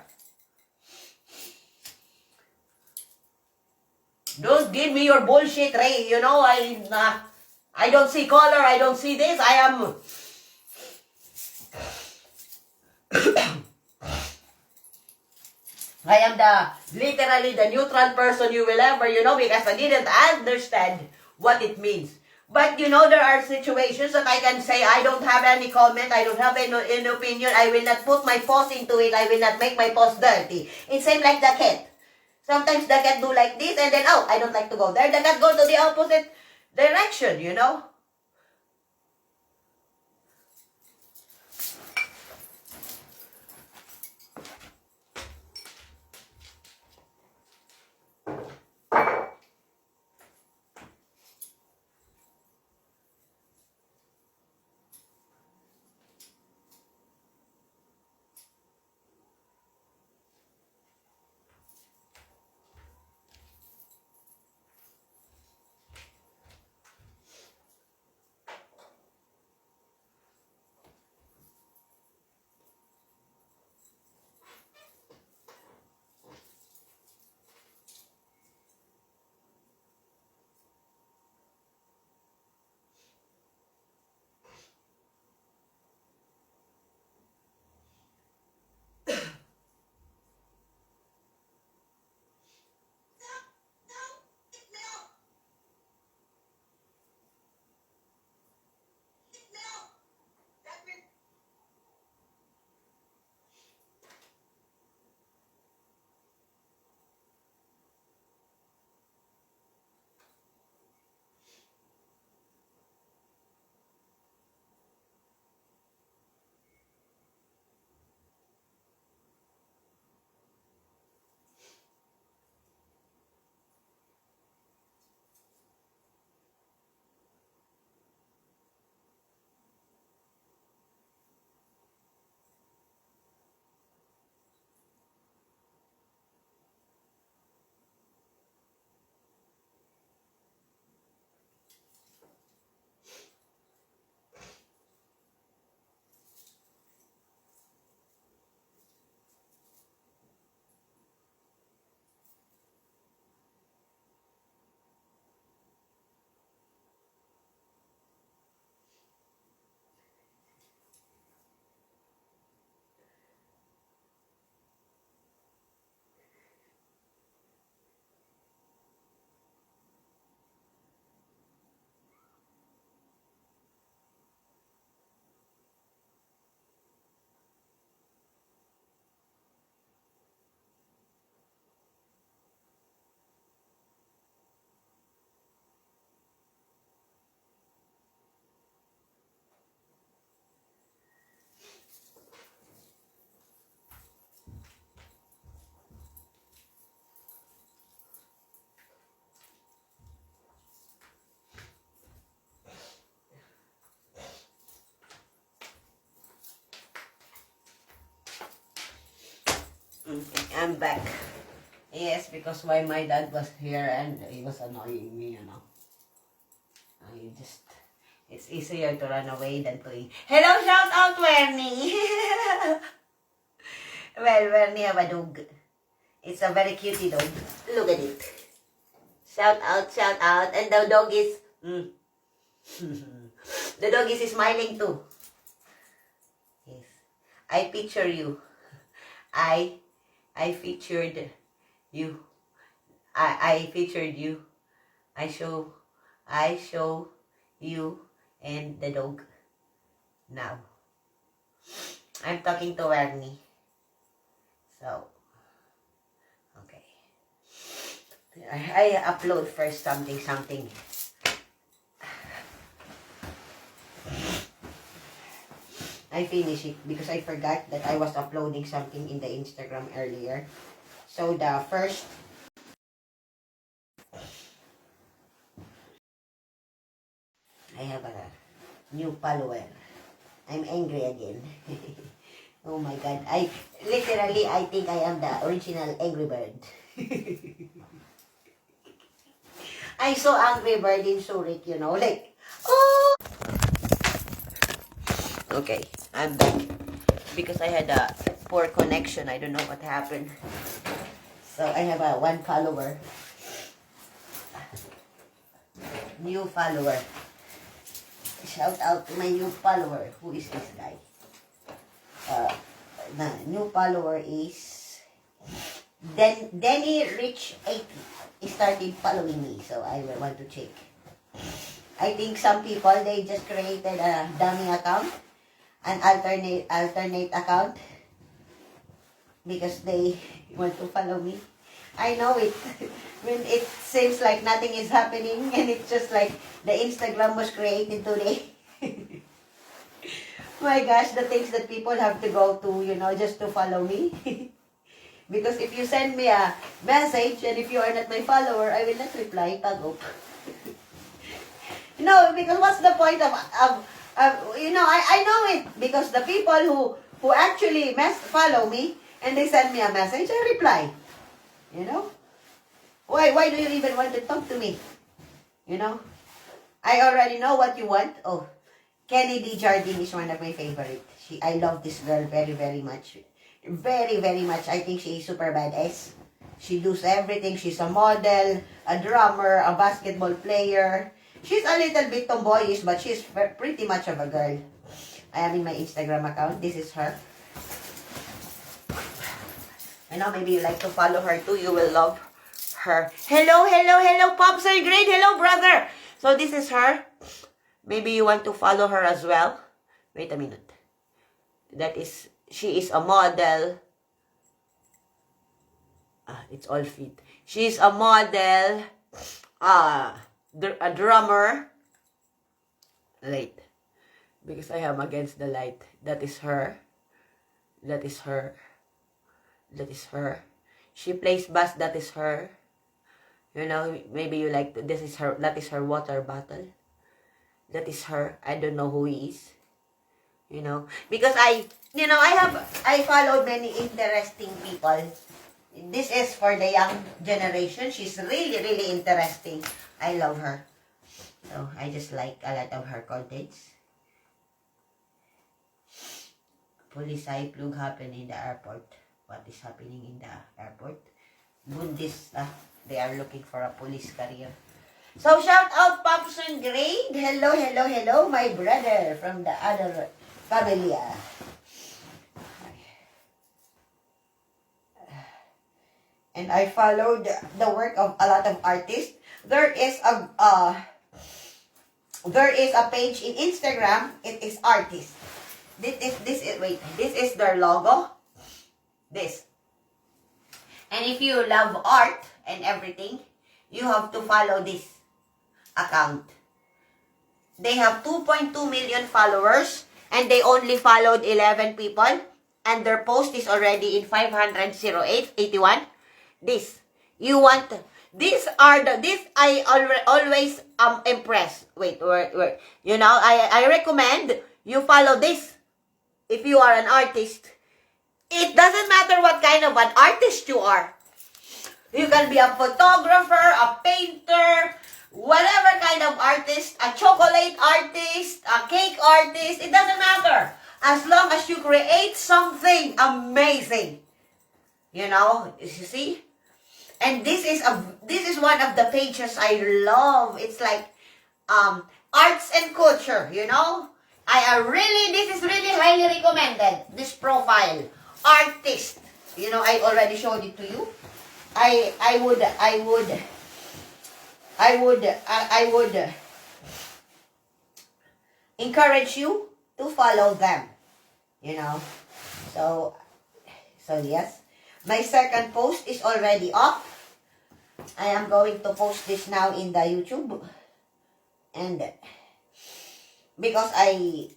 Don't give me your bullshit, Ray. You know, I don't see color, I don't see this. I am... I am literally the neutral person you will ever, because I didn't understand what it means. But, there are situations that I can say I don't have any comment, I don't have any opinion, I will not put my paws into it, I will not make my paws dirty. It's same like the cat. Sometimes the cat do like this and then, I don't like to go there. The cat go to the opposite direction, Okay, I'm back. Yes, because why my dad was here and he was annoying me, it's easier to run away than to eat. Hello, shout out, Wernie! Well, Wernie have a dog. It's a very cutie dog. Look at it. Shout out, shout out. And the dog is... the dog is smiling too. Yes. I picture you. I featured you. I featured you. I show you and the dog. Now. I'm talking to Wernie. So, okay. I upload first something. I finish it because I forgot that I was uploading something in the Instagram earlier. So the first I have a new follower. I'm angry again. Oh my god. I think I am the original Angry Bird. I saw Angry Bird in Zurich, you know, like, oh! Okay, I'm back. Because I had a poor connection. I don't know what happened. So I have a one follower. New follower. Shout out to my new follower. Who is this guy? The new follower is Denny Rich 80. He started following me, so I will want to check. I think some people, they just created a dummy account, an alternate account, because they want to follow me. I know it. When it seems like nothing is happening and it's just like the Instagram was created today. My gosh, the things that people have to go to, you know, just to follow me. Because if you send me a message and if you are not my follower, I will not reply. Pagop. No, because what's the point of you know, I know it. Because the people who actually follow me and they send me a message, I reply. You know? Why do you even want to talk to me? You know? I already know what you want. Oh, Kennedy Jardine is one of my favorite. I love this girl very, very much. Very, very much. I think she is super badass. She does everything. She's a model, a drummer, a basketball player. She's a little bit tomboyish, but she's pretty much of a girl. I am in my Instagram account. This is her. I know maybe you like to follow her too. You will love her. Hello, Pops and Grade. Hello, brother. So this is her. Maybe you want to follow her as well. Wait a minute. She is a model. It's all fit. She's a model. A drummer. Wait. Because I am against the light. That is her. That is her. That is her. She plays bass. That is her. You know, maybe you like this is her. That is her water bottle. That is her. I don't know who he is. You know, because I followed many interesting people. This is for the young generation. She's really, really interesting. I love her. So I just like a lot of her contents. Police plug happened in the airport. What is happening in the airport? Bundis, they are looking for a police career. So shout out Pops and Grade. Hello, my brother from the other family. And I followed the work of a lot of artists. There is a page in Instagram. It is artists. This is their logo. This. And if you love art and everything, you have to follow this account. They have 2.2 million followers and they only followed 11 people and their post is already in 581. This. You want these I always impressed. Wait. You know, I recommend you follow this if you are an artist. It doesn't matter what kind of an artist you are. You can be a photographer, a painter, whatever kind of artist, a chocolate artist, a cake artist, it doesn't matter. As long as you create something amazing. You know, you see? And this is one of the pages I love. It's like arts and culture, you know? This is really highly recommended, this profile. Artist. You know, I already showed it to you. I would encourage you to follow them, you know. So yes. My second post is already up. I am going to post this now in the YouTube. And because I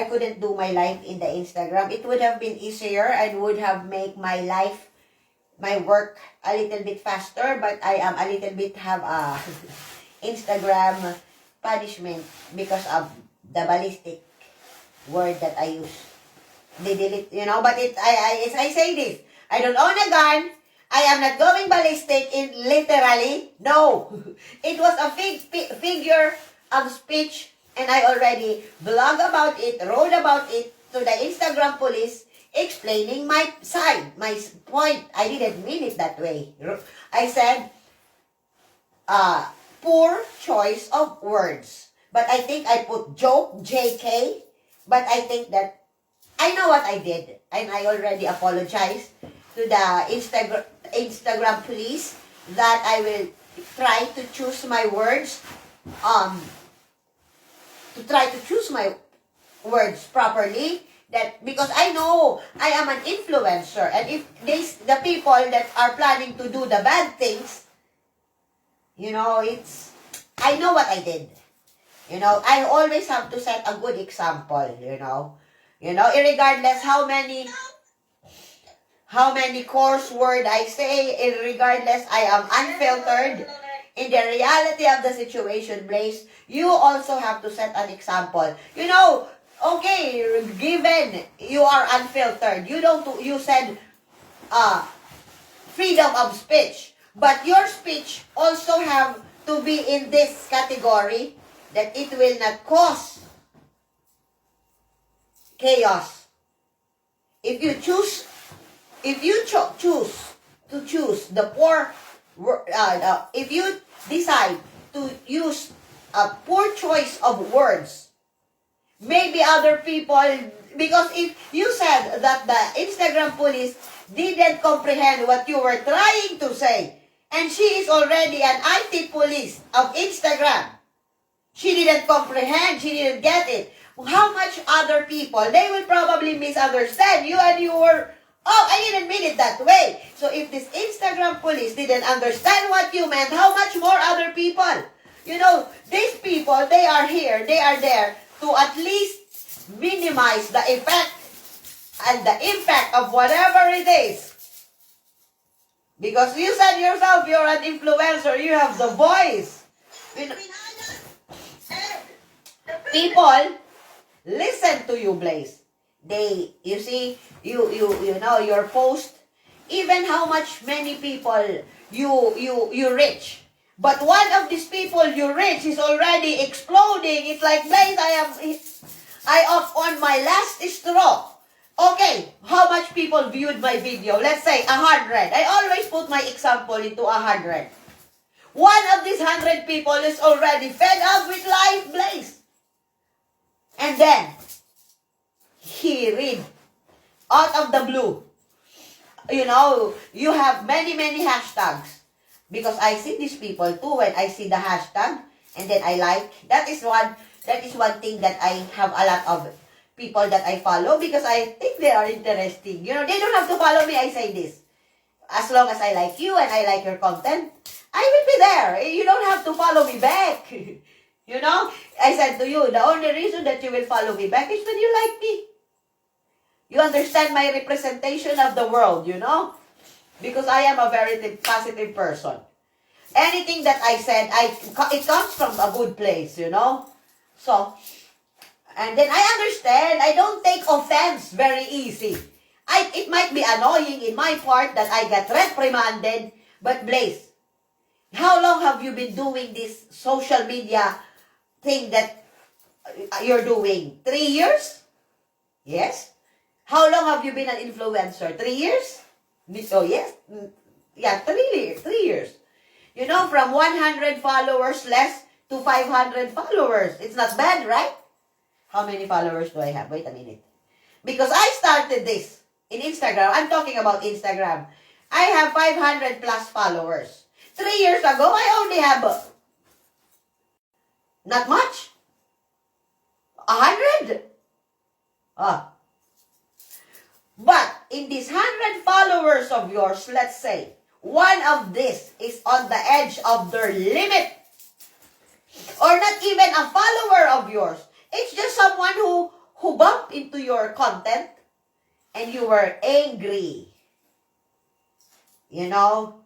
couldn't do my live in the Instagram, it would have been easier and would have made my life, my work a little bit faster, but I am a little bit have a Instagram punishment because of the ballistic word that I use. They delete, you know, but I say this, I don't own a gun. I am not going ballistic in literally. No. It was a figure of speech, and I already blog about it, wrote about it to the Instagram police, explaining my side, my point. I didn't mean it that way. I said, poor choice of words. But I think I put joke, JK, but I think that I know what I did, and I already apologized to the Instagram police that I will try to choose my words, properly. That because I know I am an influencer, and if the people that are planning to do the bad things, you know, I know what I did. You know, I always have to set a good example, you know. You know, regardless how many coarse word I say, regardless I am unfiltered, in the reality of the situation, Blaze, you also have to set an example. You know, okay, given you are unfiltered, you said freedom of speech, but your speech also have to be in this category that it will not cause chaos. If you choose the poor, if you decide to use a poor choice of words, maybe other people, because if you said that the Instagram police didn't comprehend what you were trying to say, and she is already an IT police of Instagram, she didn't comprehend, she didn't get it. How much other people, they will probably misunderstand you, and you were, oh, I didn't mean it that way. So if this Instagram police didn't understand what you meant, how much more other people? You know, these people, they are here, they are there to at least minimize the effect and the impact of whatever it is. Because you said yourself, you're an influencer, you have the voice. You know, people listen to you, Blaze. You see, you know, your post, even how much many people you reach. But one of these people you reach is already exploding. It's like, Blaze, I off on my last straw. Okay, how much people viewed my video? Let's say 100. I always put my example into 100. One of these 100 people is already fed up with life, Blaze. And then, he read out of the blue. You know, you have many hashtags. Because I see these people too when I see the hashtag and then I like. That is one thing that I have a lot of people that I follow because I think they are interesting. You know, they don't have to follow me, I say this. As long as I like you and I like your content, I will be there. You don't have to follow me back. You know, I said to you, the only reason that you will follow me back is when you like me. You understand my representation of the world, you know? Because I am a very positive person. Anything that I said, it comes from a good place, you know? So, and then I understand, I don't take offense very easy. It might be annoying in my part that I got reprimanded, but Blaze, how long have you been doing this social media thing that you're doing? 3 years? Yes? How long have you been an influencer? 3 years? Oh, yes. Yeah, 3 years. 3 years. You know, from 100 followers less to 500 followers. It's not bad, right? How many followers do I have? Wait a minute. Because I started this in Instagram. I'm talking about Instagram. I have 500 plus followers. 3 years ago, I only have not much. 100. Ah. But in these 100 followers of yours, let's say, one of this is on the edge of their limit. Or not even a follower of yours. It's just someone who bumped into your content and you were angry. You know,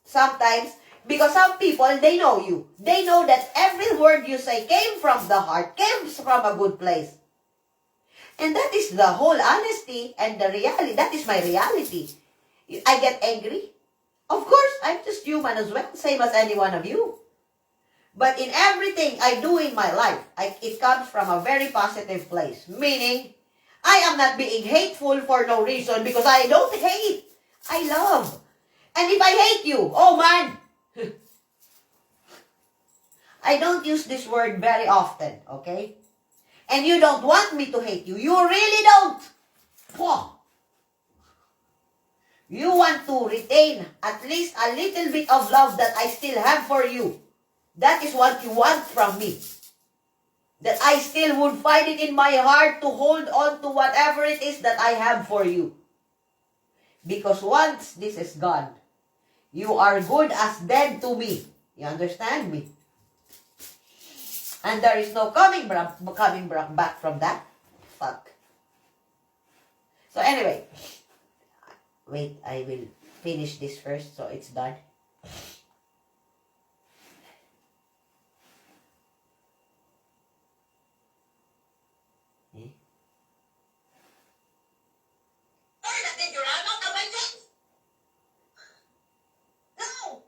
sometimes, because some people, they know you. They know that every word you say came from the heart, came from a good place. And that is the whole honesty and the reality. That is my reality. I get angry. Of course, I'm just human as well, same as any one of you. But in everything I do in my life, it comes from a very positive place. Meaning, I am not being hateful for no reason because I don't hate. I love. And if I hate you, oh man, I don't use this word very often, okay? And you don't want me to hate you. You really don't. You want to retain at least a little bit of love that I still have for you. That is what you want from me. That I still would find it in my heart to hold on to whatever it is that I have for you. Because once this is gone, you are good as dead to me. You understand me? And there is no coming back from that. Fuck. So anyway, wait, I will finish this first so it's done. No!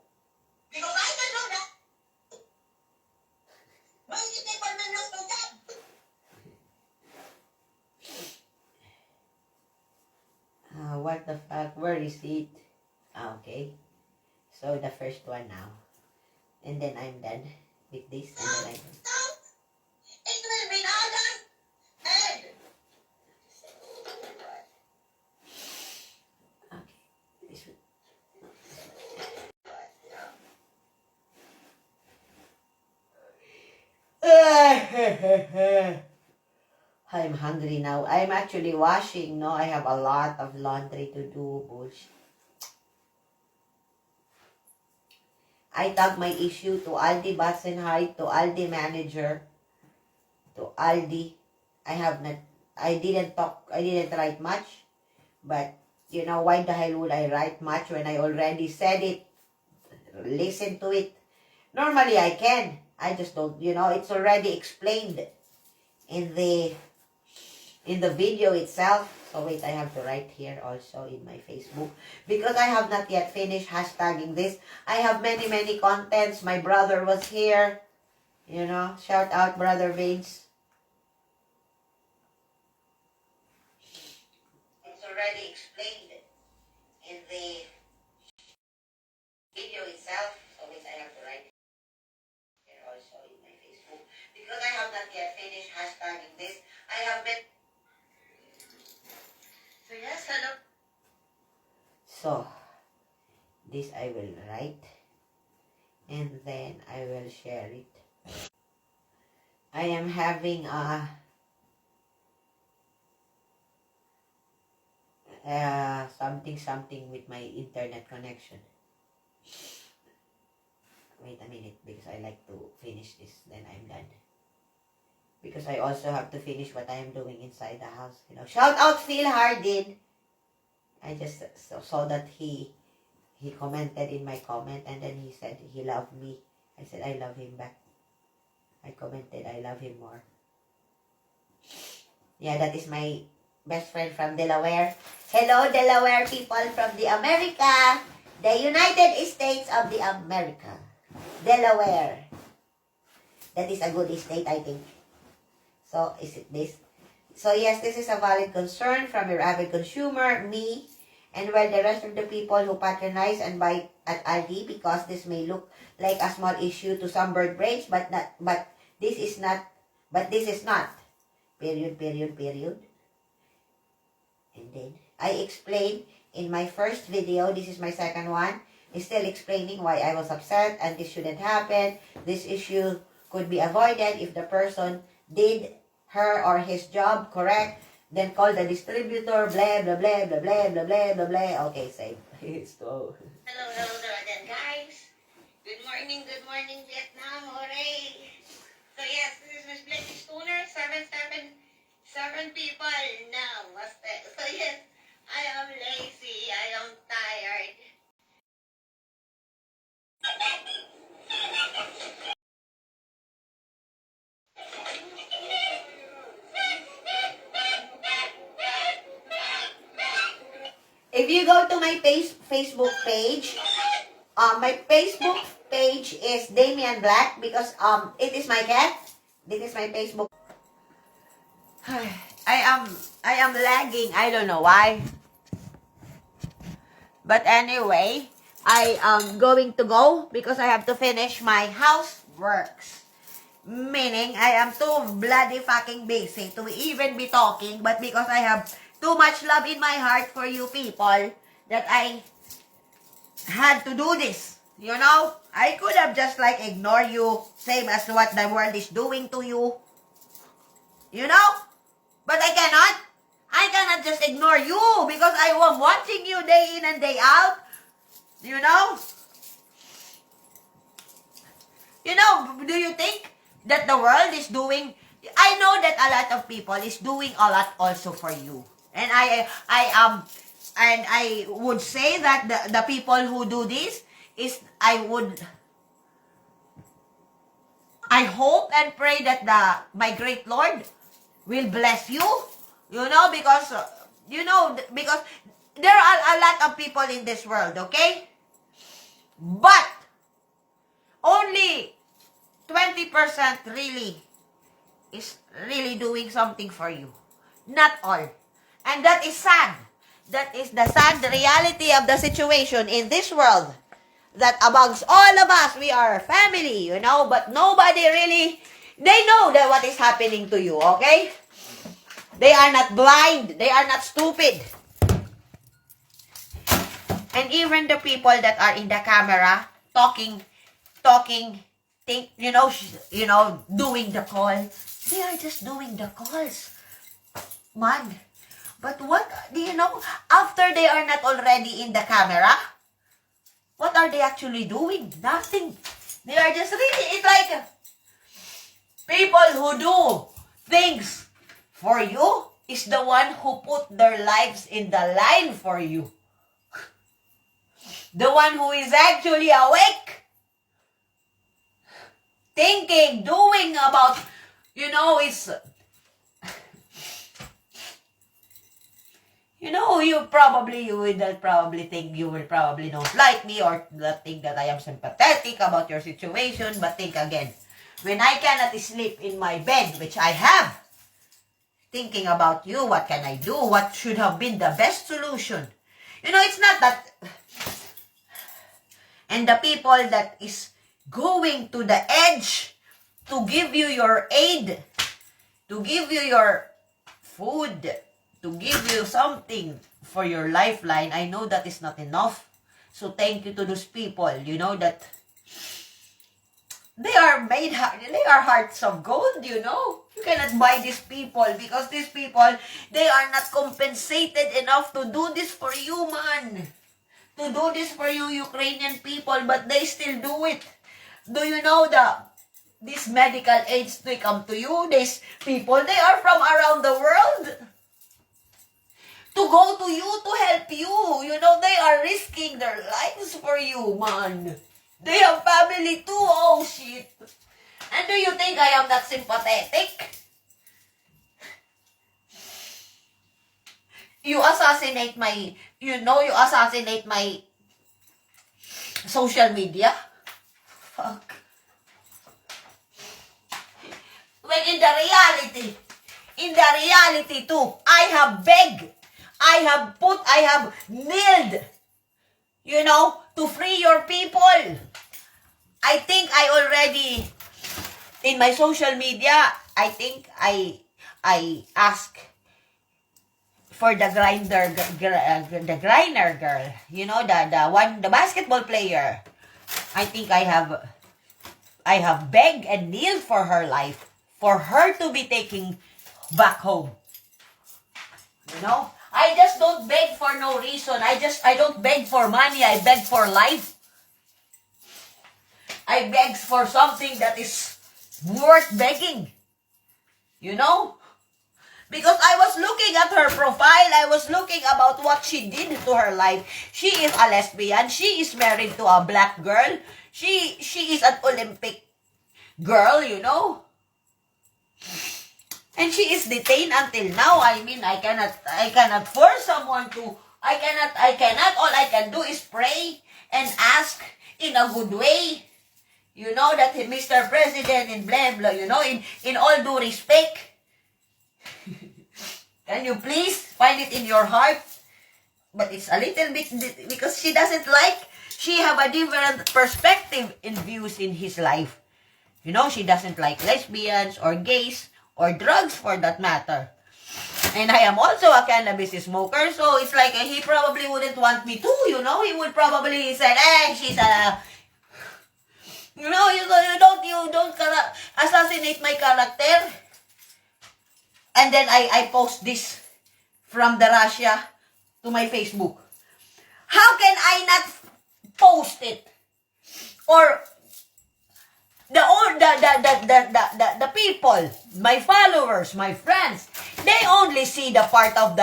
Because I can do that! Bakit di pa naluto yan? What the fuck? Where is it? Okay. So the first one now. And then I'm done with this. And then I'm done. It will be another head! Okay. This one. I'm hungry now. I'm actually washing. No, I have a lot of laundry to do. Bullshit. I tag my issue to Aldi Batsenheit, to Aldi Manager, to Aldi. I didn't write much. But, you know, why the hell would I write much when I already said it? Listen to it. Normally I can. I just don't, you know, it's already explained in the video itself. So wait, I have to write here also in my Facebook. Because I have not yet finished hashtagging this. I have many contents. My brother was here. You know, shout out Brother Vince. It's already explained in the video itself. So wait, I have to write here also in my Facebook. Because I have not yet finished hashtagging this. I have been... So yes, hello. So, this I will write. And then I will share it. I am having something with my internet connection. Wait a minute, because I like to finish this, then I'm done. Because I also have to finish what I am doing inside the house. You know, shout out Phil Hardin. I just saw that he commented in my comment, and then he said he loved me. I said I love him back. I commented I love him more. Yeah, that is my best friend from Delaware. Hello, Delaware people from the America. The United States of the America. Delaware. That is a good state, I think. So, is it this? So yes, this is a valid concern from your avid consumer, me, and well, the rest of the people who patronize and buy at Aldi, because this may look like a small issue to some bird brains, but this is not. Period, period, period. And then I explained in my first video, this is my second one, is still explaining why I was upset and this shouldn't happen. This issue could be avoided if the person did her or his job correct, then call the distributor, blah, blah, blah, blah, blah, blah, blah, blah, blah. Okay, save. So. Hello again, guys. Good morning, Vietnam. Hooray! So yes, this is Ms. Blaze's Tuner, 777 people now. So yes, I am lazy, I am tired. If you go to my Facebook page, my Facebook page is Damian Black, because it is my cat. This is my Facebook. I am lagging. I don't know why. But anyway, I am going to go because I have to finish my houseworks. Meaning, I am too bloody fucking busy to even be talking, but because I have too much love in my heart for you people, that I had to do this. You know, I could have just like ignore you, same as what the world is doing to you. You know? But I cannot. I cannot just ignore you because I am watching you day in and day out. You know? You know, do you think that the world is doing... I know that a lot of people is doing a lot also for you. And I would say that the people who do this is, I hope and pray that my great Lord will bless you, you know, because because there are a lot of people in this world, okay? But only 20% really is really doing something for you. Not all. And that is sad. That is the sad reality of the situation in this world. That amongst all of us, we are family, you know, but nobody really, they know that what is happening to you, okay? They are not blind. They are not stupid. And even the people that are in the camera, talking, think, doing the call, they are just doing the calls. Man. But what, do you know, after they are not already in the camera, what are they actually doing? Nothing. They are just really, it's like people who do things for you is the one who put their lives in the line for you. The one who is actually awake, thinking, doing about, it's... you will probably think you will probably don't like me or think that I am sympathetic about your situation, but think again. When I cannot sleep in my bed, which I have, thinking about you, what can I do? What should have been the best solution? It's not that... And the people that is going to the edge to give you your aid, to give you your food, to give you something for your lifeline, I know that is not enough. So thank you to those people, that they are hearts of gold, You cannot buy these people because these people, they are not compensated enough to do this for you, man. To do this for you, Ukrainian people, but they still do it. Do you know these medical aids they come to you, these people, they are from around the world. To go to you, to help you. They are risking their lives for you, man. They have family too, oh shit. And do you think I am not sympathetic? You assassinate my social media? Fuck. When in the reality, in the reality too, I have begged, I have kneeled, you know, to free your people. I think I already, in my social media, I think I asked for the grinder girl, you know, the basketball player. I think I have begged and kneeled for her life, for her to be taken back home. You know, I just don't beg for no reason. I don't beg for money. I beg for life. I beg for something that is worth begging. You know? Because I was looking at her profile, I was looking about what she did to her life. She is a lesbian. She is married to a black girl. She is an Olympic girl, you know? And she is detained until now. I mean, I cannot force someone to, I cannot, all I can do is pray and ask in a good way. You know, that Mr. President and blah, blah, you know, in all due respect, can you please find it in your heart? But it's a little bit, because she doesn't like, she have a different perspective and views in his life. You know, she doesn't like lesbians or gays or drugs for that matter. And I am also a cannabis smoker, so it's like he probably wouldn't want me to, you know. He would probably say, she's a, you know, you don't assassinate my character. And then I post this from the Russia to my Facebook. How can I not post it? Or the people, my followers, my friends, they only see the part of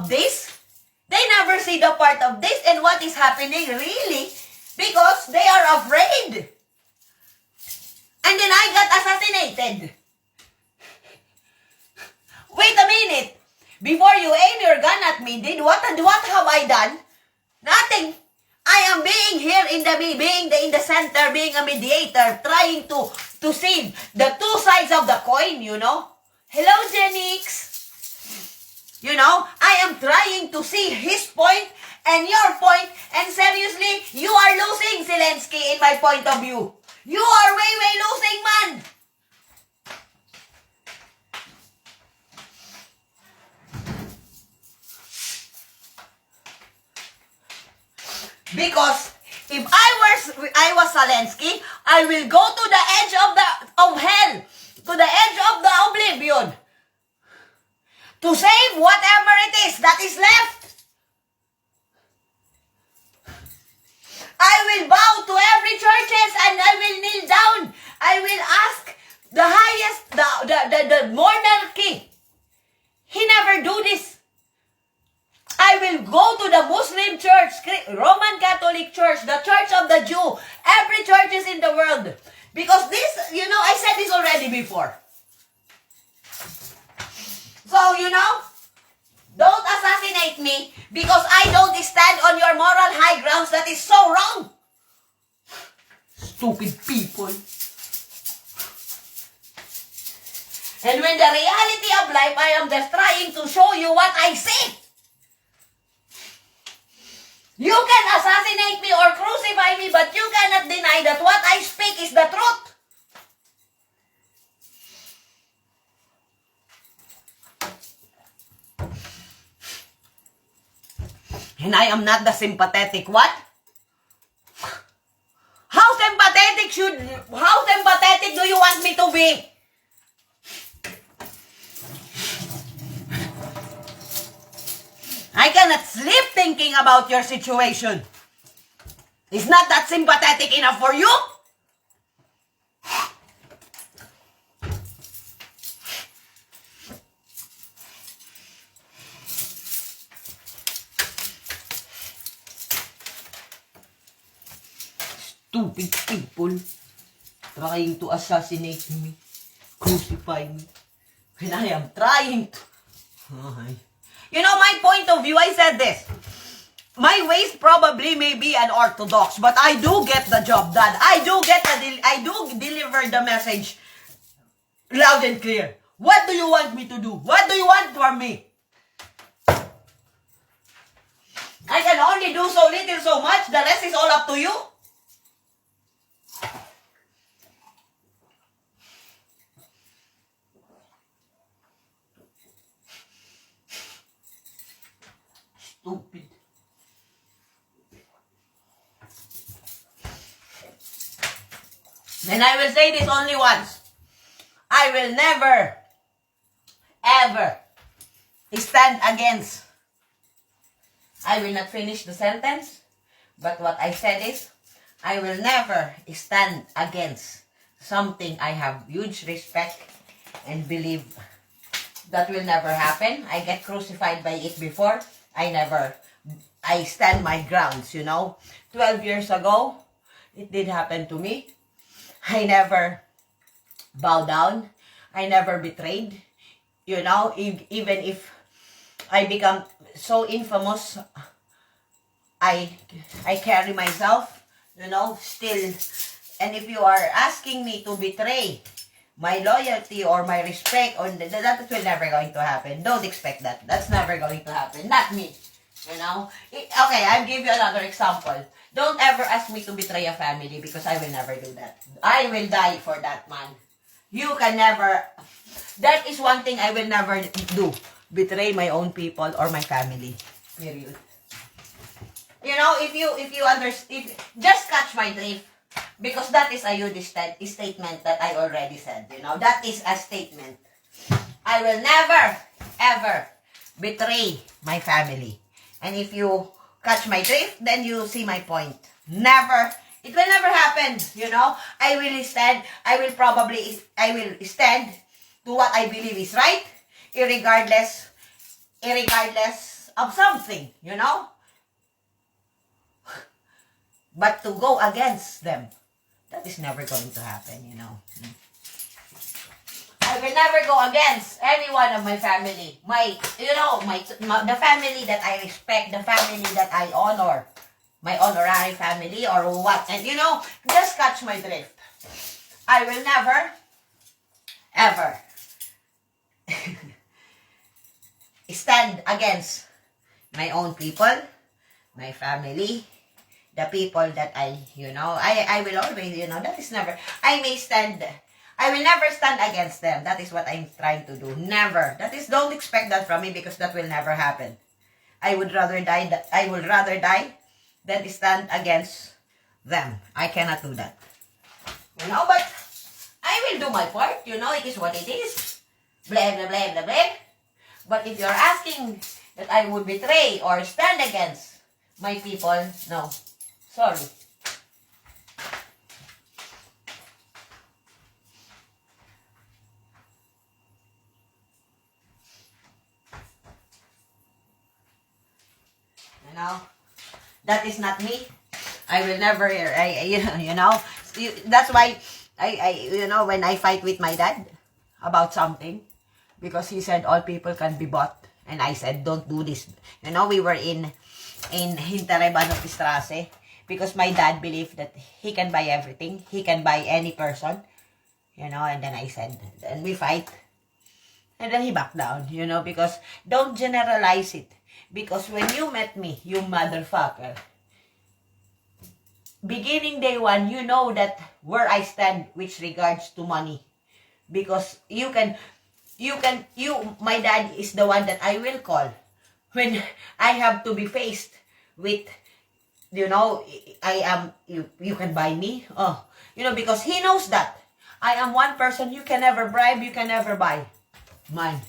this. They never see the part of this and what is happening really, because they are afraid. And then I got assassinated. Wait a minute. Before you aim your gun at me, what have I done? Nothing. I am being here being in the center, being a mediator, trying to see the two sides of the coin, you know. Hello, Genix. You know, I am trying to see his point and your point, and seriously, you are losing, Zelensky, in my point of view. You are way losing, man. Because if I was Zelensky, I will go to the edge of hell, to the edge of the oblivion, to save whatever it is that is left. I will bow to every churches and I will kneel down. I will ask the highest, the monarchy. He never do this. I will go to the Muslim church, Roman Catholic church, the church of the Jew, every churches in the world. Because this, you know, I said this already before. So, you know, don't assassinate me because I don't stand on your moral high grounds. That is so wrong. Stupid people. And when the reality of life, I am just trying to show you what I see. You can assassinate me or crucify me, but you cannot deny that what I speak is the truth. And I am not the sympathetic what? How sympathetic do you want me to be? I cannot sleep thinking about your situation. It's not that sympathetic enough for you? Stupid people trying to assassinate me, crucify me, when I am trying to... You know, my point of view, I said this. My ways probably may be unorthodox, but I do get the job done. I do deliver the message loud and clear. What do you want me to do? What do you want from me? I can only do so little, so much. The rest is all up to you. Stupid. And I will say this only once. I will never, ever stand against. I will not finish the sentence, but what I said is, I will never stand against something I have huge respect and believe that will never happen. I get crucified by it before. I stand my grounds, you know. 12 years ago, it did happen to me. I never bow down. I never betrayed. You know, even if I become so infamous, I carry myself, you know, still. And if you are asking me to betray my loyalty or my respect, or that will never going to happen. Don't expect that. That's never going to happen. Not me. You know? Okay, I'll give you another example. Don't ever ask me to betray a family because I will never do that. I will die for that man. You can never. That is one thing I will never do. Betray my own people or my family. Period. You know, if you understand, just catch my drift. Because that is a huge statement that I already said. You know, that is a statement. I will never, ever betray my family. And if you catch my drift, then you see my point. Never. It will never happen. You know, I will stand to what I believe is right, irregardless of something, you know. But to go against them, that is never going to happen, you know. I will never go against any one of my family. The family that I respect, the family that I honor, my honorary family or what. And you know, just catch my drift. I will never, ever stand against my own people, my family, the people that I will always, that is never, I will never stand against them. That is what I'm trying to do. Never. Don't expect that from me because that will never happen. I would rather die than stand against them. I cannot do that. But I will do my part. It is what it is. Blah, blah, blah, blah, blah. But if you're asking that I would betray or stand against my people, no. Sorry. That is not me. I will never, that's why when I fight with my dad about something, because he said all people can be bought, and I said don't do this. We were in Hinterrebanot Strasse, because my dad believed that he can buy everything, he can buy any person, and then I said, and we fight, and then he backed down, because don't generalize it. Because when you met me, you motherfucker, beginning day one, you know that where I stand with regards to money. Because my dad is the one that I will call when I have to be faced with, you can buy me. Because he knows that I am one person you can never bribe, you can never buy. Man.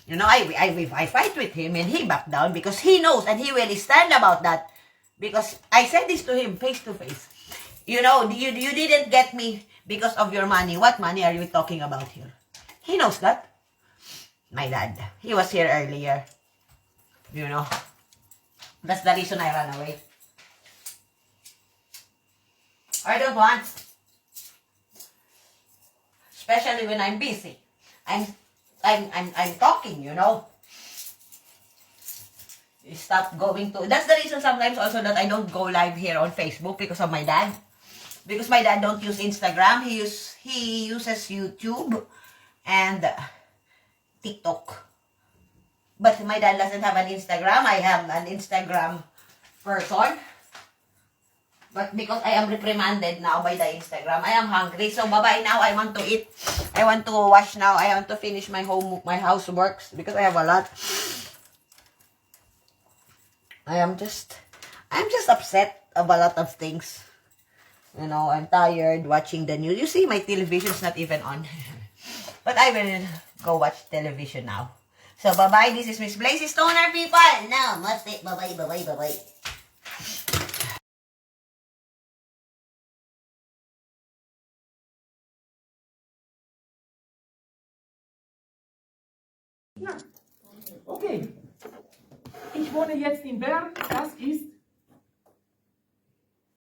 I fight with him and he backed down because he knows and he will stand about that. Because I said this to him face to face. You didn't get me because of your money. What money are you talking about here? He knows that. My dad. He was here earlier. That's the reason I ran away. I don't want. Especially when I'm busy. I'm talking, Stop going to. That's the reason sometimes also that I don't go live here on Facebook because of my dad. Because my dad don't use Instagram. He uses YouTube. And TikTok. But my dad doesn't have an Instagram. I am an Instagram person. But because I am reprimanded now by the Instagram, I am hungry. So bye-bye now. I want to eat. I want to wash now. I want to finish my houseworks because I have a lot. I'm just upset of a lot of things. You know, I'm tired watching the news. You see, my television's not even on. But I will go watch television now. So bye-bye. This is Miss Blaze Stoner, people. Now, must it. Bye-bye, bye-bye, bye-bye. Okay. Ich wohne jetzt in Bern. Das ist